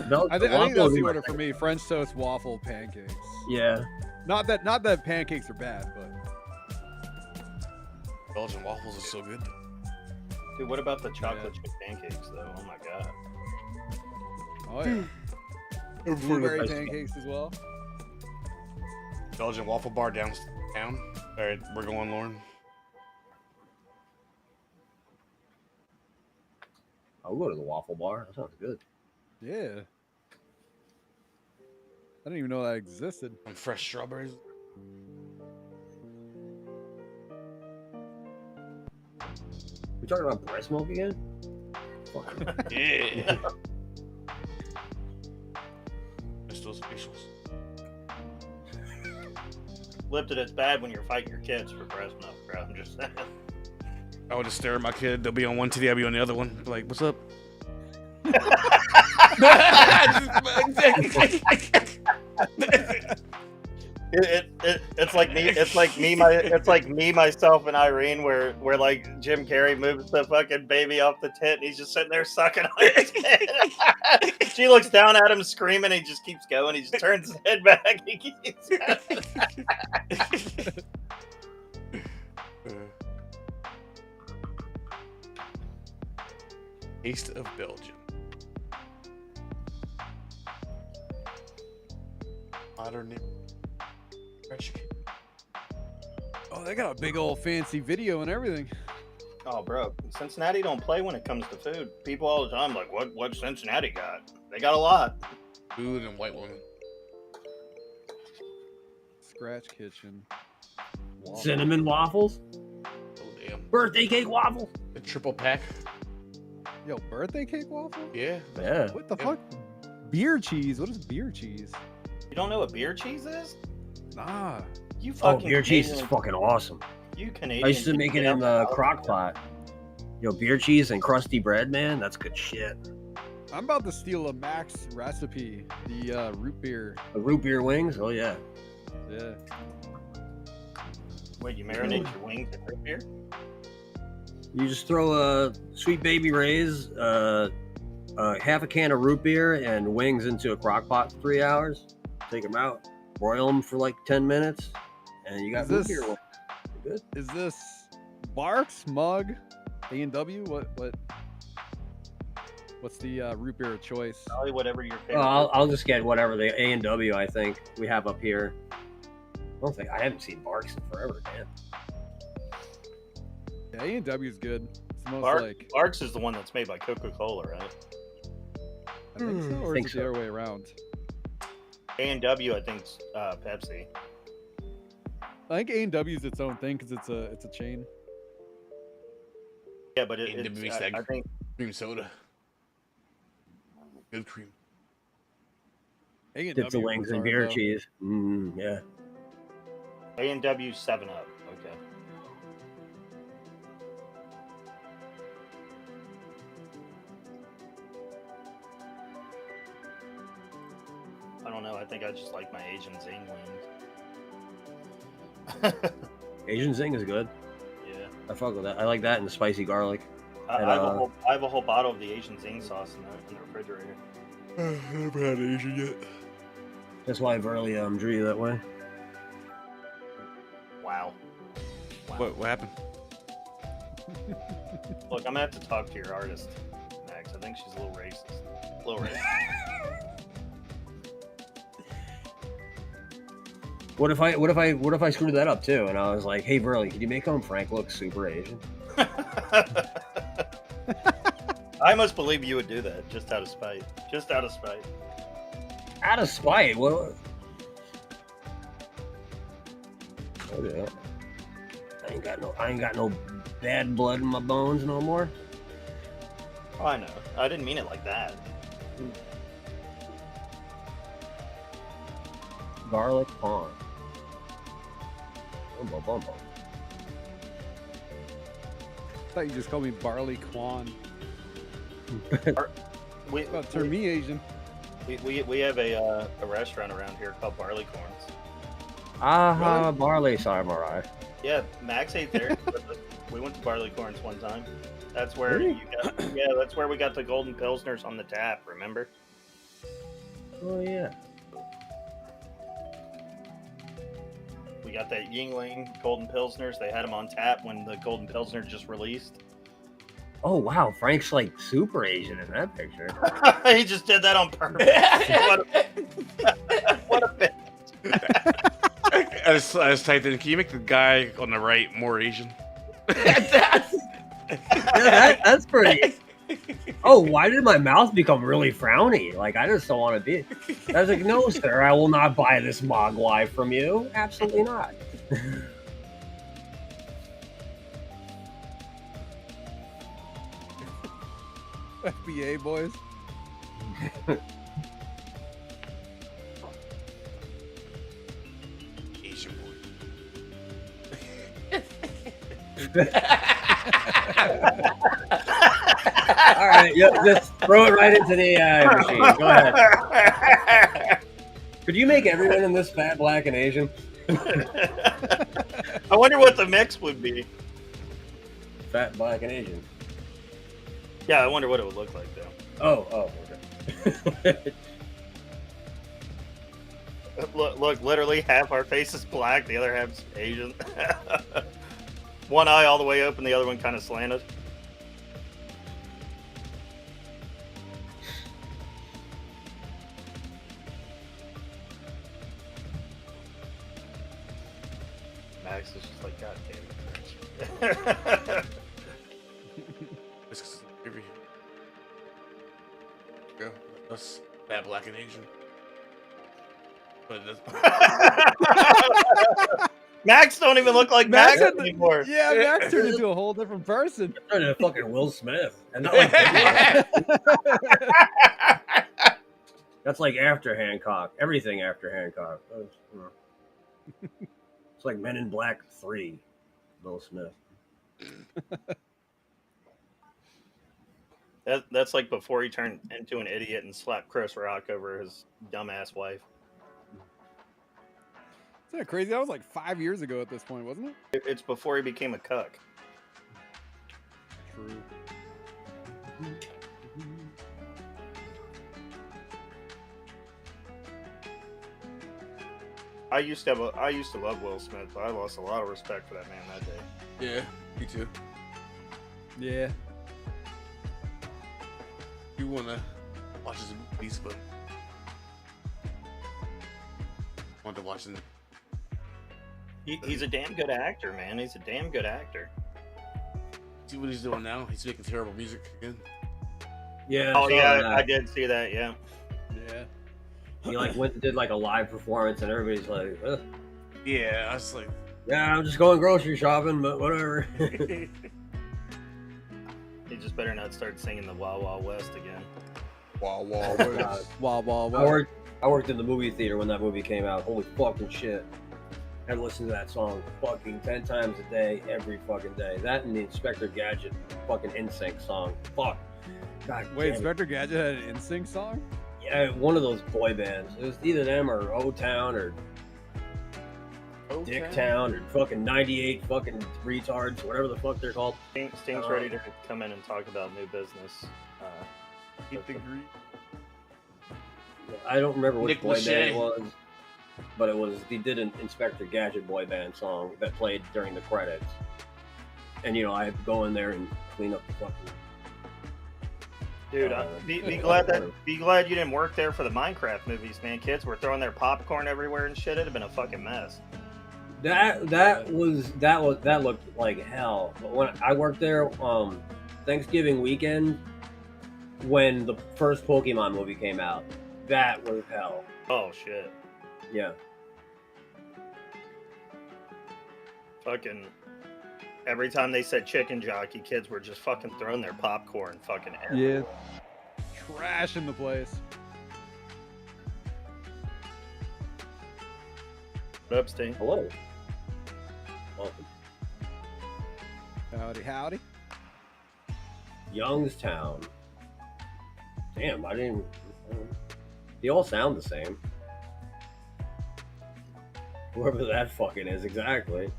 No, I think that's the order for me: French toast, waffle, pancakes. Yeah. Not that pancakes are bad, but Belgian waffles is so good. Dude, what about the chocolate chip pancakes, though? Oh my god. oh yeah, blueberry pancakes as well. Belgian waffle bar downtown. All right, we're going, Lauren. I'll go to the waffle bar. That sounds good. Yeah, I didn't even know that existed. Some fresh strawberries. We talking about breast milk again? Fuck. Yeah. Just those facials. Lipton, it's bad when you're fighting your kids for breast milk, bro. I'm just saying. I would just stare at my kid. They'll be on one TV, I'll be on the other one. Be like, what's up? It's like me, myself, and Irene, where like Jim Carrey moves the fucking baby off the tent, and he's just sitting there sucking on his kid. She looks down at him, screaming, and he just keeps going. He just turns his head back. He keeps Taste of Belgium. Modern French cake. Oh, they got a big old fancy video and everything. Oh, bro, Cincinnati don't play when it comes to food. People all the time like, what Cincinnati got? They got a lot. Food and white woman. Scratch kitchen. Waffle. Cinnamon waffles? Oh damn. Birthday cake waffles? A triple pack. Yo, birthday cake waffle? Yeah. Yeah. What the Yeah. fuck? Beer cheese. What is beer cheese? You don't know what beer cheese is? Nah. You Oh, fucking beer cheese is Canadian- fucking awesome. You Canadian. I used to make it in the crock pot. Yo, beer cheese and crusty bread, man, that's good shit. I'm about to steal a Max recipe. The root beer. The root beer wings? Oh, yeah. Yeah. Wait, you marinate your wings in root beer? You just throw a Sweet Baby Ray's, half a can of root beer and wings into a crock pot for 3 hours. Take them out, broil them for like 10 minutes, and you got Is root this- beer wings. Good. Is this Barks, Mug, A&W? What? What's the root beer of choice? Probably whatever your favorite. Well, I'll just get whatever the A&W I think we have up here. I haven't seen Barks in forever, man. Yeah, A&W is good. It's the most like Barks is the one that's made by Coca-Cola, right? I think so, or think is it the other way around? A&W, I think, Pepsi. I think A&W is its own thing because it's a chain. Yeah, but A&W makes that I think cream soda. Good cream. A&W Dips the wings was in hard, beer though. cheese. Yeah. A&W 7-Up. Okay. I don't know. I think I just like my Asian Zing wings. Asian Zing is good. Yeah. I fuck with that. I like that and the spicy garlic. I And, have a whole bottle of the Asian Zing sauce in the refrigerator. Never had Asian yet. That's why Verly drew you that way. Wow. What happened? Look, I'm gonna have to talk to your artist, Max. I think she's a little racist. A little racist. What if I screwed that up too? And I was like, hey Verly, can you make Frank look super Asian? I must believe you would do that just out of spite. Just out of spite. Out of spite? Well, oh yeah. I ain't got no bad blood in my bones no more. Oh, I know. I didn't mean it like that. Garlic pond. Bumbo bumbo. I thought you just called me Barley Quan. We Turn me Asian. we have a restaurant around here called Barley Corns. Aha, barley samurai. Yeah, Max ate there. We went to Barley Corns one time. That's where Really? that's where we got the golden pilsners on the tap. Remember? Oh yeah. We got that Yingling golden pilsners. They had them on tap when the golden pilsner just released. Oh wow, Frank's like super Asian in that picture. He just did that on purpose. What a bit. I just typed in, can you make the guy on the right more Asian? Yeah, that's pretty. Oh, why did my mouth become really frowny? Like, I just don't want to be. I was like, no, sir, I will not buy this Mogwai from you. Absolutely not. FBA boys. Asian boy. All right, just throw it right into the machine. Go ahead. Could you make everyone in this fat, black, and Asian? I wonder what the mix would be. Fat, black, and Asian. Yeah, I wonder what it would look like though. Oh, okay. Look, literally half our face is black, the other half's Asian. One eye all the way open, the other one kind of slanted. Max is just like, God damn it. Let's go. That's fat, black, and Asian. But Max don't even look like Max anymore. Yeah, Max turned into a whole different person. Turned into fucking Will Smith. And not like that's like after Hancock. Everything after Hancock. It's like Men in Black 3. Will Smith. That's like before he turned into an idiot and slapped Chris Rock over his dumbass wife. Isn't that crazy? That was like 5 years ago at this point, wasn't it? It's before he became a cuck. True. I used to love Will Smith, but I lost a lot of respect for that man that day. yeah, me too. Yeah. He do want to watch his movies, but I want to watch them. He's a damn good actor, man. He's a damn good actor. See what he's doing now? He's making terrible music again. Yeah. Oh I saw yeah, that. I did see that. Yeah. Yeah. He like went and did like a live performance, and everybody's like, ugh. Yeah, I was like, "Yeah, I'm just going grocery shopping, but whatever." He just better not start singing the Wild Wild West again. wow, wow, God. Wah, wah, I wah. worked in the movie theater when that movie came out. Holy fucking shit! I had to listen to that song fucking 10 times a day, every fucking day. That and the Inspector Gadget fucking NSYNC song. Fuck. God Wait, damn it. Inspector Gadget had an NSYNC song? Yeah, one of those boy bands. It was either them or O-Town or Dicktown or fucking 98 fucking retards, whatever the fuck they're called. Sting's ready to come in and talk about new business. Keep the grease. I don't remember which Nick boy Lachey. band it was, but it was, he did an Inspector Gadget boy band song that played during the credits. And, you know, I had to go in there and clean up the fucking... Dude, be glad you didn't work there for the Minecraft movies, man. Kids were throwing their popcorn everywhere and shit. It'd have been a fucking mess. That looked like hell. But when I worked there, Thanksgiving weekend, when the first Pokemon movie came out, that was hell. Oh shit. Yeah. Fucking every time they said chicken jockey, kids were just fucking throwing their popcorn fucking everywhere. Yeah. Trash in the place. What up, Sting? Hello. Welcome. Howdy, howdy. Youngstown. Damn, I didn't. They all sound the same. Whoever that fucking is, exactly.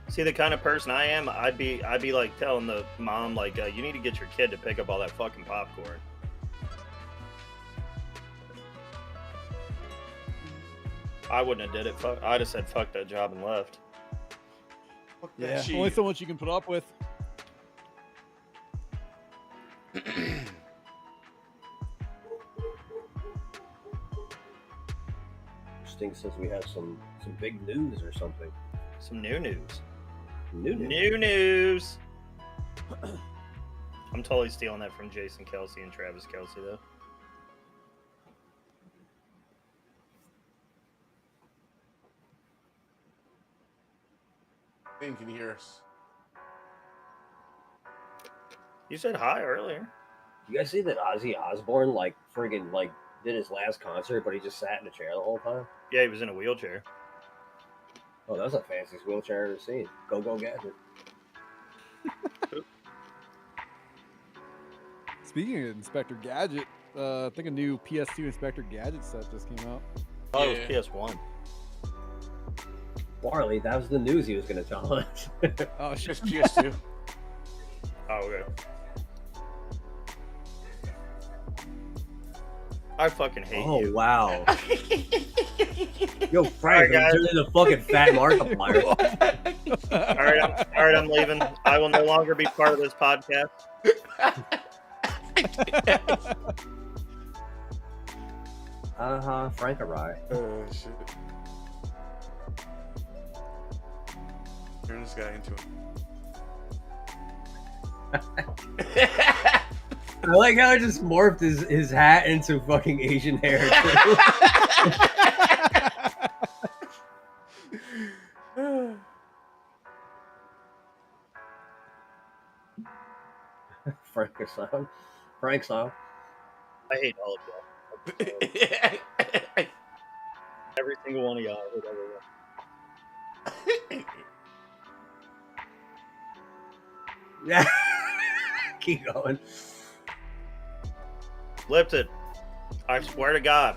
See, the kind of person I am, I'd be like telling the mom, like, you need to get your kid to pick up all that fucking popcorn. I wouldn't have did it. I'd have said fuck that job and left. fuck that Yeah, shit. only so much you can put up with. Sting says we have some big news or something. Some new news. New news. New news. I'm totally stealing that from Jason Kelsey and Travis Kelsey, though. Ben, can you hear us? You said hi earlier. You guys see that Ozzy Osbourne like friggin' like did his last concert, but he just sat in a chair the whole time? Yeah, he was in a wheelchair. Oh, that's the fanciest wheelchair I've ever seen. Go Gadget. Speaking of Inspector Gadget, I think a new PS2 Inspector Gadget set just came out. Oh, Yeah. it was PS1. Barley, that was the news he was going to tell us. Oh, shit. Just PS2. Oh, okay. I fucking hate Oh, you. wow. Yo, Frank, Alright, guys. I'm turning the fucking fat Markiplier. All right, I'm leaving. I will no longer be part of this podcast. Frank arrived. Oh, shit. Turn this guy into it. I like how I just morphed his hat into fucking Asian hair. Frank song. I hate all of y'all. Every single one of y'all. I hate everyone. Yeah. Keep going. Lipton, I swear to God.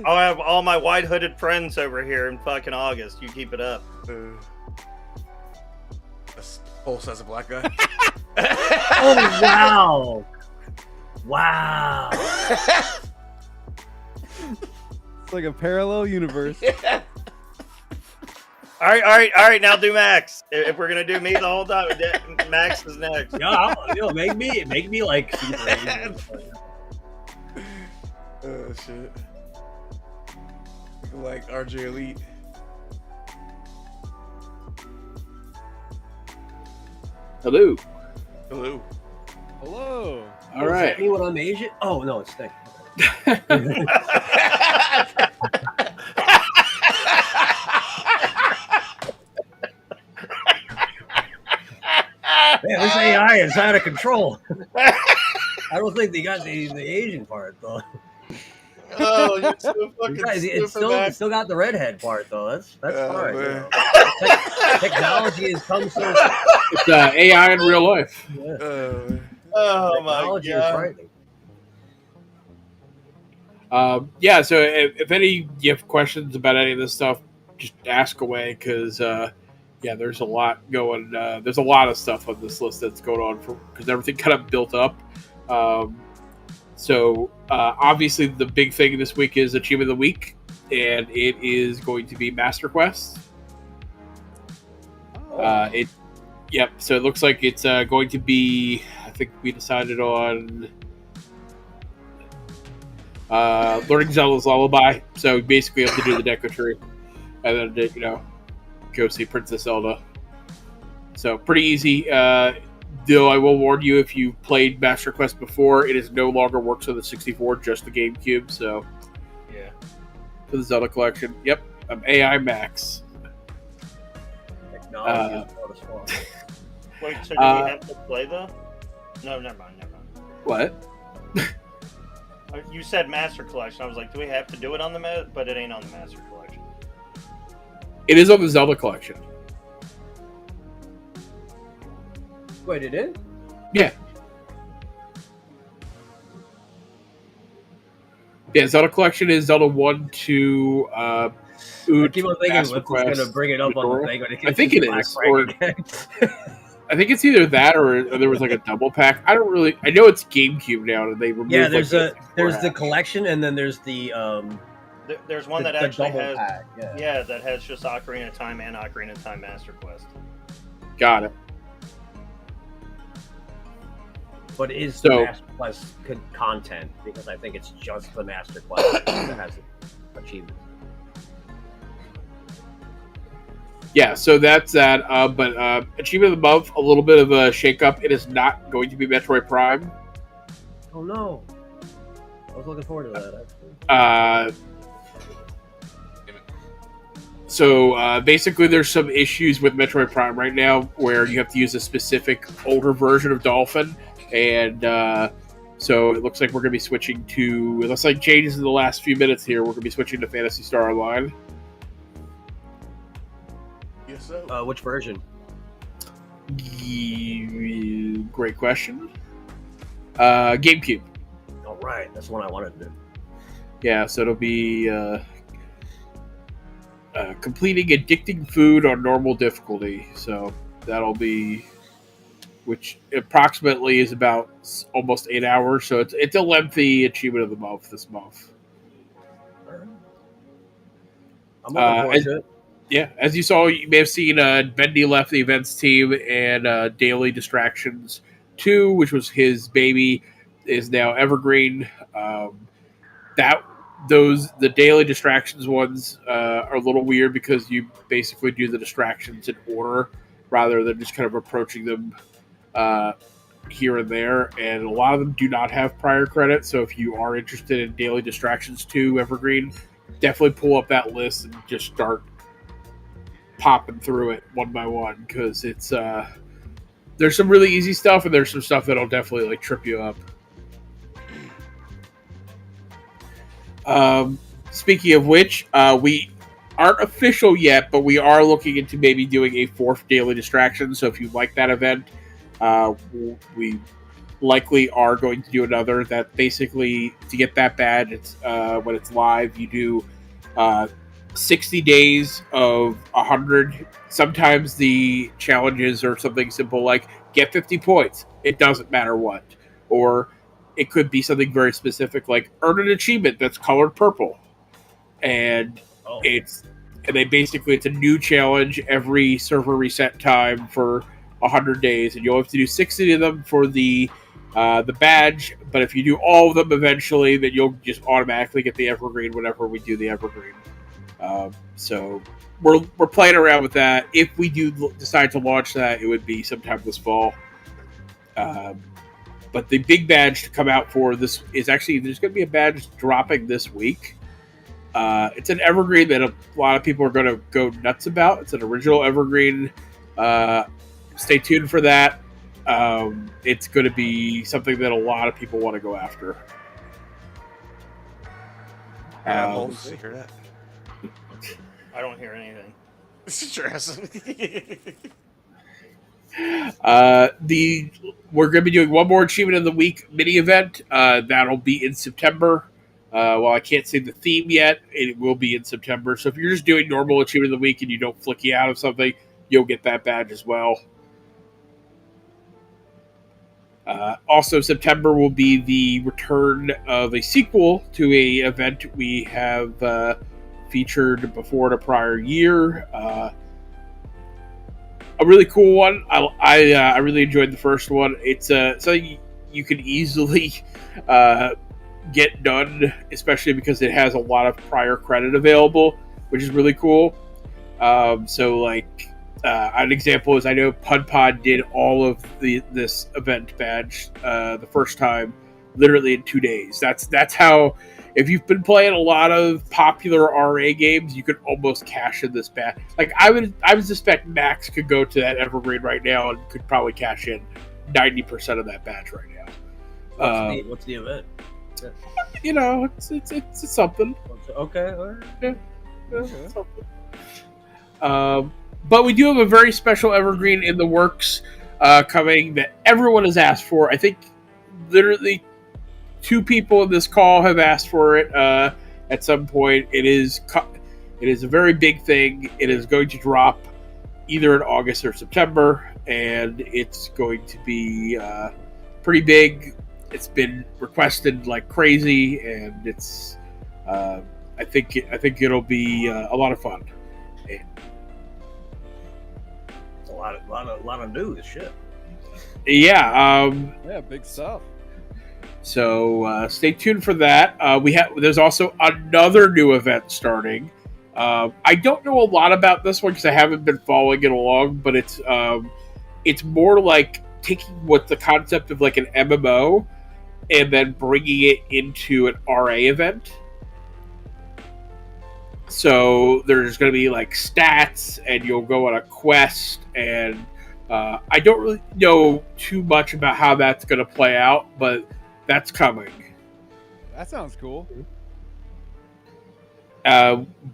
I'll have all my white hooded friends over here in fucking August. You keep it up. This whole says a black guy. Oh, wow. Wow. It's like a parallel universe. All right. Now do Max. If we're gonna do me the whole time, Max is next. Make me like super Asian. Oh shit! Like RJ Elite. Hello. Hello. Hello. All right. Me when I'm Asian? Oh no, it's Nick. Man, this AI is out of control. I don't think they got the Asian part though. Oh, you're so fucking It's still got the redhead part though. That's fine. Man. Technology has come so. It's AI in real life. Yeah. Oh my Technology is god. frightening. Yeah, so if any you have questions about any of this stuff, just ask away because yeah, there's a lot going. There's a lot of stuff on this list that's going on because everything kind of built up. So obviously the big thing this week is Achievement of the Week, and it is going to be Master Quest. Yep. So it looks like it's going to be. I think we decided on learning Zelda's Lullaby. So basically, you have to do the Deco Tree, and then go see Princess Zelda. So pretty easy. Though I will warn you, if you've played Master Quest before, it is no longer works on the 64, just the GameCube. So Yeah. For the Zelda collection, yep, I'm AI Max. Technology is not as far. Wait, so do we have to play the? No, never mind. What? You said Master Collection. I was like, do we have to do it on the but it ain't on the Master Collection. It is on the Zelda collection. Wait, it is? Yeah. Yeah, Zelda collection is Zelda 1 to I keep on thinking Master Lips is Quest, going to bring it up on the Majora. thing. When it I think it Black is, Frank or again. I think it's either that or there was like a double pack. I don't really. I know it's GameCube now, and they removed. Yeah, there's like, the collection, and then there's the There's one the that actually double has pack. Yeah. that has just Ocarina of Time and Ocarina of Time Master Quest. Got it. But is So- the Master Quest content? Because I think it's just the Master Quest that has achievements. Yeah, so that's that. But Achievement of the Month, a little bit of a shakeup. It is not going to be Metroid Prime. Oh no! I was looking forward to that. Actually. So basically, there's some issues with Metroid Prime right now where you have to use a specific older version of Dolphin, and so it looks like we're going to be switching to. It looks like changes in the last few minutes here. We're going to be switching to Phantasy Star Online. Yes, so. Which version? Great question. GameCube. All right, that's the one I wanted to do. Yeah, so it'll be completing addicting food on normal difficulty. So that'll be, which approximately is about almost 8 hours. So it's a lengthy achievement of the month this month. I'm looking forward to it. Yeah, as you saw, you may have seen Bendy left the events team, and Daily Distractions 2, which was his baby, is now Evergreen. The Daily Distractions ones are a little weird because you basically do the distractions in order rather than just kind of approaching them here and there. And a lot of them do not have prior credit, so if you are interested in Daily Distractions 2 Evergreen, definitely pull up that list and just start popping through it one by one, because it's there's some really easy stuff and there's some stuff that'll definitely like trip you up. Speaking of which, we aren't official yet, but we are looking into maybe doing a 4th Daily Distraction. So if you like that event, we likely are going to do another. That basically, to get that bad, it's when it's live, you do 60 days of 100. Sometimes the challenges are something simple like get 50 points. It doesn't matter what. Or it could be something very specific like earn an achievement that's colored purple. And it's and they basically, it's a new challenge every server reset time for 100 days, and you'll have to do 60 of them for the badge. But if you do all of them eventually, then you'll just automatically get the evergreen whenever we do the evergreen. So we're playing around with that. If we do decide to launch that, it would be sometime this fall. But the big badge to come out for this is actually, there's going to be a badge dropping this week. It's an evergreen that a lot of people are going to go nuts about. It's an original evergreen. Stay tuned for that. It's going to be something that a lot of people want to go after. Hear that? I don't hear anything. Stress. We're going to be doing one more Achievement of the Week mini event. That'll be in September. While I can't say the theme yet, it will be in September. So if you're just doing normal Achievement of the Week and you don't flick you out of something, you'll get that badge as well. Also, September will be the return of a sequel to a event we have featured before in a prior year. A really cool one. I really enjoyed the first one. It's something you can easily get done, especially because it has a lot of prior credit available, which is really cool. An example is, I know PudPod did all of this event badge the first time, literally in 2 days. That's how. If you've been playing a lot of popular RA games, you could almost cash in this badge. Like I would suspect Max could go to that evergreen right now and could probably cash in 90% of that badge right now. What's the event? You know, it's something. Okay. All right. Yeah, something. But we do have a very special evergreen in the works coming that everyone has asked for. I think literally 2 people in this call have asked for it at some point. It is a very big thing. It is going to drop either in August or September, and it's going to be pretty big. It's been requested like crazy, and it's I think it'll be a lot of fun. It's a lot of news. Shit. Yeah. Yeah, big stuff. So stay tuned for that. There's also another new event starting. I don't know a lot about this one because I haven't been following it along, but it's more like taking what the concept of like an MMO and then bringing it into an RA event. So there's going to be like stats, and you'll go on a quest, and I don't really know too much about how that's going to play out, but that's coming. That sounds cool.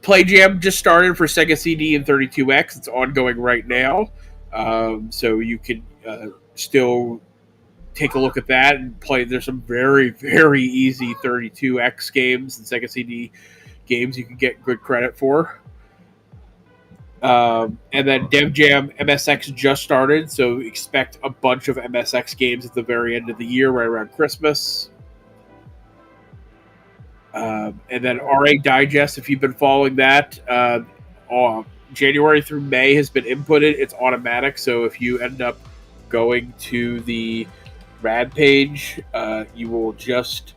Play Jam just started for Sega CD and 32X. It's ongoing right now. So you can still take a look at that and play. There's some very, very easy 32X games and Sega CD games you can get good credit for. And then Dev Jam MSX just started, so expect a bunch of MSX games at the very end of the year, right around Christmas. And then RA Digest, if you've been following that, January through May has been inputted. It's automatic, so if you end up going to the RAD page, you will just,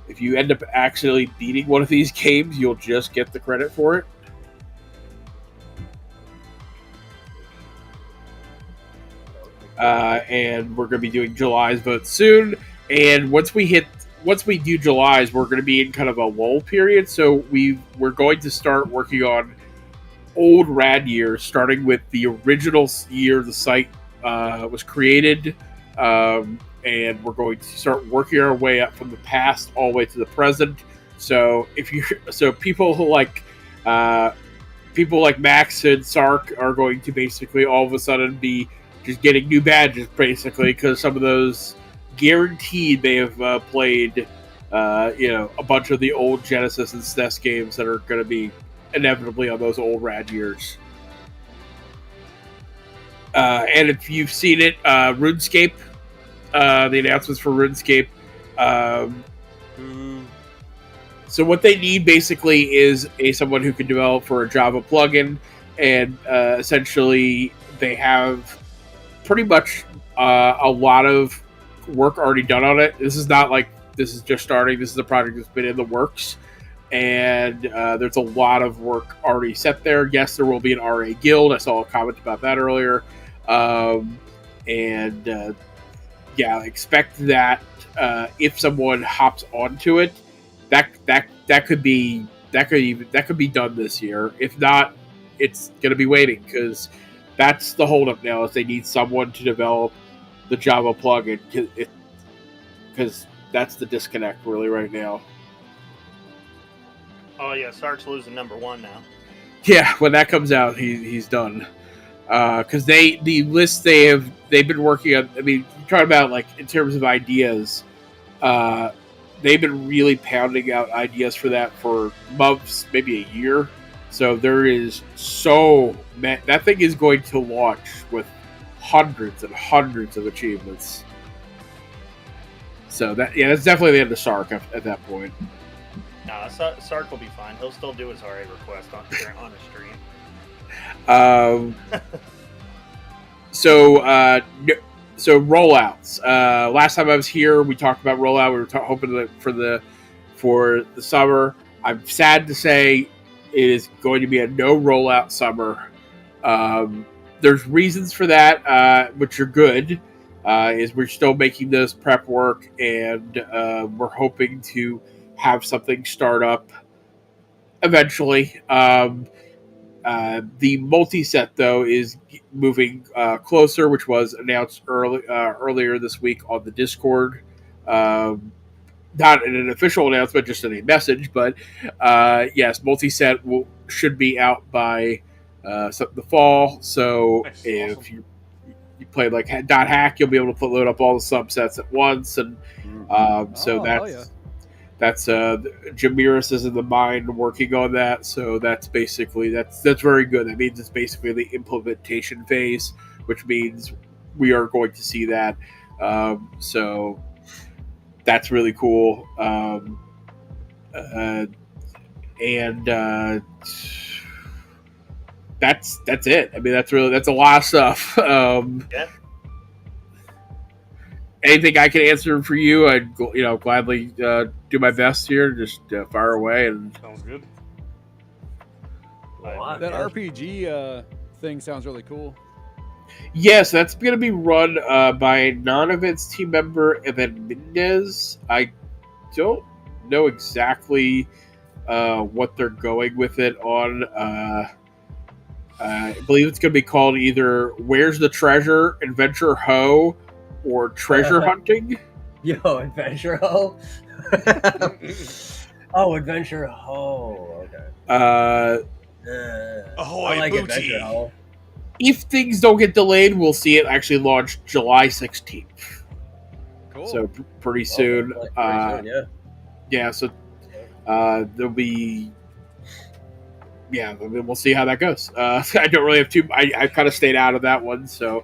if you end up accidentally beating one of these games, you'll just get the credit for it. And we're going to be doing July's vote soon. And once we do July's, we're going to be in kind of a lull period. So we're going to start working on old RAD years, starting with the original year the site was created. And we're going to start working our way up from the past all the way to the present. So people like Max and Sark are going to basically all of a sudden be just getting new badges, basically, because some of those guaranteed they have played, a bunch of the old Genesis and SNES games that are going to be inevitably on those old RAD years. And if you've seen it, RuneScape, the announcements for RuneScape. So what they need basically is someone who can develop for a Java plugin, and essentially they have pretty much a lot of work already done on it. This is not like this is just starting. This is a project that's been in the works, and there's a lot of work already set there. Yes, there will be an RA guild. I saw a comment about that earlier, and yeah, expect that if someone hops onto it, that could be done this year. If not, it's going to be waiting, because that's the holdup now. Is they need someone to develop the Java plugin, because that's the disconnect really right now. Oh yeah, Sark's losing number one now. Yeah, when that comes out, he's done. Because the list they've been working on. I mean, you're talking about like in terms of ideas. They've been really pounding out ideas for that for months, maybe a year. So there is that thing is going to launch with hundreds and hundreds of achievements. So that's definitely the end of Sark at that point. Nah, Sark will be fine. He'll still do his RA request on a stream. So rollouts. Last time I was here, we talked about rollout. We were hoping for the summer. I'm sad to say it is going to be a no rollout summer. There's reasons for that, which are good. Is we're still making this prep work, and we're hoping to have something start up eventually. The multi-set, though, is moving closer, which was announced earlier this week on the Discord. Not in an official announcement, just in a message, but yes, multi-set should be out by the fall. So Nice, if awesome. you play like .hack, you'll be able to load up all the subsets at once, and that's Jamiris is in the mind working on that, so that's basically that's very good. That means it's basically the implementation phase, which means we are going to see that. So that's really cool. And that's it. I mean, that's a lot of stuff. Yeah. Anything I can answer for you, I'd gladly do my best here. Just fire away. And Sounds good. That RPG thing sounds really cool. yes, that's going to be run by a non-events team member, Evan Mendez. I don't know exactly what they're going with it on. I believe it's going to be called either "Where's the Treasure?" Adventure Ho, or Treasure Hunting. Yo, Adventure Ho. Oh, Adventure Ho. Okay. Ahoy, I like booty. Adventure Ho. If things don't get delayed, we'll see it actually launch July 16th. Cool. So pretty soon. Pretty soon, yeah. Yeah, so there'll be. Yeah, I mean, we'll see how that goes. I don't really have I kind of stayed out of that one. So,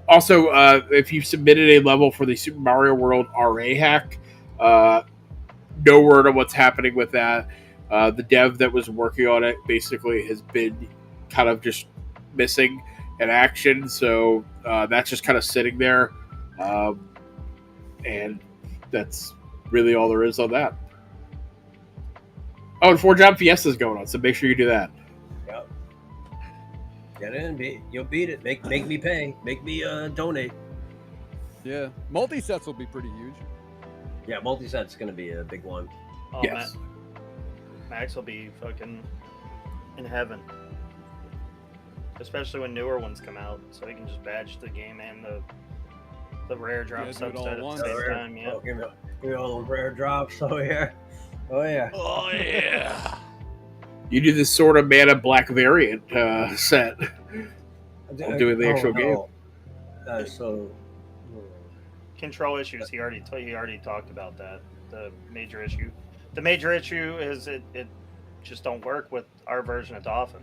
also, if you submitted a level for the Super Mario World RA hack, no word on what's happening with that. The dev that was working on it basically has been kind of just missing in action. So that's just kind of sitting there, and that's really all there is on that. Oh, and 4-Job Fiesta is going on, so make sure you do that. Yep. Get in, you'll beat it. Make me pay. Make me donate. Yeah, multi-sets will be pretty huge. Yeah, multi-set's going to be a big one. Oh, Yes. Max will be fucking in heaven. Especially when newer ones come out, so he can just badge the game and the rare drop Yeah, do it all subset at at once. the same time. Yeah. Oh, give me all the rare drops. Oh, yeah. Oh, yeah. Oh yeah. You do this sort of mana black variant set. I'm doing the actual game. So Control issues. He already talked about that. The major issue. The major issue is it just don't work with our version of Dolphin.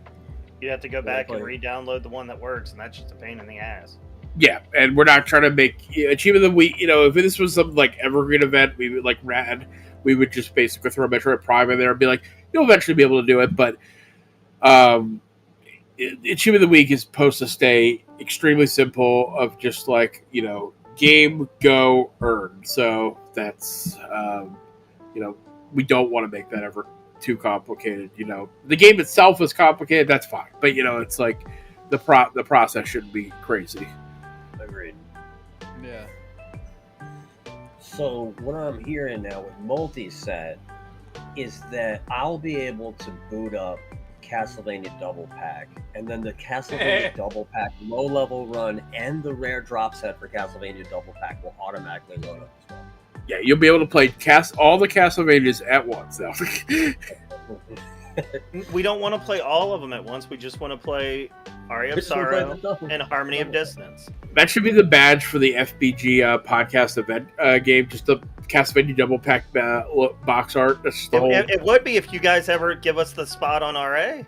You have to go back and re-download the one that works, and that's just a pain in the ass. Yeah, and we're not trying to make Achievement of the Week. If this was some like evergreen event, we would like rad. we would just basically throw Metroid Prime in there and be like, you'll eventually be able to do it. But Achievement of the Week is supposed to stay extremely simple of just like, game, go, earn. So that's, we don't want to make that ever too complicated. The game itself is complicated, that's fine. But, it's like the process shouldn't be crazy. Agreed. Yeah. So what I'm hearing now with multi-set is that I'll be able to boot up Castlevania Double Pack, and then the Castlevania Double Pack low-level run and the rare drop set for Castlevania Double Pack will automatically load up as well. Yeah, you'll be able to play all the Castlevanias at once now. We don't want to play all of them at once. We just want to play Aria of Sorrow and Harmony of Dissonance. That should be the badge for the FBG podcast event game. Just the Castlevania Double Pack box art. That's the whole. It would be if you guys ever give us the spot on RA.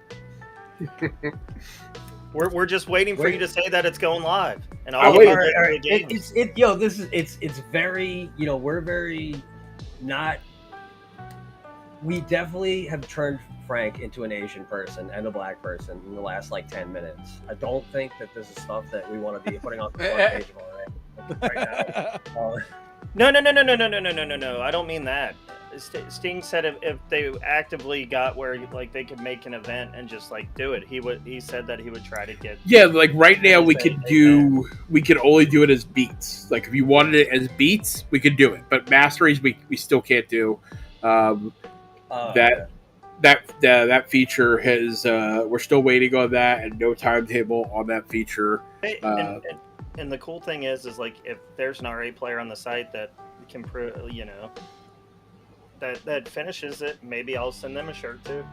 We're just waiting for you to say that it's going live. And all of our games. It's very, we're very not. We definitely have turned Frank into an Asian person and a black person in the last 10 minutes. I don't think that this is stuff that we want to be putting on the page right now. No. I don't mean that. Sting said if they actively got where they could make an event and just do it, he said that he would try to get. Yeah, right now we could only do it as beats. If you wanted it as beats, we could do it, but masteries we still can't do. That feature has we're still waiting on that, and no timetable on that feature. Hey, and the cool thing is if there's an RA player on the site that can that finishes it, maybe I'll send them a shirt too.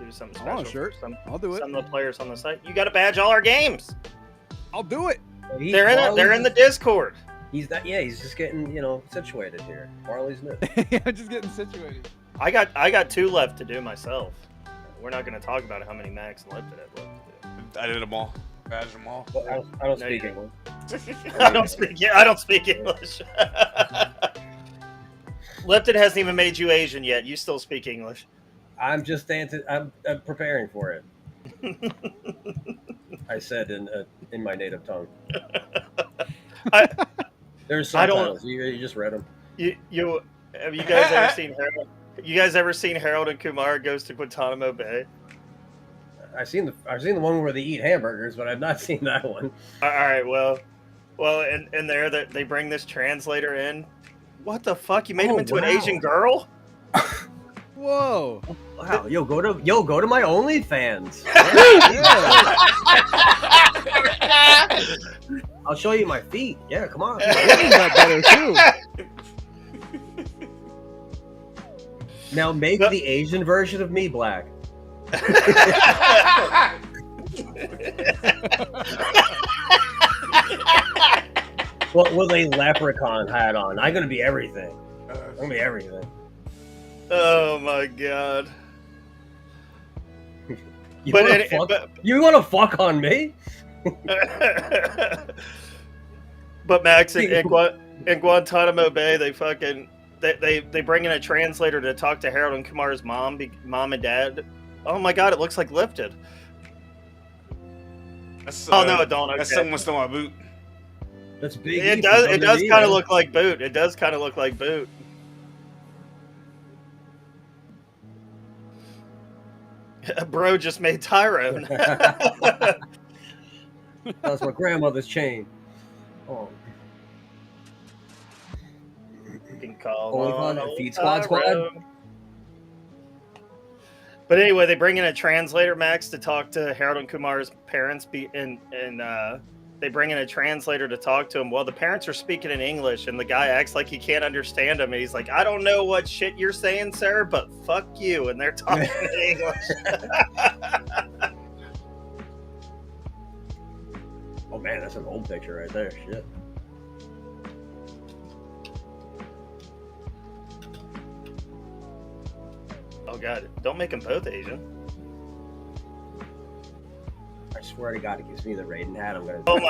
Do something special. I want a shirt. I'll do it. Some of the players on the site. You got to badge all our games. I'll do it. They're in the Discord. He's just getting situated here. Marley's new. Yeah, just getting situated. I got 2 left to do myself. We're not going to talk about how many max left I have left to do. I did them all. Badged them all. Well, I don't speak English. I don't speak English. Lipton hasn't even made you Asian yet. You still speak English. I'm preparing for it. I said in my native tongue. There's subtitles. You just read them. Have you guys ever seen Harold? You guys ever seen Harold and Kumar Goes to Guantanamo Bay? I've seen the one where they eat hamburgers, but I've not seen that one. All right, well, in there that they bring this translator in. What the fuck? You made him into an Asian girl? Whoa! Wow! Yo, go to my OnlyFans. I'll show you my feet. Yeah, come on. That better too. Now make the Asian version of me black. What with a leprechaun hat on? I'm gonna be everything. I'm gonna be everything. Oh my god! You want to fuck on me? But Max, in Guantanamo Bay, they bring in a translator to talk to Harold and Kumar's mom and dad. Oh my god, it looks like Lifted. No, it don't. Okay. That's someone stole my boot. That's big. It does kind of look like Boot. It does kind of look like Boot. Bro just made Tyrone. That's my grandmother's chain. Oh. You can call on Feed Squad. But anyway, they bring in a translator, Max, to talk to Harold and Kumar's parents. They bring in a translator to talk to him. Well, the parents are speaking in English, and the guy acts like he can't understand him. And he's like, I don't know what shit you're saying, sir, but fuck you. And they're talking in English. Oh, man, that's an old picture right there. Shit. Oh, God. Don't make them both Asian. I swear to God, it gives me the Raiden hat. I'm gonna. Oh my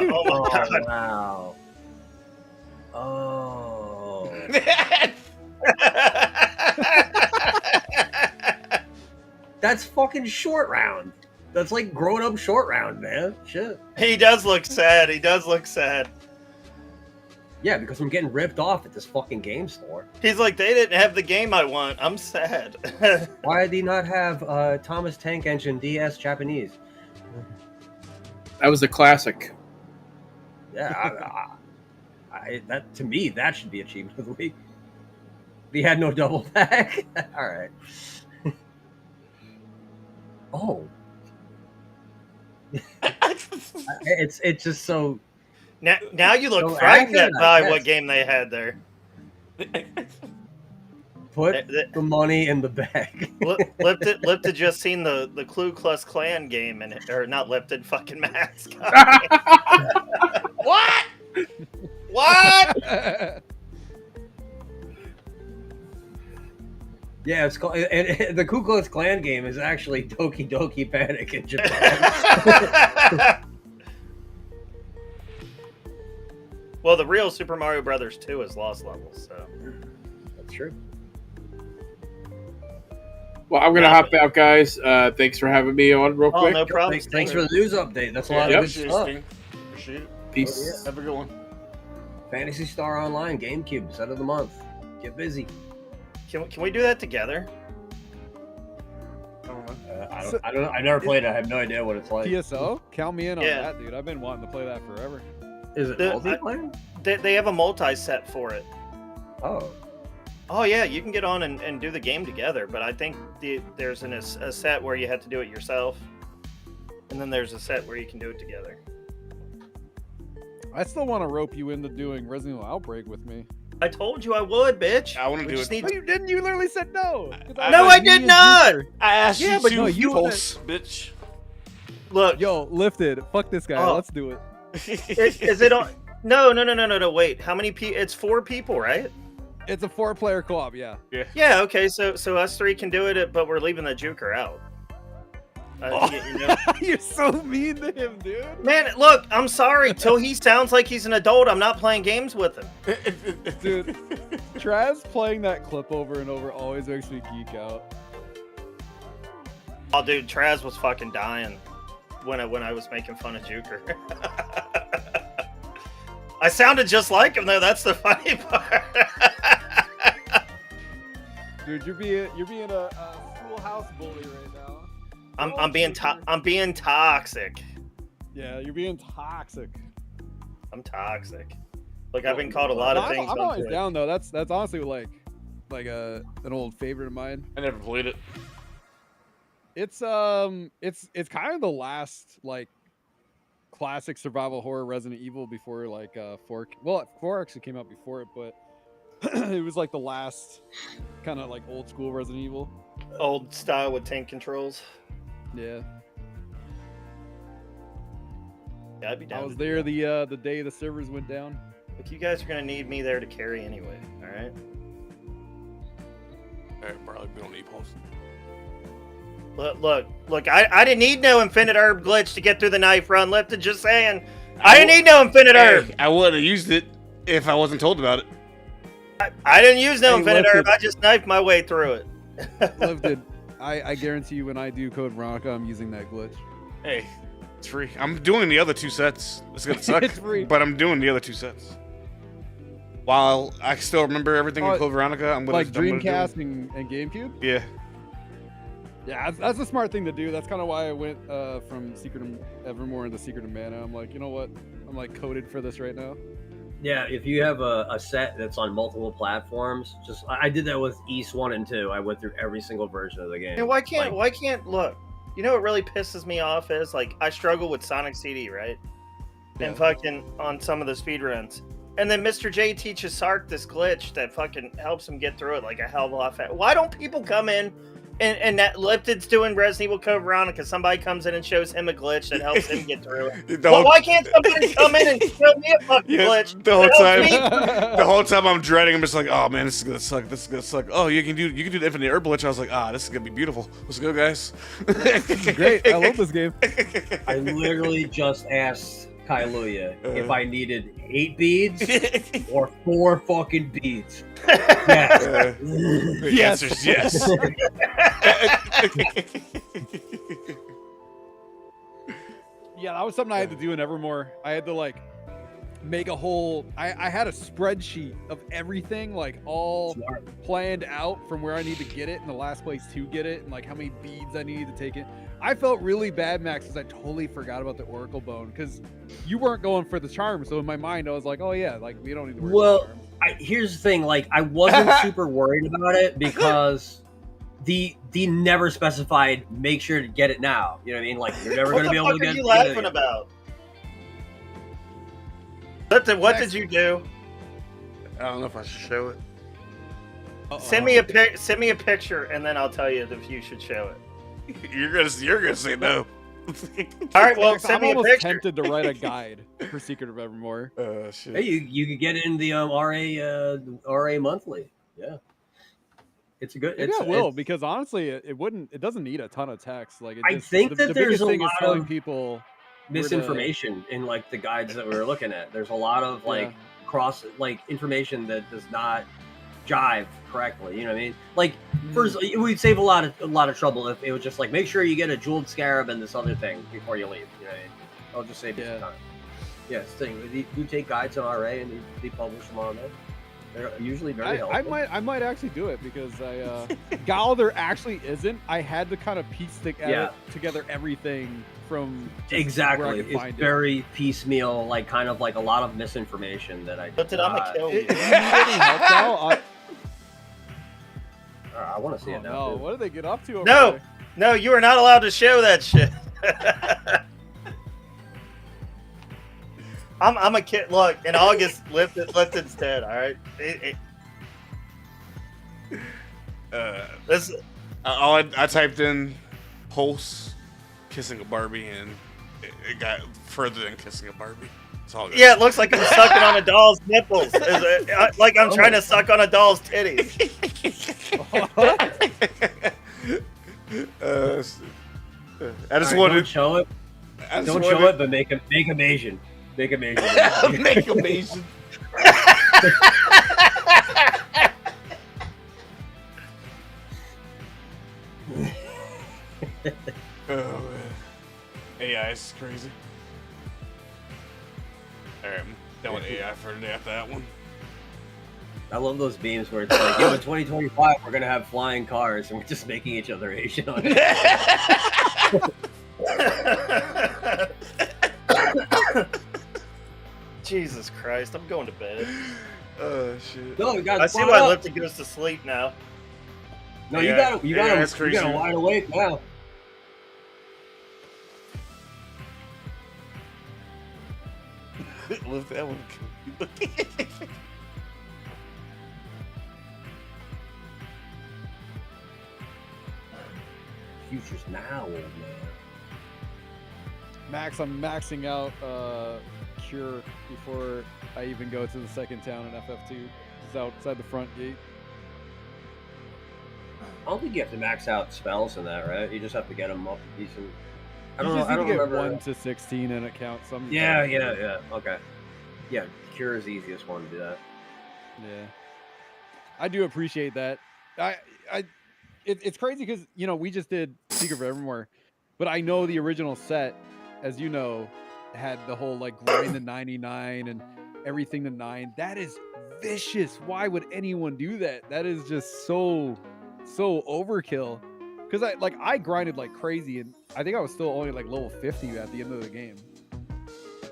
God! Wow. Oh. That's fucking short round. That's like grown up short round, man. Shit. He does look sad. He does look sad. Yeah, because I'm getting ripped off at this fucking game store. He's like, they didn't have the game I want. I'm sad. Why did he not have Thomas Tank Engine DS Japanese? That was a classic. Yeah, that to me that should be achievement of the week. He had no double back. All right. Oh. it's just so. Now you look So frightened accurate, by I what guess. game they had there. Put the money in the bag. Lipton just seen the Ku Klux Klan game and or not Lipton, fucking Mask. What? What? Yeah, it's called and the Ku Klux Klan game is actually Doki Doki Panic in Japan. Well, the real Super Mario Brothers 2 is Lost Levels, so that's true. Well, I'm gonna hop out, guys. Thanks for having me on real quick. no problem. Thanks for the news update. That's a lot Yep. of good stuff. Appreciate it. Peace. Have a good one. Fantasy Star Online GameCube set of the month. Get busy. Can we do that together? I don't. I never played it. I have no idea what it's like. TSO? Count me in on Yeah. that, dude. I've been wanting to play that forever. Is it multiplayer? They have a multi-set for it. Oh. Oh yeah, you can get on and do the game together, but I think there's a set where you have to do it yourself, and then there's a set where you can do it together. I still want to rope you into doing Resident Evil Outbreak with me. I told you I would, bitch. I want to We do just it. need No, you didn't. You literally said no. No, I did not. I asked Yeah, you but to no, you pulse, bitch. Look, Yo, lifted. Fuck this guy. Oh. Let's do it. is it on? No. Wait, how many people? It's 4 people, right? It's a 4-player co-op. Yeah. Yeah. Okay. So us 3 can do it, but we're leaving the Juker out. You know? You're so mean to him, dude. Man, look, I'm sorry. Till he sounds like he's an adult, I'm not playing games with him. Dude, Traz playing that clip over and over always makes me geek out. Oh, dude, Traz was fucking dying when I was making fun of Juker. I sounded just like him though. That's the funny part. Dude, you're being a schoolhouse bully right now. I'm being toxic. Yeah, you're being toxic. I'm toxic. Look, I've been called a lot of things. I'm on always Twitter. down though. That's honestly like an old favorite of mine. I never played it. It's kind of the last like classic survival horror Resident Evil before like 4. Well, 4 actually came out before it, but it was like the last kind of like old school Resident Evil. Old style with tank controls. Yeah. Yeah, I'd be down. I was there the day the servers went down. Look, you guys are gonna need me there to carry anyway. All right. All right, bro. We don't need pulse. Look. I didn't need no infinite herb glitch to get through the knife run. Lifted, just saying. I didn't need no infinite herb. I would have used it if I wasn't told about it. I didn't use no Hey, infinite Lifted. herb. I just knifed my way through it. Lifted, I guarantee you when I do Code Veronica, I'm using that glitch. Hey, it's free. I'm doing the other 2 sets. It's gonna suck, It's free. but I'm doing the other 2 sets. While I still remember everything in Code Veronica, I'm gonna Like I'm gonna do it. Dreamcast and GameCube. Yeah. Yeah, that's a smart thing to do. That's kind of why I went from Secret of Evermore into Secret of Mana. I'm like, you know what? I'm like coded for this right now. Yeah, if you have a set that's on multiple platforms, I did that with East 1 and 2. I went through every single version of the game. And why can't look? You know what really pisses me off is like I struggle with Sonic CD, right? And fucking on some of the speedruns. And then Mr. J teaches Sark this glitch that fucking helps him get through it like a hell of a lot faster. Why don't people come in and that Lipton's doing Resident Evil Code Veronica? Somebody comes in and shows him a glitch that helps him get through it. Well, why can't somebody come in and show me a fucking glitch? The whole that helps time, me? the whole time I'm dreading. I'm just like, oh man, this is gonna suck. This is gonna suck. Oh, you can do the infinite herb glitch. I was like, this is gonna be beautiful. Let's go, guys. Great. I love this game. I literally just asked Kailuya if I needed 8 beads or 4 fucking beads. Yes. The answer's yes. Yeah, that was something I had to do in Evermore. I had to like make a whole. I had a spreadsheet of everything, like all planned out from where I need to get it and the last place to get it, and like how many beads I needed to take it. I felt really bad, Max, because I totally forgot about the Oracle Bone because you weren't going for the charm. So in my mind, I was like, oh yeah, like we don't need to worry about the charm. Here's the thing, like I wasn't super worried about it because the never specified make sure to get it now. You know what I mean? Like you're never going to be able to get it. What the fuck are you laughing about? What did you do? I don't know if I should show it. Send me a picture, and then I'll tell you if you should show it. You're gonna say no. All right, well, Max, send I'm me a almost picture. tempted to write a guide for Secret of Evermore. Shit. Hey, you could get it in the RA monthly. Yeah, it's a good. Maybe I will because honestly, it doesn't need a ton of text. Like I think that there's a thing is lot telling of people misinformation in like the guides that we were looking at. There's a lot of like information that does not jive correctly. You know what I mean? Like first, we'd save a lot of trouble if it was just like make sure you get a jeweled scarab and this other thing before you leave. You know what I mean? I'll just save you some time. Yeah, thing. You take guides on RA and you publish them on there. They're usually very helpful. I might actually do it because Gal there actually isn't. I had to kind of piece together everything from exactly. It's very piecemeal, like kind of like a lot of misinformation that I. But did I'm gonna kill you? If you need any help, Gal, I want to see it now. No, what do they get up to? Over No, there? no, you are not allowed to show that shit. I'm a kid. Look, in August, Lifton's dead. All right. I typed in Pulse kissing a Barbie, and it got further than kissing a Barbie. It's all good. Yeah, it looks like I'm sucking on a doll's nipples. Like I'm trying to suck on a doll's titties. I just wanted to show it. Don't show it, but make him Asian. Make him Asian. Make him Asian. Oh man, AI is crazy. All right, I'm done with AI for today after that one. I love those memes where it's like, yo, in 2025, we're going to have flying cars, and we're just making each other Asian on it. Jesus Christ, I'm going to bed. Oh, shit. No, you got I see why Lifton goes to sleep now. No, you got him wide awake now. Lift that one. Future's now, old man. Max, I'm maxing out Cure before I even go to the second town in FF2. It's outside the front gate. I don't think you have to max out spells in that, right? You just have to get them up decent. I don't You know. just I need don't to get remember. 1 to 16 and it counts. Yeah. Okay. Yeah, Cure is the easiest one to do that. Yeah, I do appreciate that. It's crazy because we just did Secret of Evermore, but I know the original set, as you know, had the whole like grind to 99 and everything to 9. That is vicious. Why would anyone do that? That is just so overkill. Because I grinded like crazy, and I think I was still only like level 50 at the end of the game.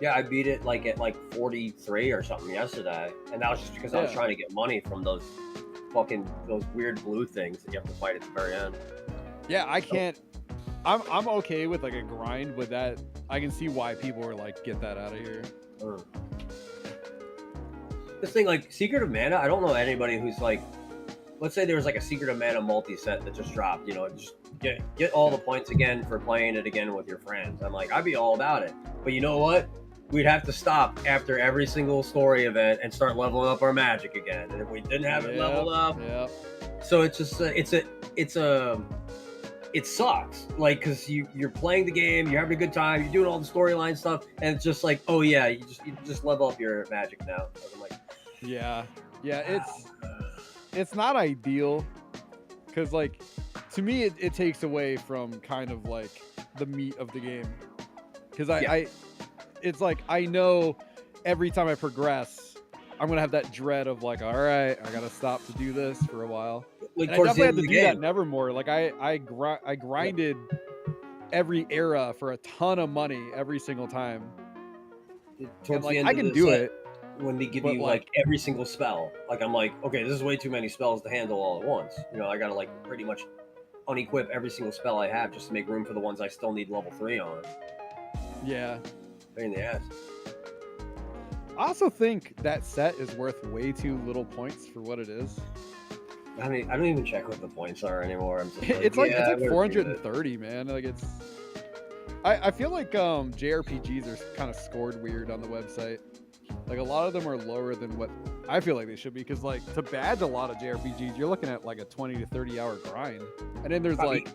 Yeah, I beat it like at like 43 or something yesterday, and that was just because I was trying to get money from those weird blue things that you have to fight at the very end. Yeah, I can't. I'm okay with like a grind, but that I can see why people were like, get that out of here. This thing like Secret of Mana, I don't know anybody who's like, let's say there was like a Secret of Mana multi-set that just dropped, just get all the points again for playing it again with your friends. I'm like, I'd be all about it. But you know what? We'd have to stop after every single story event and start leveling up our magic again. And if we didn't have it leveled up, so it's just it's it sucks. Like, because you're playing the game, you're having a good time, you're doing all the storyline stuff, and it's just like, oh yeah, you just level up your magic now. I'm like, yeah, it's not ideal because like to me it takes away from kind of like the meat of the game because it's like I know every time I progress I'm gonna have that dread of like, all right, I gotta stop to do this for a while. like And I towards the definitely end had of to the do that game. in Evermore. Like I grinded every era for a ton of money every single time. Towards And like the end I of can the do set, it, when they give but you like every single spell, like I'm like, okay, this is way too many spells to handle all at once. You know, I gotta like pretty much unequip every single spell I have just to make room for the ones I still need level 3 on. yeah. Pain in the ass. I also think that set is worth way too little points for what it is. I mean, I don't even check what the points are anymore. I'm just like, It's like yeah, I it's like better do it. 430, man. Like it's. I feel like JRPGs are kind of scored weird on the website. Like a lot of them are lower than what I feel like they should be because like to badge a lot of JRPGs, you're looking at like a 20 to 30 hour grind, and then there's like.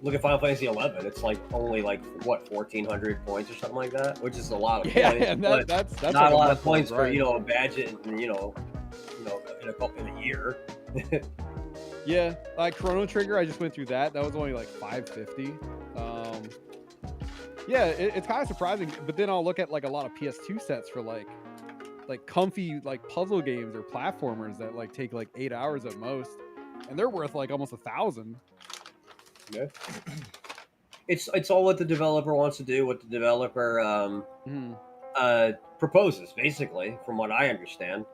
Look at Final Fantasy 11. It's like only like what 1,400 points or something like that, which is a lot of Yeah, points. and but that's not like a lot of month-long points for grind. a badge it, in in a year. Yeah, like Chrono Trigger, I just went through that. That was only like 550. Yeah, it's kind of surprising. But then I'll look at like a lot of PS2 sets for like comfy like puzzle games or platformers that like take like 8 hours at most, and they're worth like almost 1,000. Yeah. It's all what the developer wants to do, what the developer proposes, basically, from what I understand.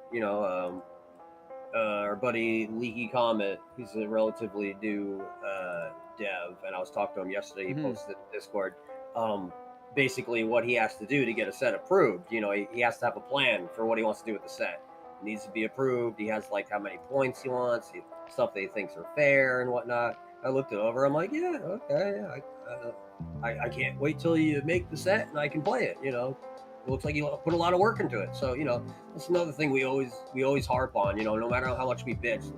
Our buddy Leaky Comet, he's a relatively new dev, and I was talking to him yesterday. He posted in Discord. Basically, what he has to do to get a set approved, he has to have a plan for what he wants to do with the set. It needs to be approved. He has like how many points he wants, stuff that he thinks are fair and whatnot. I looked it over. I'm like, yeah, okay, yeah. I can't wait till you make the set and I can play it. It looks like you put a lot of work into it. So that's another thing we always harp on. No matter how much we bitch,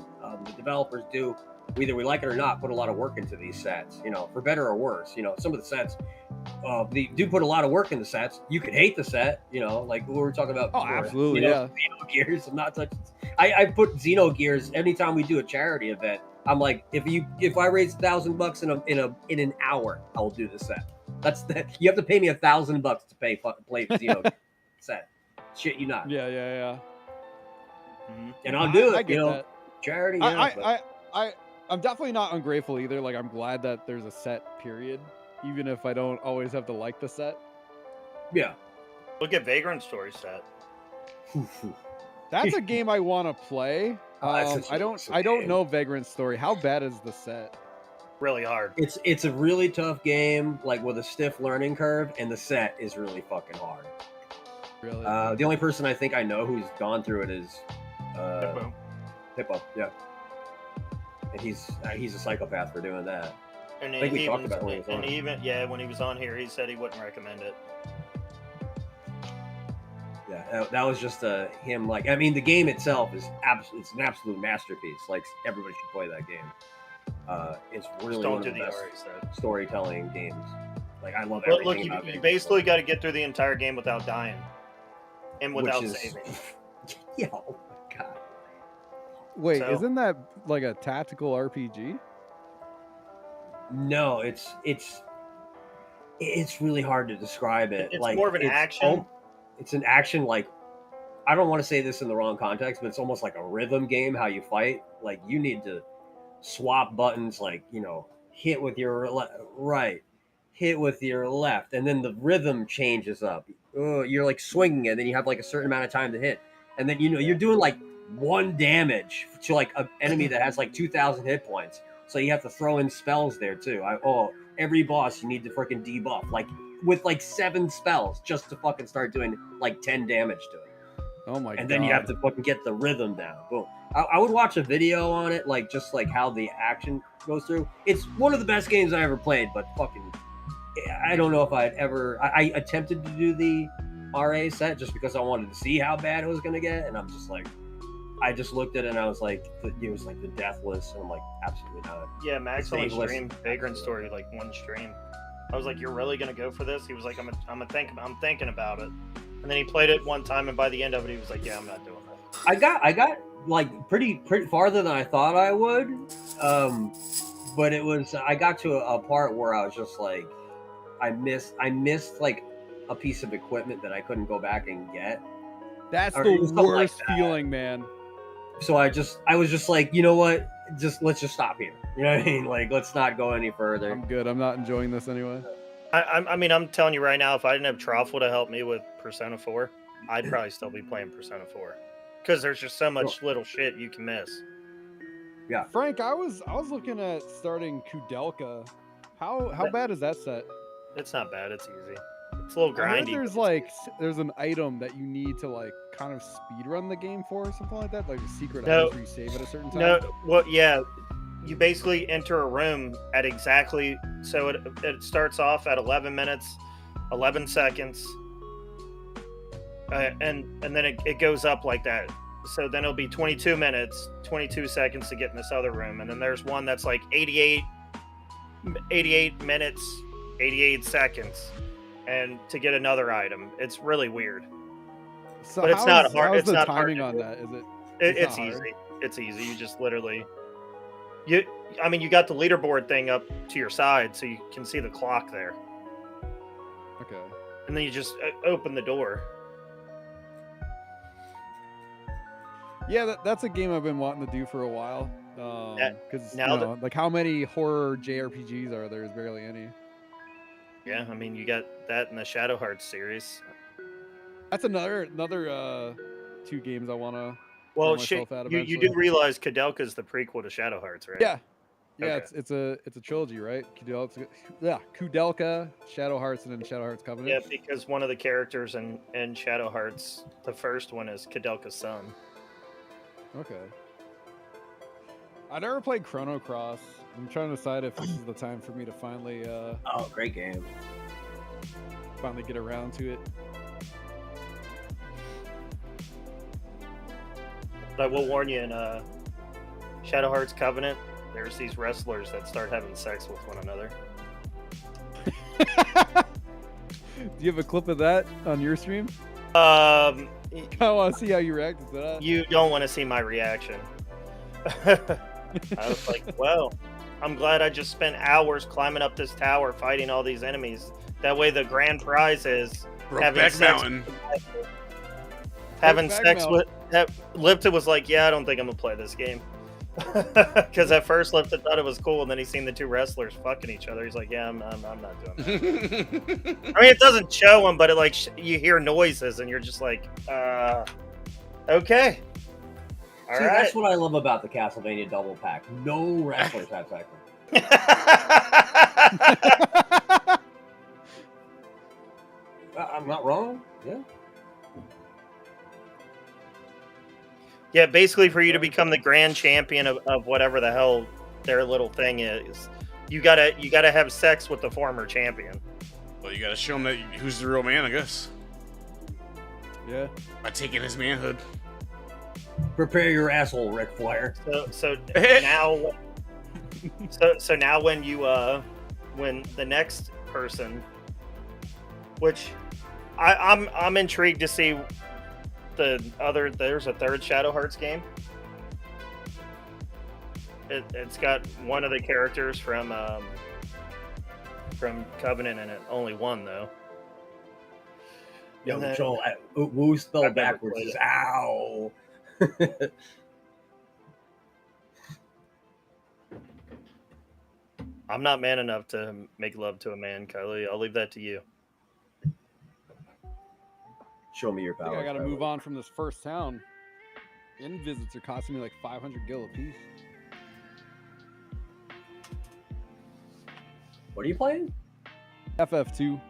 the developers do, whether we like it or not, put a lot of work into these sets. For better or worse. Some of the sets, they do put a lot of work in the sets. You could hate the set. Like we were talking about. Oh, before, absolutely, yeah. Xenogears. I'm not touching. I put Xenogears anytime we do a charity event. I'm like, if I raise $1,000 in an hour, I will do the set. That's that. You have to pay me $1,000 to play Xeno set. Shit, you not. Yeah. And I'll do it. I get that. Charity. I'm definitely not ungrateful either. Like I'm glad that there's a set period, even if I don't always have to like the set. Yeah. Look at Vagrant Story set. That's a game I want to play. I don't know Vagrant Story. How bad is the set? Really hard. It's a really tough game, like with a stiff learning curve, and the set is really fucking hard. Really? The only person I think I know who's gone through it is Hippo. Yeah. And he's a psychopath for doing that. And I think we talked about it when he was on. when he was on here, he said he wouldn't recommend it. Yeah, that was just him. Like, I mean, the game itself is it's an absolute masterpiece. Like, everybody should play that game. It's really one of the best storytelling games. Like, I love everything. Look, you basically got to get through the entire game without dying and without saving. Yeah, oh my god. Wait, isn't that like a tactical RPG? No, it's really hard to describe it. It's like, more of an action. It's an action, like, I don't want to say this in the wrong context, but it's almost like a rhythm game, how you fight. Like, you need to swap buttons, like, hit with your right, hit with your left, and then the rhythm changes up. You're like swinging it, and then you have like a certain amount of time to hit. And then, you're doing like 1 damage to like an enemy that has like 2,000 hit points. So you have to throw in spells there too. Every boss you need to freaking debuff, like with like 7 spells just to fucking start doing like 10 damage to it. Oh my god. And then you have to fucking get the rhythm down. Boom. I would watch a video on it, like just like how the action goes through. It's one of the best games I ever played, but fucking, I don't know if I'd ever. I attempted to do the RA set just because I wanted to see how bad it was gonna get, and I'm just like, I just looked at it and I was like, it was like the deathless, and I'm like, absolutely not. Yeah, Max only Stainless. streamed Vagrant Story like one stream. I was like, "You're really gonna go for this?" He was like, "I'm thinking about it." And then he played it one time, and by the end of it, he was like, "Yeah, I'm not doing that." I got like pretty farther than I thought I would, but it was I got to a part where I was just like, I missed like a piece of equipment that I couldn't go back and get. That's Or the something like worst that. feeling, man. So I was just like, you know what? Let's just stop here. You know what I mean? Like, let's not go any further. I'm good. I'm not enjoying this anyway. I mean, I'm telling you right now, if I didn't have Truffle to help me with Persona 4, I'd probably still be playing Persona 4 because there's just so much little shit you can miss. Yeah, Frank, I was looking at starting Kudelka. How bad is that set? It's not bad. It's easy. It's a little I heard grindy. there's an item that you need to like kind of speed run the game for or something like that, like a secret No. item where you save at a certain time. No, well, yeah, you basically enter a room at exactly so it starts off at 11 minutes, 11 seconds, and then it goes up like that. So then it'll be 22 minutes, 22 seconds to get in this other room, and then there's one that's like 88 minutes, 88 seconds, and to get another item. It's really weird. So But it's not hard. How's It's the not hard timing to on do. that? Is it? It's not hard. easy. It's easy. You just literally, I mean, you got the leaderboard thing up to your side, so you can see the clock there, Okay. and then you just open the door. Yeah, that's a game I've been wanting to do for a while. Because now like how many horror JRPGs are there? There's barely any. Yeah, I mean, you got that in the Shadow Hearts series. That's another two games I want to. Well, myself out you eventually. do realize Kudelka is the prequel to Shadow Hearts, right? Yeah, Okay. it's a trilogy, right? Kudelka, Shadow Hearts, and then Shadow Hearts Covenant. Yeah, because one of the characters in Shadow Hearts, the first one, is Kudelka's son. Okay. I never played Chrono Cross. I'm trying to decide if this is the time for me to finally Oh, great game. finally get around to it. But I will warn you, in Shadow Hearts Covenant, there's these wrestlers that start having sex with one another. Do you have a clip of that on your stream? Um, I want to see how you reacted to that. you don't want to see my reaction. I was like, well, I'm glad I just spent hours climbing up this tower fighting all these enemies. That way the grand prize is having Brokeback sex. Mountain. Having Brokeback sex Mountain. with... Lipton was like, yeah, I don't think I'm going to play this game. Because at first Lipton thought it was cool, and then he seen the two wrestlers fucking each other. He's like, yeah, I'm not doing that. I mean, it doesn't show them, but it like you hear noises, and you're just like, okay. All See, right. that's what I love about the Castlevania double pack. No wrestlers have sex. I'm not wrong. Yeah. Yeah, basically for you to become the grand champion of whatever the hell their little thing is, you gotta have sex with the former champion. Well, you gotta show him that who's the real man, I guess. Yeah. By taking his manhood. Prepare your asshole, Ric Flair. So now, so now when you when the next person, which I'm intrigued to see there's a third Shadow Hearts game. It's got one of the characters from Covenant in it. Only one though. Yo, And then- Joel, woo spelled I've never backwards played is it. ow. I'm not man enough to make love to a man, Kylie. I'll leave that to you. Show me your I think power. I got to Kylie. move on from this first town. Inn visits are costing me like 500 gil a piece. What are you playing? FF2. It's,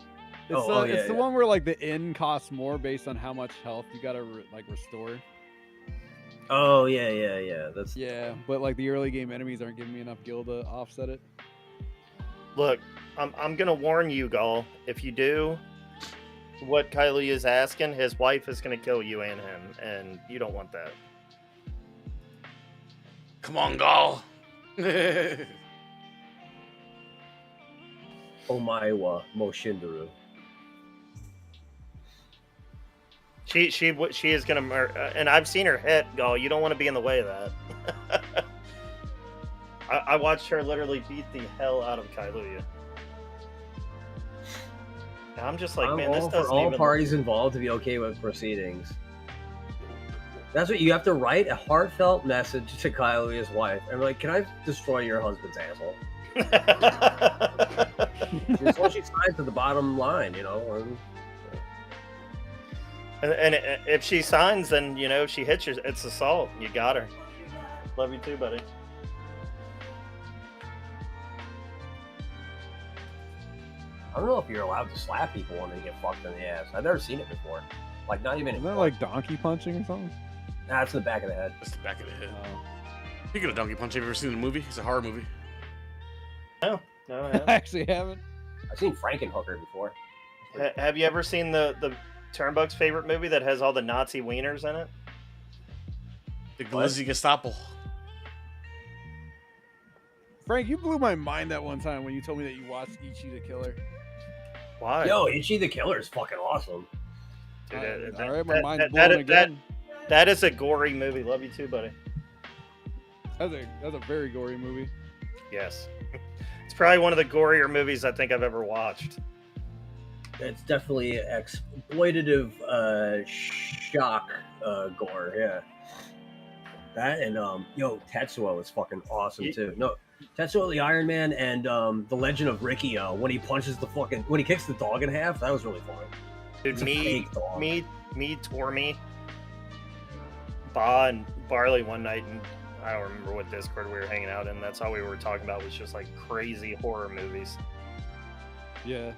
Oh, it's yeah, the yeah. one where like the inn costs more based on how much health you gotta like restore. Oh yeah. That's Yeah, but like the early game enemies aren't giving me enough gil to offset it. Look, I'm gonna warn you, Gall. If you do what Kylie is asking, his wife is gonna kill you and him, and you don't want that. Come on, Gall. Omaiwa Moshindaru. She is gonna murder, and I've seen her hit. Gall, you don't want to be in the way of that. I watched her literally beat the hell out of Kailuya. And I'm just like, I'm man, this all doesn't for all even. parties involved to be okay with proceedings. That's what you have to write a heartfelt message to Kailuya's wife. And like, can I destroy your husband's asshole? That's what she signs to the bottom line, you know. And if she signs, then if she hits you, it's assault. You got her. Love you too, buddy. I don't know if you're allowed to slap people when they get fucked in the ass. I've never seen it before. Like, not even. Isn't that like donkey punching or something? Nah, it's in the back of the head. That's the back of the head. Speaking of Donkey Punch, have you ever seen the movie? It's a horror movie. No, I I haven't. actually haven't. I've seen Frankenhooker before. Have you ever seen the Turnbuck's favorite movie that has all the Nazi wieners in it? The Glizzy Gestapo. Frank, you blew my mind that one time when you told me that you watched Ichi the Killer. Why? Yo, Ichi the Killer is fucking awesome. Dude, All right, my mind's blown again. That is a gory movie. Love you too, buddy. That's a very gory movie. Yes. It's probably one of the gorier movies I think I've ever watched. It's definitely exploitative shock gore, yeah. That and Tetsuo is fucking awesome too. No, Tetsuo the Iron Man and the Legend of Rikio when he punches when he kicks the dog in half, that was really fun. Dude, It's a fake dog. me, Tormy, Ba, and Barley one night, and I don't remember what Discord we were hanging out in. That's all we were talking about was just like crazy horror movies. Yeah.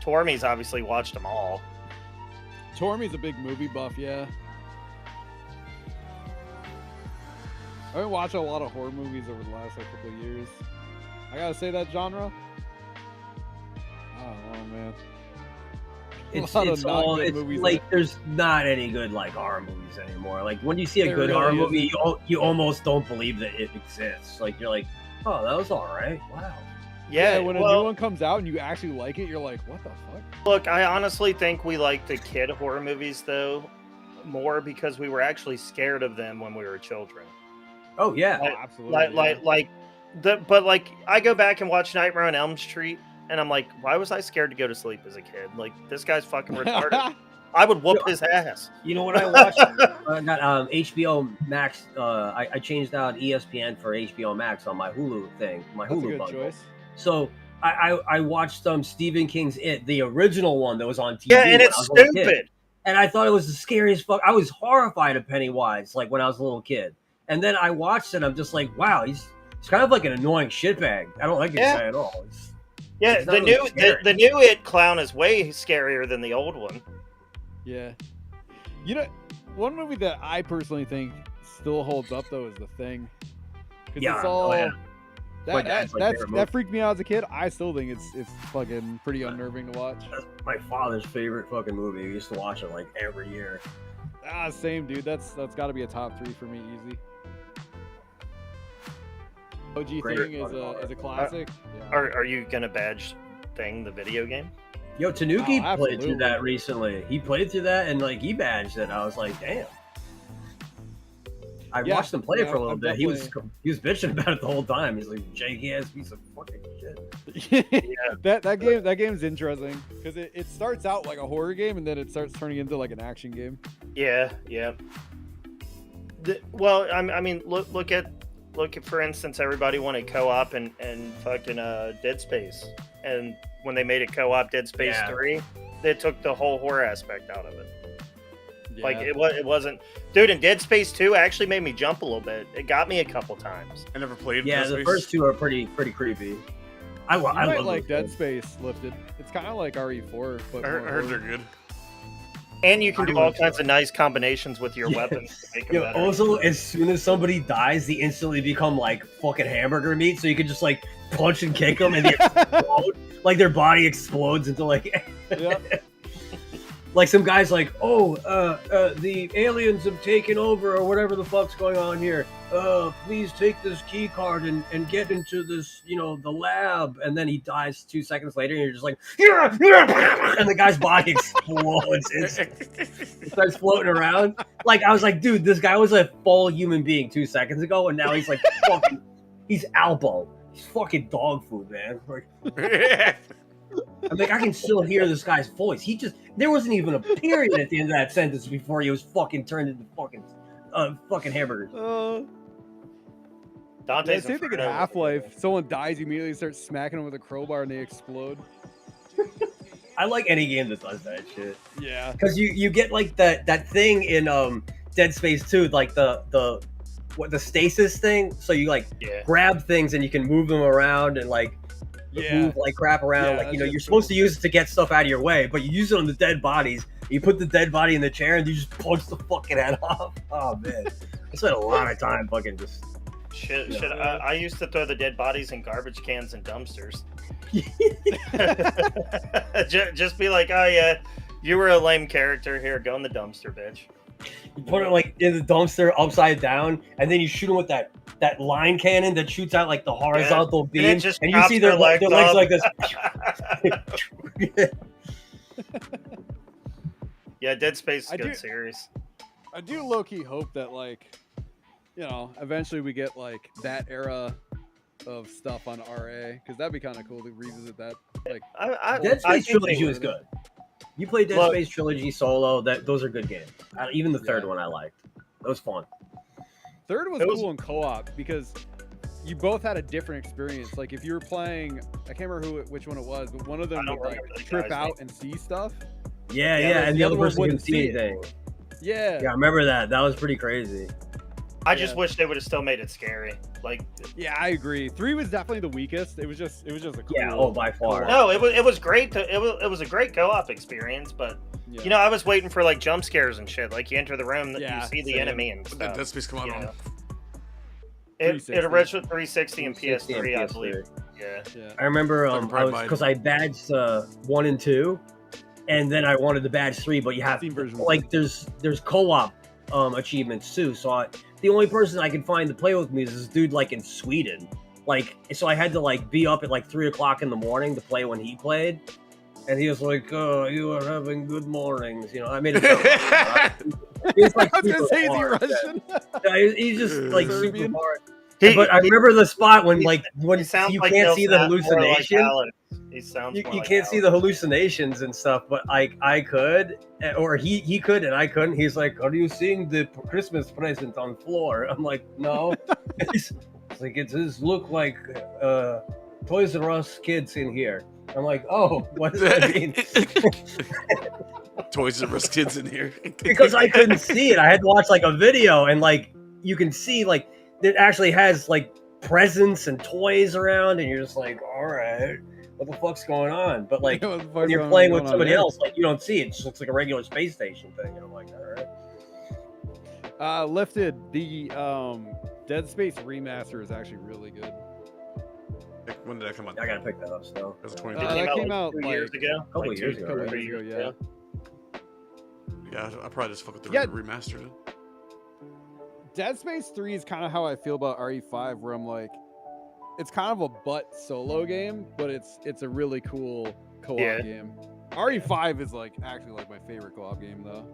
Tormy's obviously watched them all. Tormy's a big movie buff, yeah. I've been watching a lot of horror movies over the last couple of years. I gotta say that genre. I don't know, man. It's A lot of not all good it's movies like there's not any good like horror movies anymore. Like when you see a There good really horror movie, isn't. you almost don't believe that it exists. Like you're like, oh, that was all right. Wow. Yeah, when a new one comes out and you actually like it, you're like, what the fuck? Look, I honestly think we like the kid horror movies though more because we were actually scared of them when we were children. Oh yeah, absolutely. But like I go back and watch Nightmare on Elm Street, and I'm like, why was I scared to go to sleep as a kid? Like this guy's fucking retarded. I would whoop his ass. You know what I watched? I got HBO Max. I changed out ESPN for HBO Max on my Hulu thing. My That's a Hulu good bundle. choice. So I watched Stephen King's It, the original one that was on TV. Yeah, and when it's I was a little kid. stupid. And I thought it was the scariest fuck. I was horrified of Pennywise, like when I was a little kid. And then I watched it. I'm just like, wow, he's kind of like an annoying shitbag. I don't like this guy at all. Yeah, the new It clown is way scarier than the old one. Yeah. You know, one movie that I personally think still holds up though is The Thing. 'Cause Yeah, it's all, oh, yeah. My dad's my favorite movie. that freaked me out as a kid. I still think it's fucking pretty unnerving to watch. That's my father's favorite fucking movie. We used to watch it like every year. Same dude. That's got to be a top 3 for me, easy. OG Great Thing is a classic. Yeah. Are you gonna badge Thing the video game? Yo, Tanuki Oh, played through absolutely. that recently. He played through that and like he badged it. I was like, damn. I Yeah, watched him play it for a little I'm bit. He was bitching about it the whole time. He's like, janky ass piece of fucking shit. that game's interesting because it starts out like a horror game and then it starts turning into like an action game. Yeah. Well, I mean, look at for instance, everybody wanted co-op and fucking Dead Space, and when they made it co-op Dead Space 3, they took the whole horror aspect out of it. Yeah. Like it wasn't, dude. And Dead Space 2 actually made me jump a little bit. It got me a couple times. I never played. Yeah, Dead the Space. first two are pretty creepy. I You might love like those Dead Space Lifted. It's kind of like RE4, but I more heard they're horror. good. And you can do all kinds of nice combinations with your weapons to make them Yo, better. also, as soon as somebody dies, they instantly become like fucking hamburger meat. So you can just like punch and kick them, and they explode. Like their body explodes into like. Yeah. Like some guy's like, oh, the aliens have taken over or whatever the fuck's going on here. Please take this key card and get into this, the lab. And then he dies 2 seconds later, and you're just like, yeah, and the guy's body explodes. It starts floating around. Like, I was like, dude, this guy was a full human being 2 seconds ago, and now he's like fucking, he's Albo. He's fucking dog food, man. I'm like, I can still hear this guy's voice. There wasn't even a period at the end of that sentence before he was fucking turned into fucking hamburgers. Dante's same thing in Half-Life. Someone dies, you immediately start smacking them with a crowbar and they explode. I like any game that does that shit. Yeah. Because you get like that thing in Dead Space 2, like the stasis thing. So you grab things and you can move them around and move like crap around. You're supposed to use it to get stuff out of your way, but you use it on the dead bodies. You put the dead body in the chair and you just punch the fucking head off. Oh man, I spent a lot of time fucking just. I used to throw the dead bodies in garbage cans and dumpsters. just be like, oh yeah, you were a lame character. Here, go in the dumpster, bitch. You put it in the dumpster upside down, and then you shoot them with that line cannon that shoots out the horizontal beam, and you see their legs like this. Yeah, Dead Space is good series. I do low-key hope that eventually we get that era of stuff on RA, because that'd be kind of cool to revisit that. Dead Space Trilogy was good. You played Dead Space Trilogy solo. Those are good games. Even the third one I liked. That was fun. Third was cool in co-op because you both had a different experience. Like if you were playing, I can't remember which one it was, but one of them would trip out and see stuff. Yeah, and the other person couldn't see anything. Yeah, I remember that. That was pretty crazy. I just wish they would have still made it scary. Yeah, I agree. 3 was definitely the weakest. It was just a cool, by far. No, it was great. It was a great co-op experience, but I was waiting for jump scares and shit. Like you enter the room, you see the enemy and stuff. Dead Space come out on. It originally 360 and PS3, I believe. Yeah. I remember because I badged 1 and 2, and then I wanted to badge 3, but you have there's co-op achievements too. So the only person I could find to play with me is this dude in Sweden. So I had to be up at 3 o'clock in the morning to play when he played. And he was like, "Oh, you are having good mornings." I made it. He's I was gonna say, is he Russian? He's just super hard. But I remember the spot when you can't see the hallucination. You can't see the hallucinations and stuff, but I could, or he could, and I couldn't. He's like, "Are you seeing the Christmas present on floor?" I'm like, "No." It's like, it does look like Toys R Us kids in here. I'm like, "Oh, what does that mean?" Toys R Us kids in here. Because I couldn't see it. I had to watch a video, and you can see it actually has presents and toys around, and you're just like, all right, what the fuck's going on? But when you're playing with somebody else, you don't see it. It just looks like a regular space station thing, and I'm like, all right. Lifted, the Dead Space remaster is actually really good. When did that come out? I gotta pick that up still. That came out 2 years ago. A couple years ago, yeah. Yeah, I probably just fucking remastered it. Dead Space 3 is kind of how I feel about RE5, where I'm like, it's kind of a butt solo game, but it's a really cool co-op game. RE5 is actually my favorite co-op game though.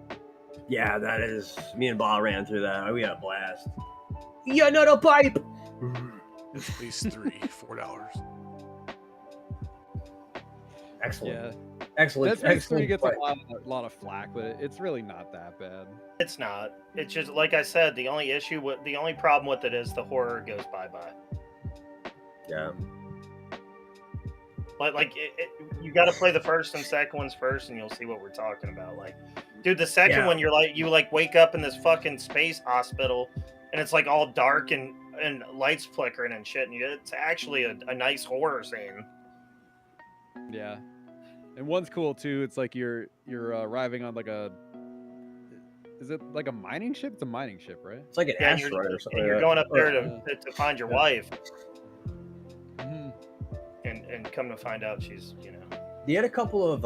Yeah, that is. Me and Bob ran through that. We had a blast. Yeah, not a pipe. Dead Space 3, $4. Excellent. Yeah. Excellent. Dead Space 3 excellent gets a lot of flack, but it's really not that bad. It's not. It's just like I said. The only problem with it is the horror goes bye-bye. Yeah. You got to play the first and second ones first, and you'll see what we're talking about. Dude, the second one, you wake up in this fucking space hospital, and it's all dark and lights flickering and shit, and it's actually a nice horror scene. Yeah, and one's cool too. It's you're arriving on is it a mining ship? It's a mining ship, right? It's like an asteroid or something. And you're going up there to find your wife. And come to find out she's, They had a couple of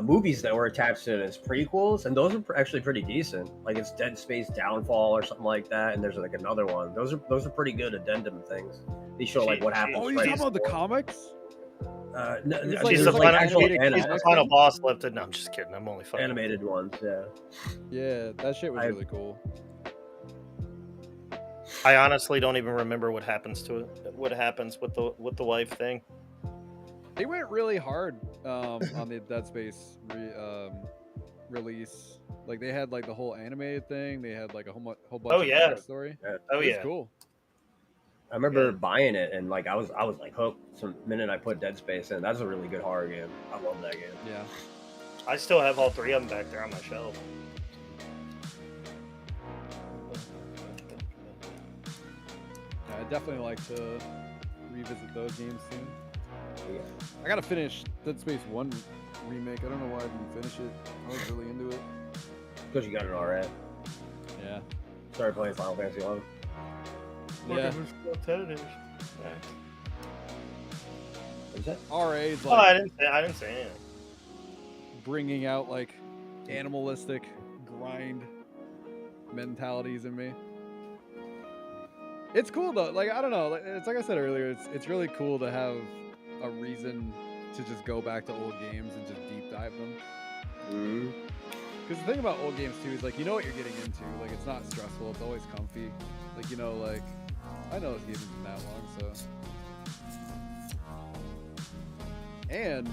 movies that were attached to it as prequels, and those are actually pretty decent. Like it's Dead Space Downfall or something like that, and there's like another one. Those are pretty good addendum things. They show like what happens. Oh, you talking about the comics? No, It's like- She's there's the like final, animated she's the comic final thing? boss lifted. No, I'm just kidding. I'm only fucking. Animated ones, yeah. Yeah, that shit was really cool. I honestly don't even remember what happens to it. What happens with the wife thing? They went really hard on the Dead Space release. Like they had like the whole animated thing. They had like a whole bunch of yeah. backstory. Oh, It was yeah. cool. I remember buying it and like I was like hooked the minute I put Dead Space in. That's a really good horror game. I love that game. Yeah. I still have all three of them back there on my shelf. Yeah, I definitely like to revisit those games soon. Yeah. I gotta finish Dead Space 1 remake. I don't know why I didn't finish it. I was really into it. Because you got it already. Yeah. Started playing Final Fantasy 11. Yeah. What is that? RA's Oh, like I didn't say anything. bringing out like animalistic grind mentalities in me. It's cool though. Like I don't know. It's like I said earlier. It's really cool to have a reason to just go back to old games and just deep dive them. Mm-hmm. Because the thing about old games too is like you know what you're getting into. Like it's not stressful. It's always comfy. Like you know like I know this game isn't that long, so. And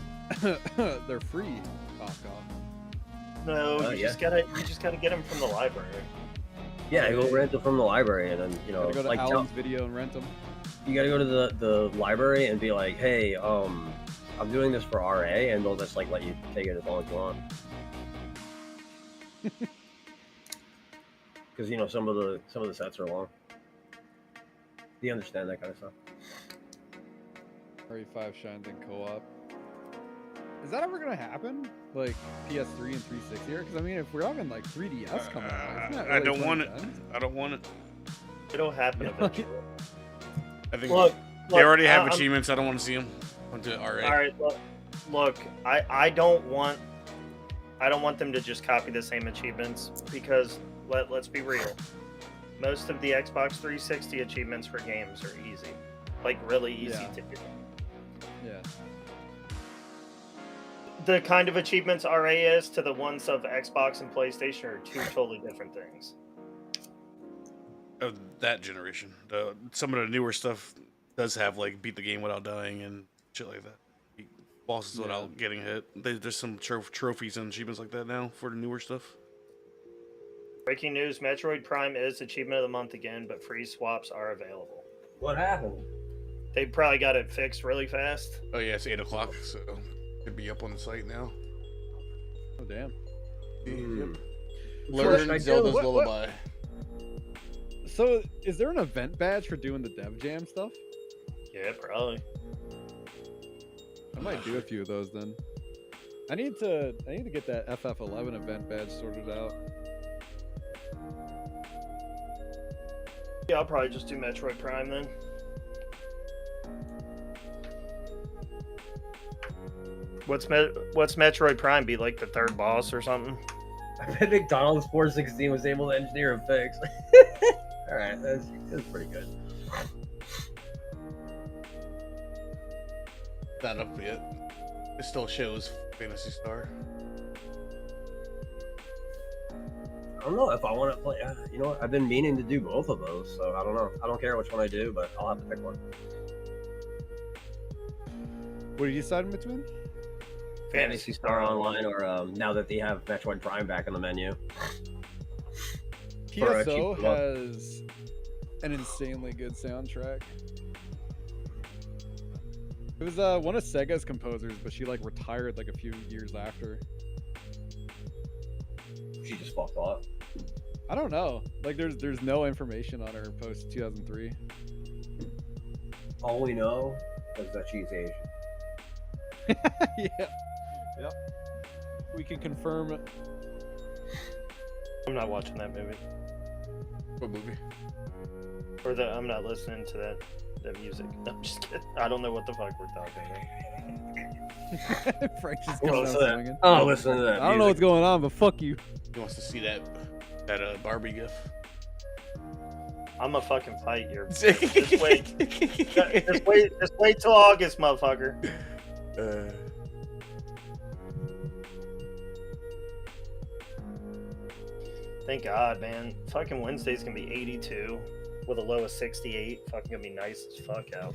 they're free off off. No, you just gotta get them from the library. Yeah, you go rent it from the library, and then you know, Gotta go to like Alan's video and rent them. you gotta go to the library and be like, hey, I'm doing this for RA, and they'll just like let you take it as long as you want. Because you know some of the sets are long. Do you understand that kind of stuff? RE5 shines in co-op. Is that ever gonna happen? Like PS3 and 360 here? Because I mean, if we're having like 3DS coming out, isn't that I really don't want it. 2010? I don't want it. It'll happen eventually. I think Look, they already have I'm- achievements. I don't want to see them onto RA. All right, look. I don't want them to just copy the same achievements because let's be real. Most of the Xbox 360 achievements for games are easy, like really easy to do. Yeah. The kind of achievements RA is to the ones of Xbox and PlayStation are two totally different things. Of that generation, some of the newer stuff does have like beat the game without dying and shit like that. Beat bosses without getting hit. There's some trophies and achievements like that now for the newer stuff. Breaking news: Metroid Prime is Achievement of the Month again, but free swaps are available. What happened? They probably got it fixed really fast. Oh yeah, it's 8 o'clock, so it'd be up on the site now. Oh damn. Yep. Learn Zelda's What- Lullaby. So, is there an event badge for doing the Dev Jam stuff? Yeah, probably. I might do a few of those then. I need to get that FF11 event badge sorted out. Yeah, I'll probably just do Metroid Prime then. What's Metroid Prime be like the third boss or something? I bet McDonald's 416 was able to engineer a fix. All right, that's pretty good. Not up yet. It still shows Phantasy Star. I don't know if I want to play. You know what? I've been meaning to do both of those, so I don't know. I don't care which one I do, but I'll have to pick one. What are you deciding between? Fantasy Star Online, or now that they have Metroid Prime back in the menu. For a PSO cheap look. has an insanely good soundtrack. It was one of Sega's composers, but she like retired like a few years after. She just fucked off. I don't know. Like there's no information on her post 2003. All we know is that she's Asian. Yeah. Yep. We can confirm it. I'm not watching that movie. What movie? I'm not listening to that music. I'm just kidding. I don't know what the fuck we're talking about. Frank's just coming out Listen to that. swinging. Oh, listen to that. I don't know what's music. going on, but fuck you. He wants to see that Barbie gif. I'm a fucking fight you. Just wait. Just wait till August, motherfucker. Thank God, man. Fucking Wednesday's gonna be 82 with a low of 68. Fucking gonna be nice as fuck out.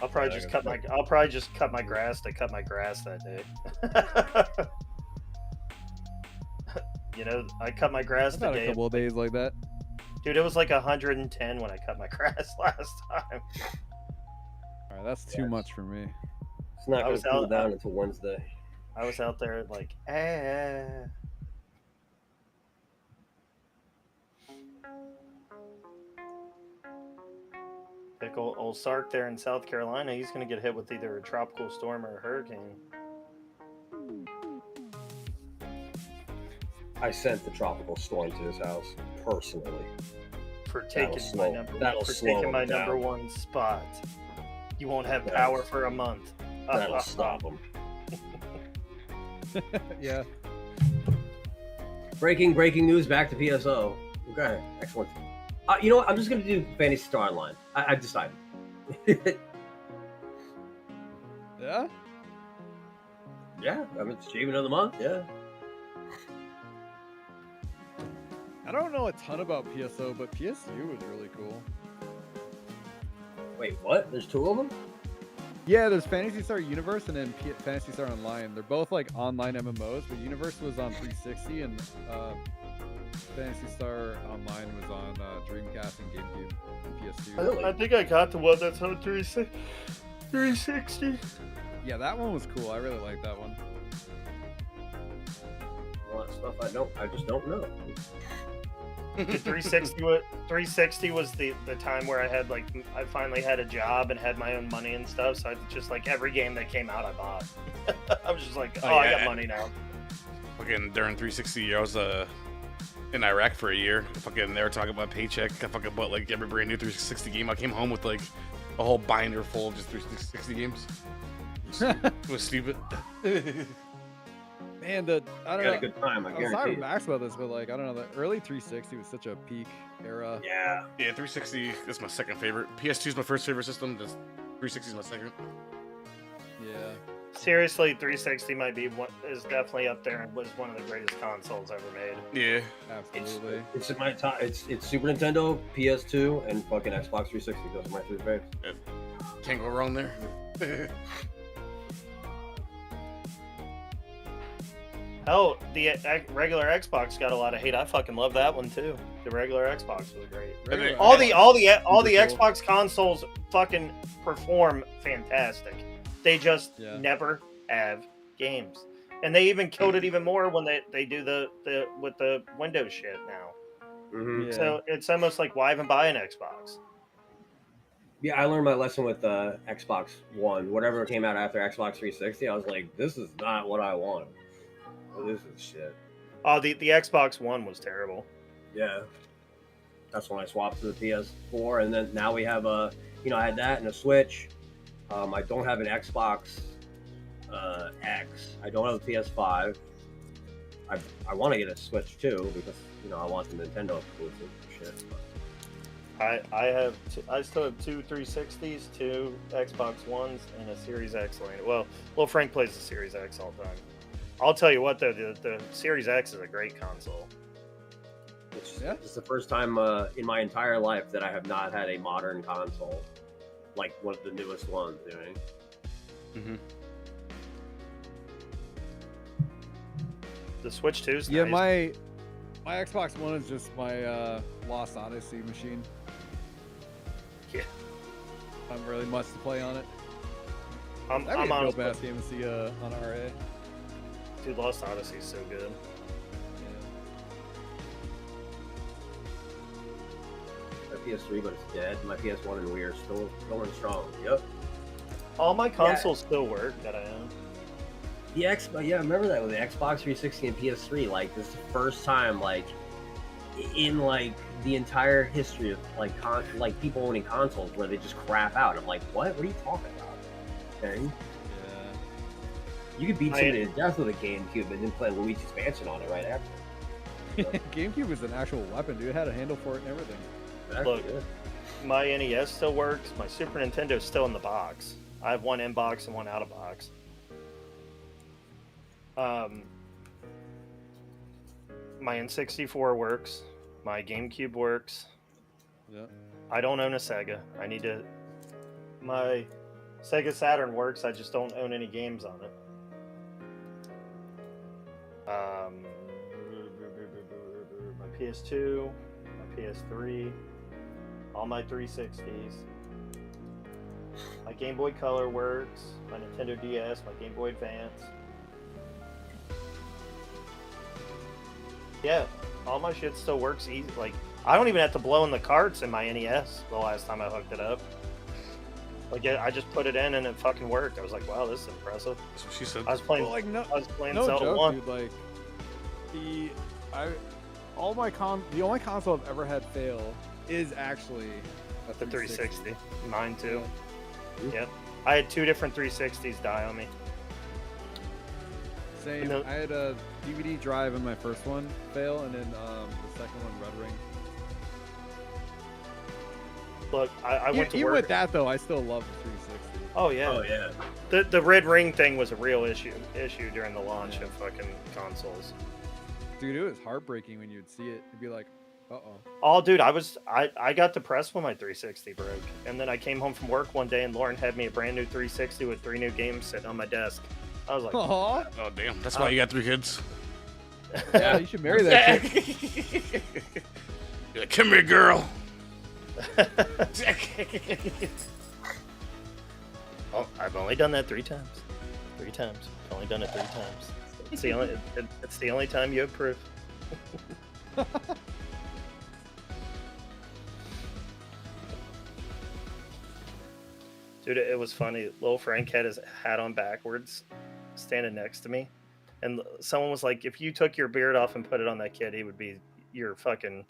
I'll probably just cut my grass that day. You know, I cut my grass I've the had a day. couple of days like that. Dude, it was like 110 when I cut my grass last time. All right, that's too much for me. It's not I going was to cool out- down until Wednesday. I was out there like, Like old Sark there in South Carolina, he's gonna get hit with either a tropical storm or a hurricane. I sent the tropical storm to his house personally. For taking my him number down. one spot. You won't have That'll- power for a month. That'll stop him. Yeah. Breaking news. Back to PSO. Okay, excellent. You know what? I'm just gonna do Fantasy Star Online. I've decided. Yeah. Yeah, I'm achievement of the month. Yeah. I don't know a ton about PSO, but PSU was really cool. Wait, what? There's two of them? Yeah, there's Fantasy Star Universe and then Fantasy Star Online. They're both like online MMOs, but Universe was on 360 and Fantasy Star Online was on Dreamcast and GameCube and PS2. I think I got the one that's on 360. Yeah, that one was cool. I really like that one. A lot of stuff I just don't know. The 360 was the time where I finally had a job and had my own money and stuff. So I just like every game that came out, I bought. I was just like, I got money now. Fucking during 360, I was in Iraq for a year. Fucking they were talking about paycheck. I fucking bought like every brand new 360 game. I came home with like a whole binder full of just 360 games. It was stupid. Man, I don't Got know. a good time, I I was guarantee. talking with Max about this, but like I don't know, the early 360 was such a peak era. Yeah. Yeah, 360 is my second favorite. PS2 is my first favorite system. Just 360 is my second. Yeah. Seriously, 360 is definitely up there and was one of the greatest consoles ever made. Yeah, absolutely. It's in my top. It's Super Nintendo, PS2, and fucking Xbox 360. Those are my three favorites. Can't go wrong there. Hell, the regular Xbox got a lot of hate. I fucking love that one too. The regular Xbox was great. Regular All the Super cool. Xbox consoles fucking perform fantastic. They just Yeah. never have games, and they even killed it even more when they do the with the Windows shit now. Mm-hmm. Yeah. So it's almost like why even buy an Xbox? Yeah, I learned my lesson with Xbox One. Whatever came out after Xbox 360, I was like, this is not what I want. This is shit. Oh, the Xbox One was terrible. Yeah. That's when I swapped to the PS4, and then now we have I had that and a Switch. I don't have an Xbox X. I don't have a PS5. I want to get a Switch too because I want the Nintendo exclusive shit. I still have two 360s, two Xbox Ones, and a Series X laying. Well, Frank plays the Series X all the time. I'll tell you what though, the Series X is a great console. It's the first time in my entire life that I have not had a modern console, like one of the newest ones. You know? Mm-hmm. The Switch 2's Yeah, nice. my Xbox One is just my Lost Odyssey machine. Yeah. Not really much to play on it. I'm That'd be a honest, dope ass game to see on RA. dude, Lost Odyssey is so good. My PS3, but it's dead. My PS1 and Wii are still going strong. Yep. All my consoles still work that I own. Yeah, I remember that with the Xbox 360 and PS3. Like, this is the first time, like, in like the entire history of like people owning consoles where they just crap out. I'm like, what? What are you talking about? Okay. You could beat somebody to death with a GameCube and then play Luigi's Mansion on it right after. GameCube was an actual weapon, dude. It had a handle for it and everything. Look, my NES still works. My Super Nintendo is still in the box. I have one in box and one out of box. My N64 works. My GameCube works. Yeah. I don't own a Sega. I need to. My Sega Saturn works. I just don't own any games on it. My PS2, my PS3, all my 360s. My Game Boy Color works. My Nintendo DS, my Game Boy Advance. Yeah, all my shit still works easy. Like, I don't even have to blow in the carts in my NES the last time I hooked it up. Like, I just put it in and it fucking worked. I was like, wow, this is impressive. That's what she said. I was playing, Well, like, I was playing No Zelda joke, 1. dude. Like, the only console I've ever had fail is actually a The 360. Mine too. Yeah. Yep. I had 2 different 360s die on me. Same. No. I had a DVD drive in my first one fail, and then the second one red ring. Look, I went to Even work. with that though, I still love the 360. Oh yeah. Oh yeah. The red ring thing was a real issue during the launch of fucking consoles. Dude, it was heartbreaking when you'd see it. You'd be like, uh-oh. Oh, dude, I got depressed when my 360 broke, and then I came home from work one day and Lauren had me a brand new 360 with 3 new games sitting on my desk. I was like, Aw. Oh damn, that's why you got 3 kids. Yeah, you should marry that chick. You're like, come here, girl. Oh, I've only done that 3 times. 3 times. I've only done it 3 times. It's the only time you have proof. Dude, it was funny. Little Frank had his hat on backwards, standing next to me, and someone was like, "If you took your beard off and put it on that kid, he would be your fucking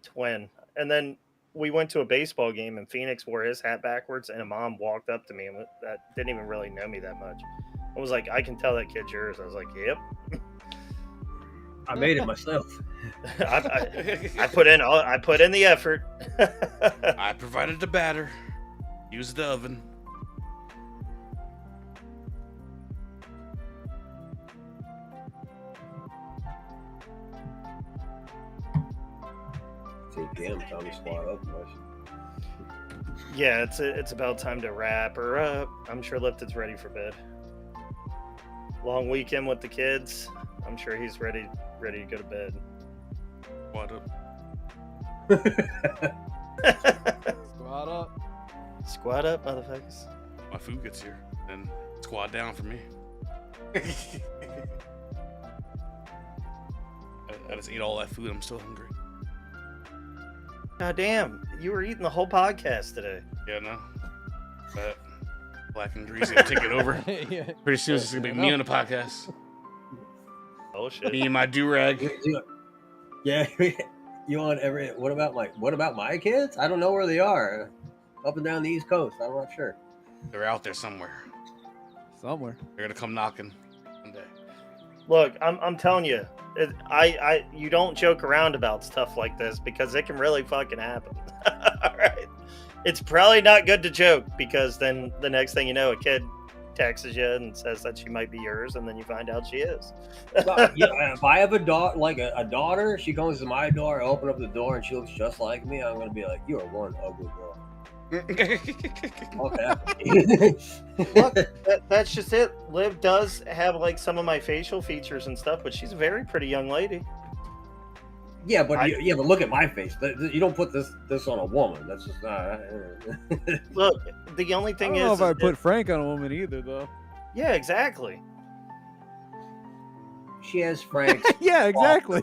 twin." And then we went to a baseball game, and Phoenix wore his hat backwards, and a mom walked up to me and that didn't even really know me that much. I was like, "I can tell that kid's yours." I was like, "Yep." I made it myself. I put in the effort. I provided the batter. Use the oven. It's 8 p.m. Time to squat up. Yeah, it's about time to wrap her up. I'm sure Lipton's ready for bed. Long weekend with the kids. I'm sure he's ready to go to bed. What up? Squad up. Squat up, motherfuckers. My food gets here, then squat down for me. I just ate all that food. I'm still hungry. God damn, you were eating the whole podcast today. Yeah, no. But Black and Greasy will take it over. Yeah. Pretty soon it's gonna be me on the podcast. Oh shit. Me and my do-rag. Yeah, you on every? What about my kids? I don't know where they are. Up and down the East Coast. I'm not sure. They're out there somewhere. Somewhere. They're gonna come knocking one day. Look, I'm telling you, you don't joke around about stuff like this because it can really fucking happen. All right, it's probably not good to joke because then the next thing you know, a kid texts you and says that she might be yours, and then you find out she is. Yeah, if I have a daughter, like a daughter, she comes to my door, I open up the door, and she looks just like me. I'm gonna be like, "You are one ugly girl." Okay. Look, that's just it. Liv does have like some of my facial features and stuff, but she's a very pretty young lady. Yeah, but but look at my face. You don't put this on a woman. That's just not. Look, the only I thing don't know is, if I put Frank on a woman either, though. yeah, exactly. She has Frank's. Yeah, exactly.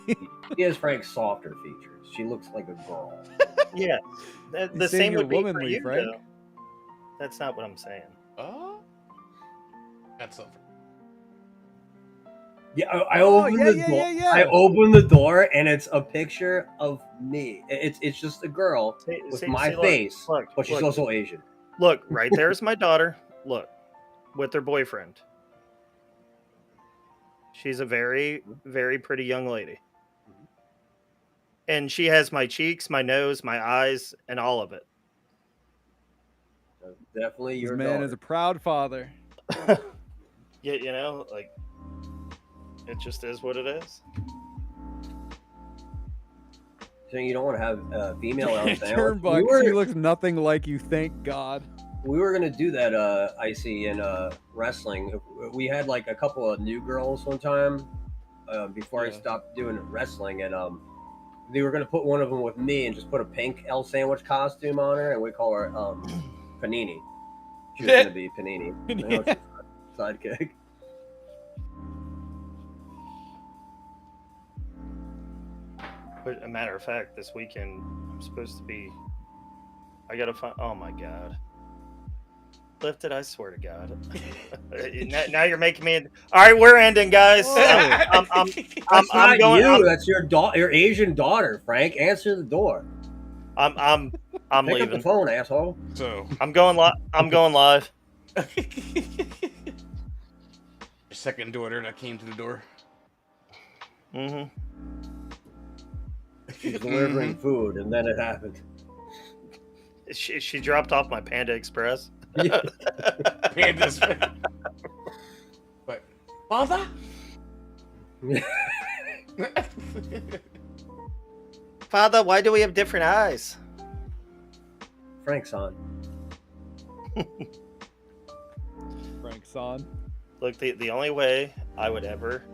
She has Frank's softer features. She looks like a girl. Yeah, the saying same you're would be for womanly, you, Frank? though. That's not what I'm saying. Oh, that's something. Yeah, I open the door. yeah. I open the door, and it's a picture of me. It's just a girl with my face, but she's also Asian. Look, right there's my daughter. Look, with her boyfriend. She's a very, very pretty young lady. And she has my cheeks, my nose, my eyes, and all of it. That's definitely This your man daughter. is a proud father. Yeah, you know, like it just is what it is. So you don't want to have a female on sandwich. Turnbuck, she looks nothing like you, thank God. We were gonna do that, Icy, in wrestling. We had like a couple of new girls one time before I stopped doing wrestling, and they were gonna put one of them with me and just put a pink L sandwich costume on her, and we call her Panini. She was gonna be Panini, sidekick. But a matter of fact, this weekend I'm supposed to be. I gotta find. Oh my God. Lifted, I swear to God. Now you're making me. All right, we're ending, guys. That's not you. That's your daughter, your Asian daughter, Frank. Answer the door. I'm Pick leaving. up the phone, asshole. So I'm going live. I'm going live. your second daughter that came to the door. Mm-hmm. She's delivering food, and then it happened. She dropped off my Panda Express. Panda Express. But father. Father, why do we have different eyes? Frank's on. Frank's on. Look, the only way I would ever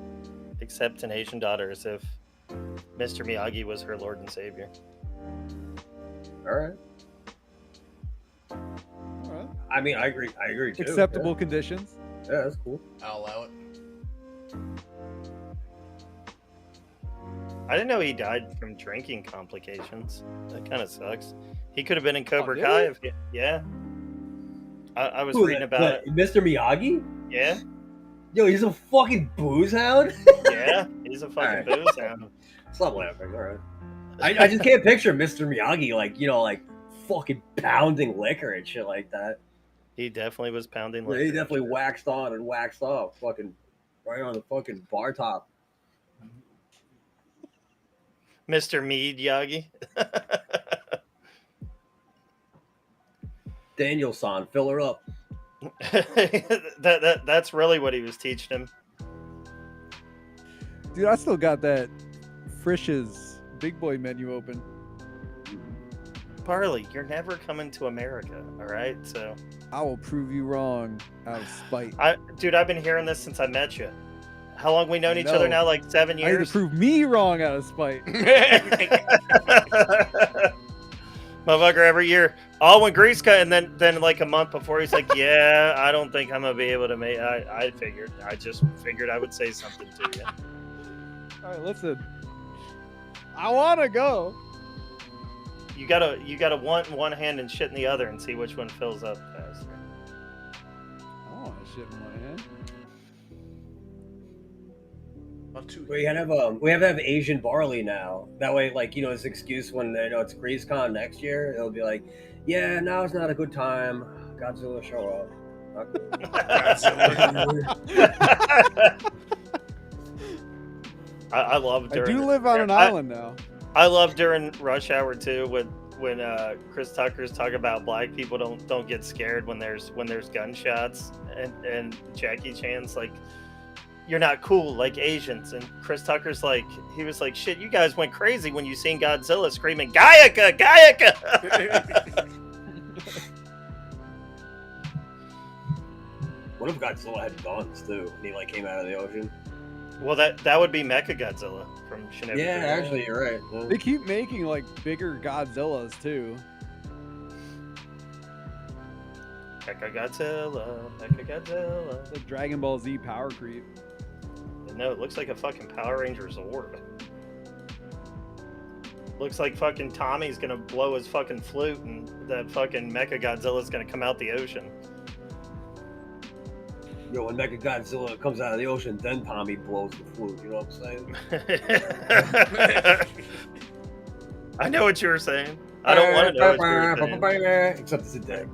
accept an Asian daughter is if Mr. Miyagi was her Lord and Savior. All right. I mean, I agree too. Acceptable conditions. Yeah, that's cool. I'll allow it. I didn't know he died from drinking complications. That kind of sucks. He could have been in Cobra did Kai. he? Yeah. I was Who, reading about it. Mr. Miyagi? Yeah. Yo, he's a fucking booze hound? Yeah, he's a fucking booze hound. Stop laughing, all right. I just can't picture Mr. Miyagi like fucking pounding liquor and shit like that. He definitely was pounding Yeah, liquor. he definitely waxed on and waxed off, fucking right on the fucking bar top. Mr. Miyagi. Daniel-san, fill her up. That's really what he was teaching him. Dude, I still got that Frisch's Big Boy menu open. Barley, you're never coming to America, all right? So I will prove you wrong out of spite. Dude, I've been hearing this since I met you. How long we known each other now? Like 7 I need to years? prove me wrong out of spite. Motherfucker, every year. Oh, when Grease cut, and then like a month before, he's like, yeah, I don't think I'm going to be able to make I just figured I would say something to you. All right, listen. I want to go. You gotta want in one hand and shit in the other and see which one fills up faster. I don't want to shit in my hand. We have to have Asian barley now. That way, like, you know, his excuse when it's GreaseCon next year, it'll be like, yeah, now is not a good time. Godzilla show up. I love during. I do live on an island now. I love during Rush Hour too when Chris Tucker's talking about black people don't get scared when there's gunshots and Jackie Chan's like, you're not cool like Asians, and Chris Tucker's like, he was like, shit, you guys went crazy when you seen Godzilla screaming Gaiaka, Gaiaka. What if Godzilla had guns too and he like came out of the ocean? Well, that would be Mecha Godzilla from Shinobi. Yeah, actually, you're right. Yeah. They keep making like bigger Godzillas too. Mecha Godzilla, Mecha Godzilla. It's like Dragon Ball Z power creep. No, it looks like a fucking Power Ranger Zord. Looks like fucking Tommy's gonna blow his fucking flute and that fucking Mecha Godzilla's gonna come out the ocean. Yo, when Mecha Godzilla comes out of the ocean, then Tommy blows the flute. You know what I'm saying? I know what you were saying. I don't want to know what you were saying. Except it's a dick.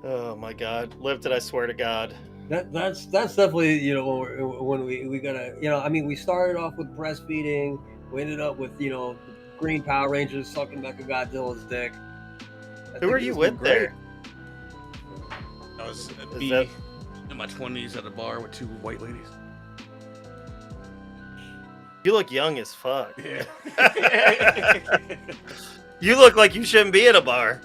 Oh my God, Lifted! I swear to God. That's definitely, you know, when we gotta, you know, I mean, we started off with breastfeeding, we ended up with, you know, the Green Power Rangers sucking Mechagodzilla's dick. Who are you with there? I was Is that- in my 20s at a bar with 2 white ladies. You look young as fuck. Yeah. You look like you shouldn't be at a bar.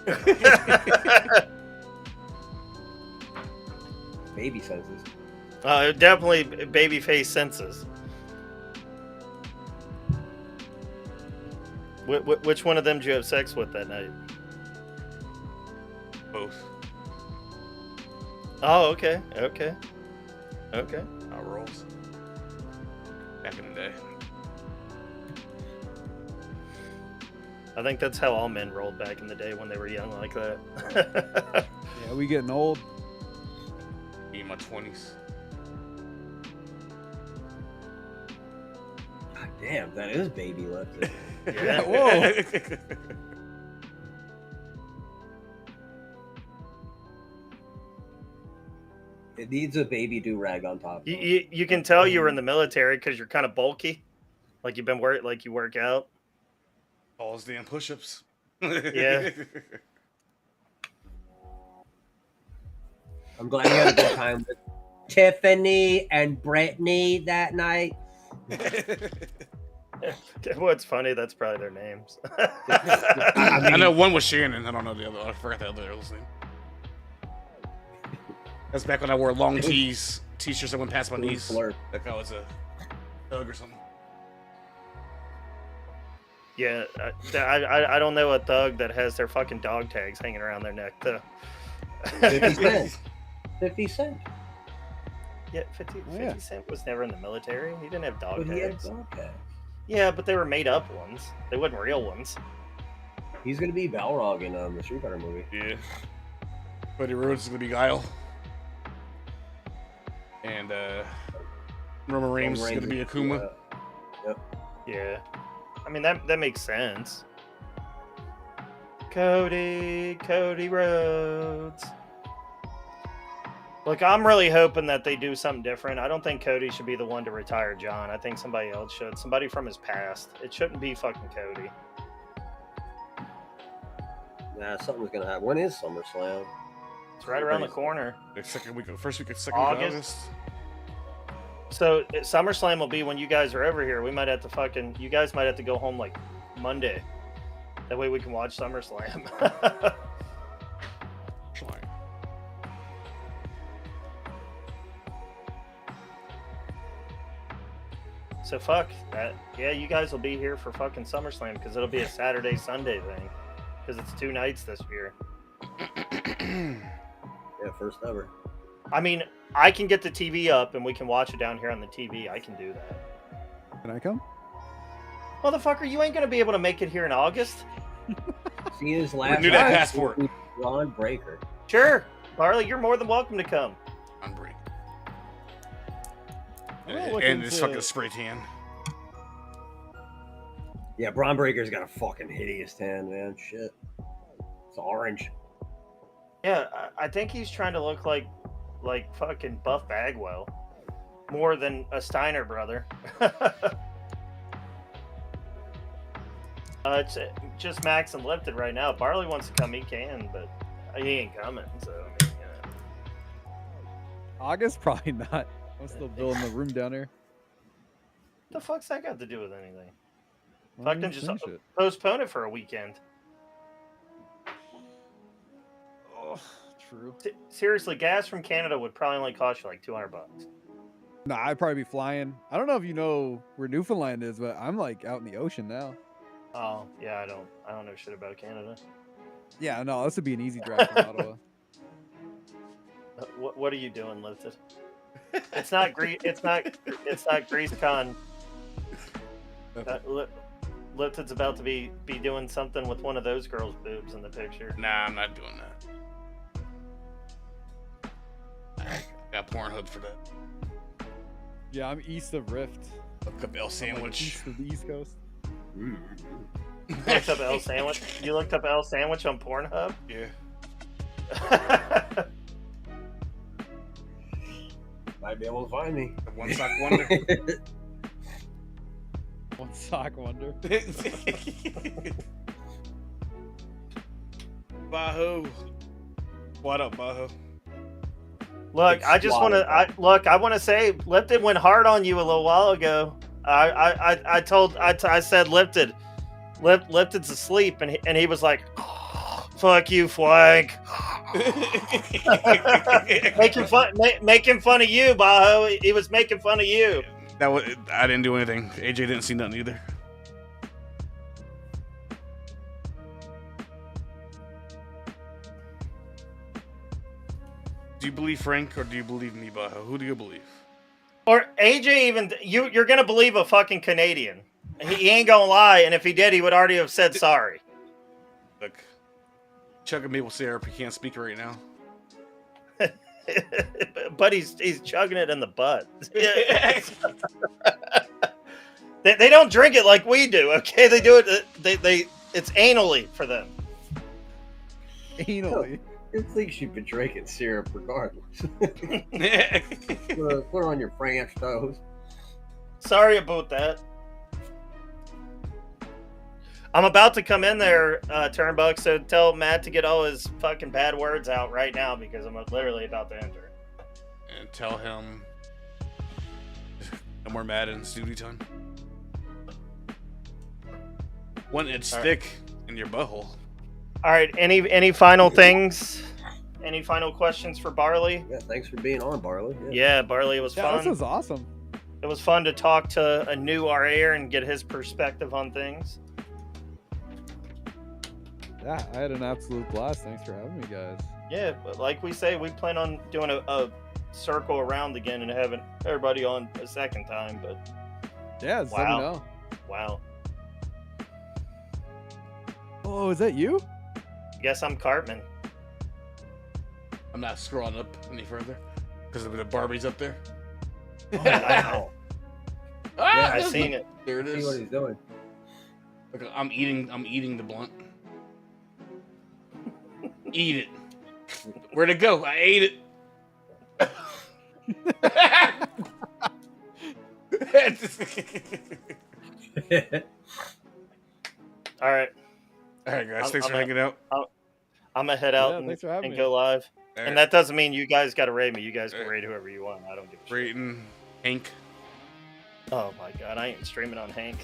Baby senses. Definitely baby face senses. Which one of them did you have sex with that night? Both. Oh, okay. Okay. Our rolls. Back in the day. I think that's how all men rolled back in the day when they were young like that. Yeah, we getting old. Me in my 20s. God damn, that is baby Lifted. Yeah. Whoa. It needs a baby do-rag on top. You can tell you were in the military because you're kind of bulky, like you work out. All those damn push-ups. Yeah. I'm glad you had a good time with Tiffany and Brittany that night. What's funny? That's probably their names. I know one was Shannon. I don't know the other. I forgot the other girl's name. That's back when I wore long tees, t-shirts that went past my knees. Flirt. Like I was a thug or something. Yeah, I don't know a thug that has their fucking dog tags hanging around their neck though. 50 Cent. 50 Cent. Yeah, 50 Yeah. Cent was never in the military. He didn't have dog But he had tags. dog tags. Yeah, but they were made up ones. They weren't real ones. He's gonna be Balrog in the Street Fighter movie. Yeah. Buddy Rhodes is gonna be Guile. And Roman Reigns is gonna be Akuma. Yep. Yeah. I mean that makes sense. Cody Rhodes. Look, I'm really hoping that they do something different. I don't think Cody should be the one to retire John. I think somebody else should. Somebody from his past. It shouldn't be fucking Cody. Nah, something's gonna happen. When is SummerSlam? It's right around the corner. The first week of August. So SummerSlam will be when you guys are over here. You guys might have to go home like Monday. That way we can watch SummerSlam. So fuck that. Yeah, you guys will be here for fucking SummerSlam because it'll be a Saturday Sunday thing because it's 2 nights this year. Yeah, first ever. I mean, I can get the TV up and we can watch it down here on the TV. I can do that. Can I come? Motherfucker, you ain't gonna be able to make it here in August. See his last. Renew that match passport. with Ron Breaker. Sure, Barley, you're more than welcome to come. On break. I'm looking And this to- fucking spray tan. Yeah, Braun Breaker's got a fucking hideous tan, man. Shit. It's orange. Yeah, I think he's trying to look like fucking Buff Bagwell, more than a Steiner brother. It's just Max and Lifted right now. Barley wants to come, he can, but he ain't coming. So I mean, August? Probably not. I'm still building the room down here. what the fuck's that got to do with anything? Well, Fucking just finish it. postpone it for a weekend. Oh, true. Seriously, gas from Canada would probably only cost you like $200. Nah, I'd probably be flying. I don't know if you know where Newfoundland is, but I'm like out in the ocean now. Oh yeah, I don't know shit about Canada. Yeah, no, this would be an easy drive from Ottawa. What are you doing, Lifted? It's not It's not GreasyCon. Lifted's about to be doing something with one of those girls' boobs in the picture. Nah, I'm not doing that. I got Pornhub for that. Yeah, I'm east of Rift. Look up El I'm, like, Sandwich. east of the East Coast. You looked up L Sandwich. You looked up L Sandwich on Pornhub. Yeah. Might be able to find me. The one sock wonder. One sock wonder. Baho. What up, Baho? Look, I just want to. I want to say, Lipton went hard on you a little while ago. I said Lipton. Lipton's asleep, and he was like, "Fuck you, Flag." making fun of you, Baho. He was making fun of you. I didn't do anything. AJ didn't see nothing either. Do you believe Frank or do you believe me, Baho? Who do you believe? Or AJ even you're gonna believe a fucking Canadian. He ain't gonna lie, and if he did, he would already have said sorry. Look, chugging maple syrup. He can't speak right now. But he's chugging it in the butt. They don't drink it like we do. Okay, they do it. It's anally for them. Anally. It thinks you've been drinking syrup regardless. Put on your French toast. Sorry about that. I'm about to come in there, Turnbuck, so tell Matt to get all his fucking bad words out right now because I'm literally about to enter. And tell him no more Madden duty time. One inch thick in your butthole. All right, any final things? Any final questions for Barley? Yeah, thanks for being on, Barley. Yeah, Barley, it was fun. This was awesome. It was fun to talk to a new RAer and get his perspective on things. Yeah, I had an absolute blast. Thanks for having me, guys. Yeah, but like we say, we plan on doing a circle around again and having everybody on a second time. But yeah, just let me know. Wow. Oh, is that you? Guess I'm Cartman. I'm not scrolling up any further because of the Barbie's up there. Oh, wow. Yeah, I seen it. There it See is. what he's doing. Look, I'm eating the blunt. Eat it. Where'd it go? I ate it. All right. All right, guys. Thanks for hanging out. I'm gonna head out thanks for having and me. go live. All And right. that doesn't mean you guys got to rate me. You guys can rate whoever you want. I don't give a shit. Rating Hank. Oh my god, I ain't streaming on Hank.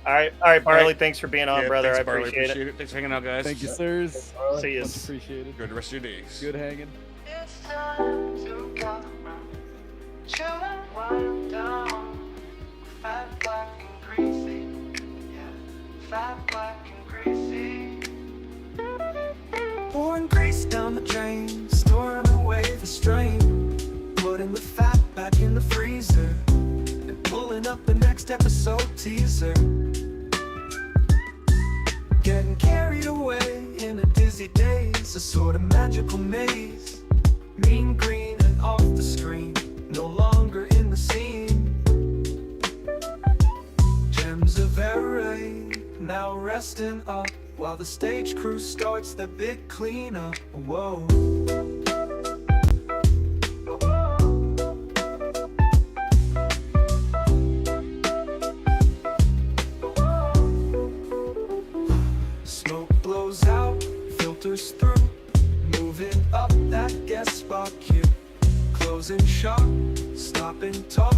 All right, Barley. Thanks for being on, Yeah, brother. thanks, I Barley. appreciate it. Thanks for hanging out, guys. Thank you, sirs. See you. Much appreciated. Enjoy the rest of your days. Good hanging. It's time to go. Chillin' wind down. Fat, black, and greasy. Yeah, fat, black, and greasy. Pouring grease down the drain, storing away the strain. Putting the fat back in the freezer and pulling up the next episode teaser. Getting carried away in a dizzy daze, a sort of magical maze. Mean green and off the screen, no longer in the scene. Gems of error, now resting up while the stage crew starts their big cleanup. Whoa. Smoke blows out, filters through, moving up that guest spot queue. Closing shop, stop and talk,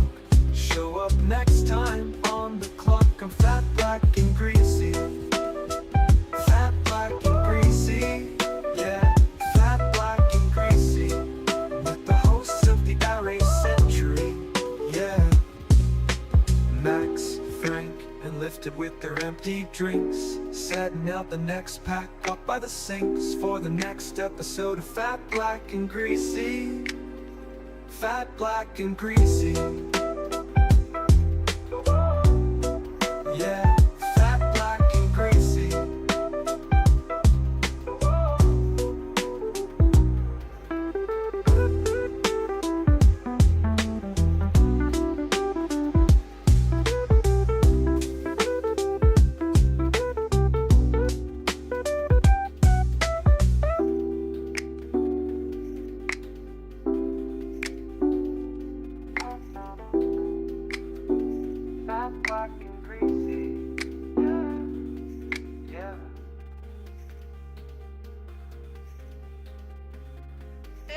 show up next time on the clock. I'm fat, black, and greasy. Fat, black, and greasy. Yeah, fat, black, and greasy. With the hosts of the RA Century. Yeah, Max, Frank, and Lifted with their empty drinks, setting out the next pack up by the sinks for the next episode of Fat, Black, and Greasy. Fat, black, and greasy. Yeah, fat, black, and greasy.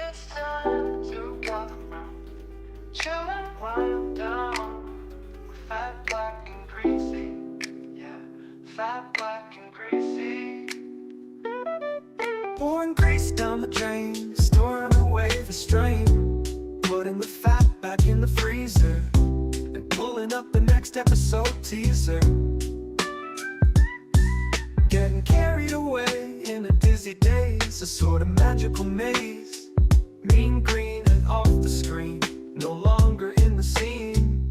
It's time to gather round, chillin' while down. Fat, black, and greasy. Yeah, fat, black, and greasy. Pouring grease down the drain, storing away the strain. Putting the fat back in the freezer, and pulling up the next episode teaser. Getting carried away in a dizzy daze, a sort of magical maze. Mean green and off the screen, no longer in the scene.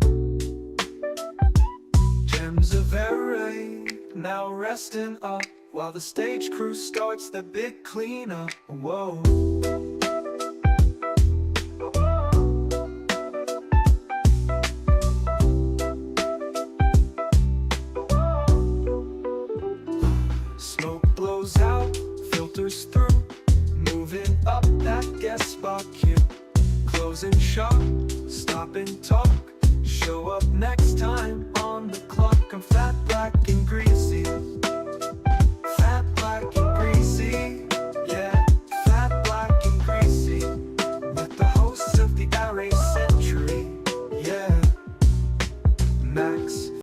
Gems of error, now resting up, while the stage crew starts the big cleanup. Whoa. Smoke blows out, filters through, moving up that guest spot queue. Closing shop, stop and talk, show up next time on the clock. I'm fat, black, and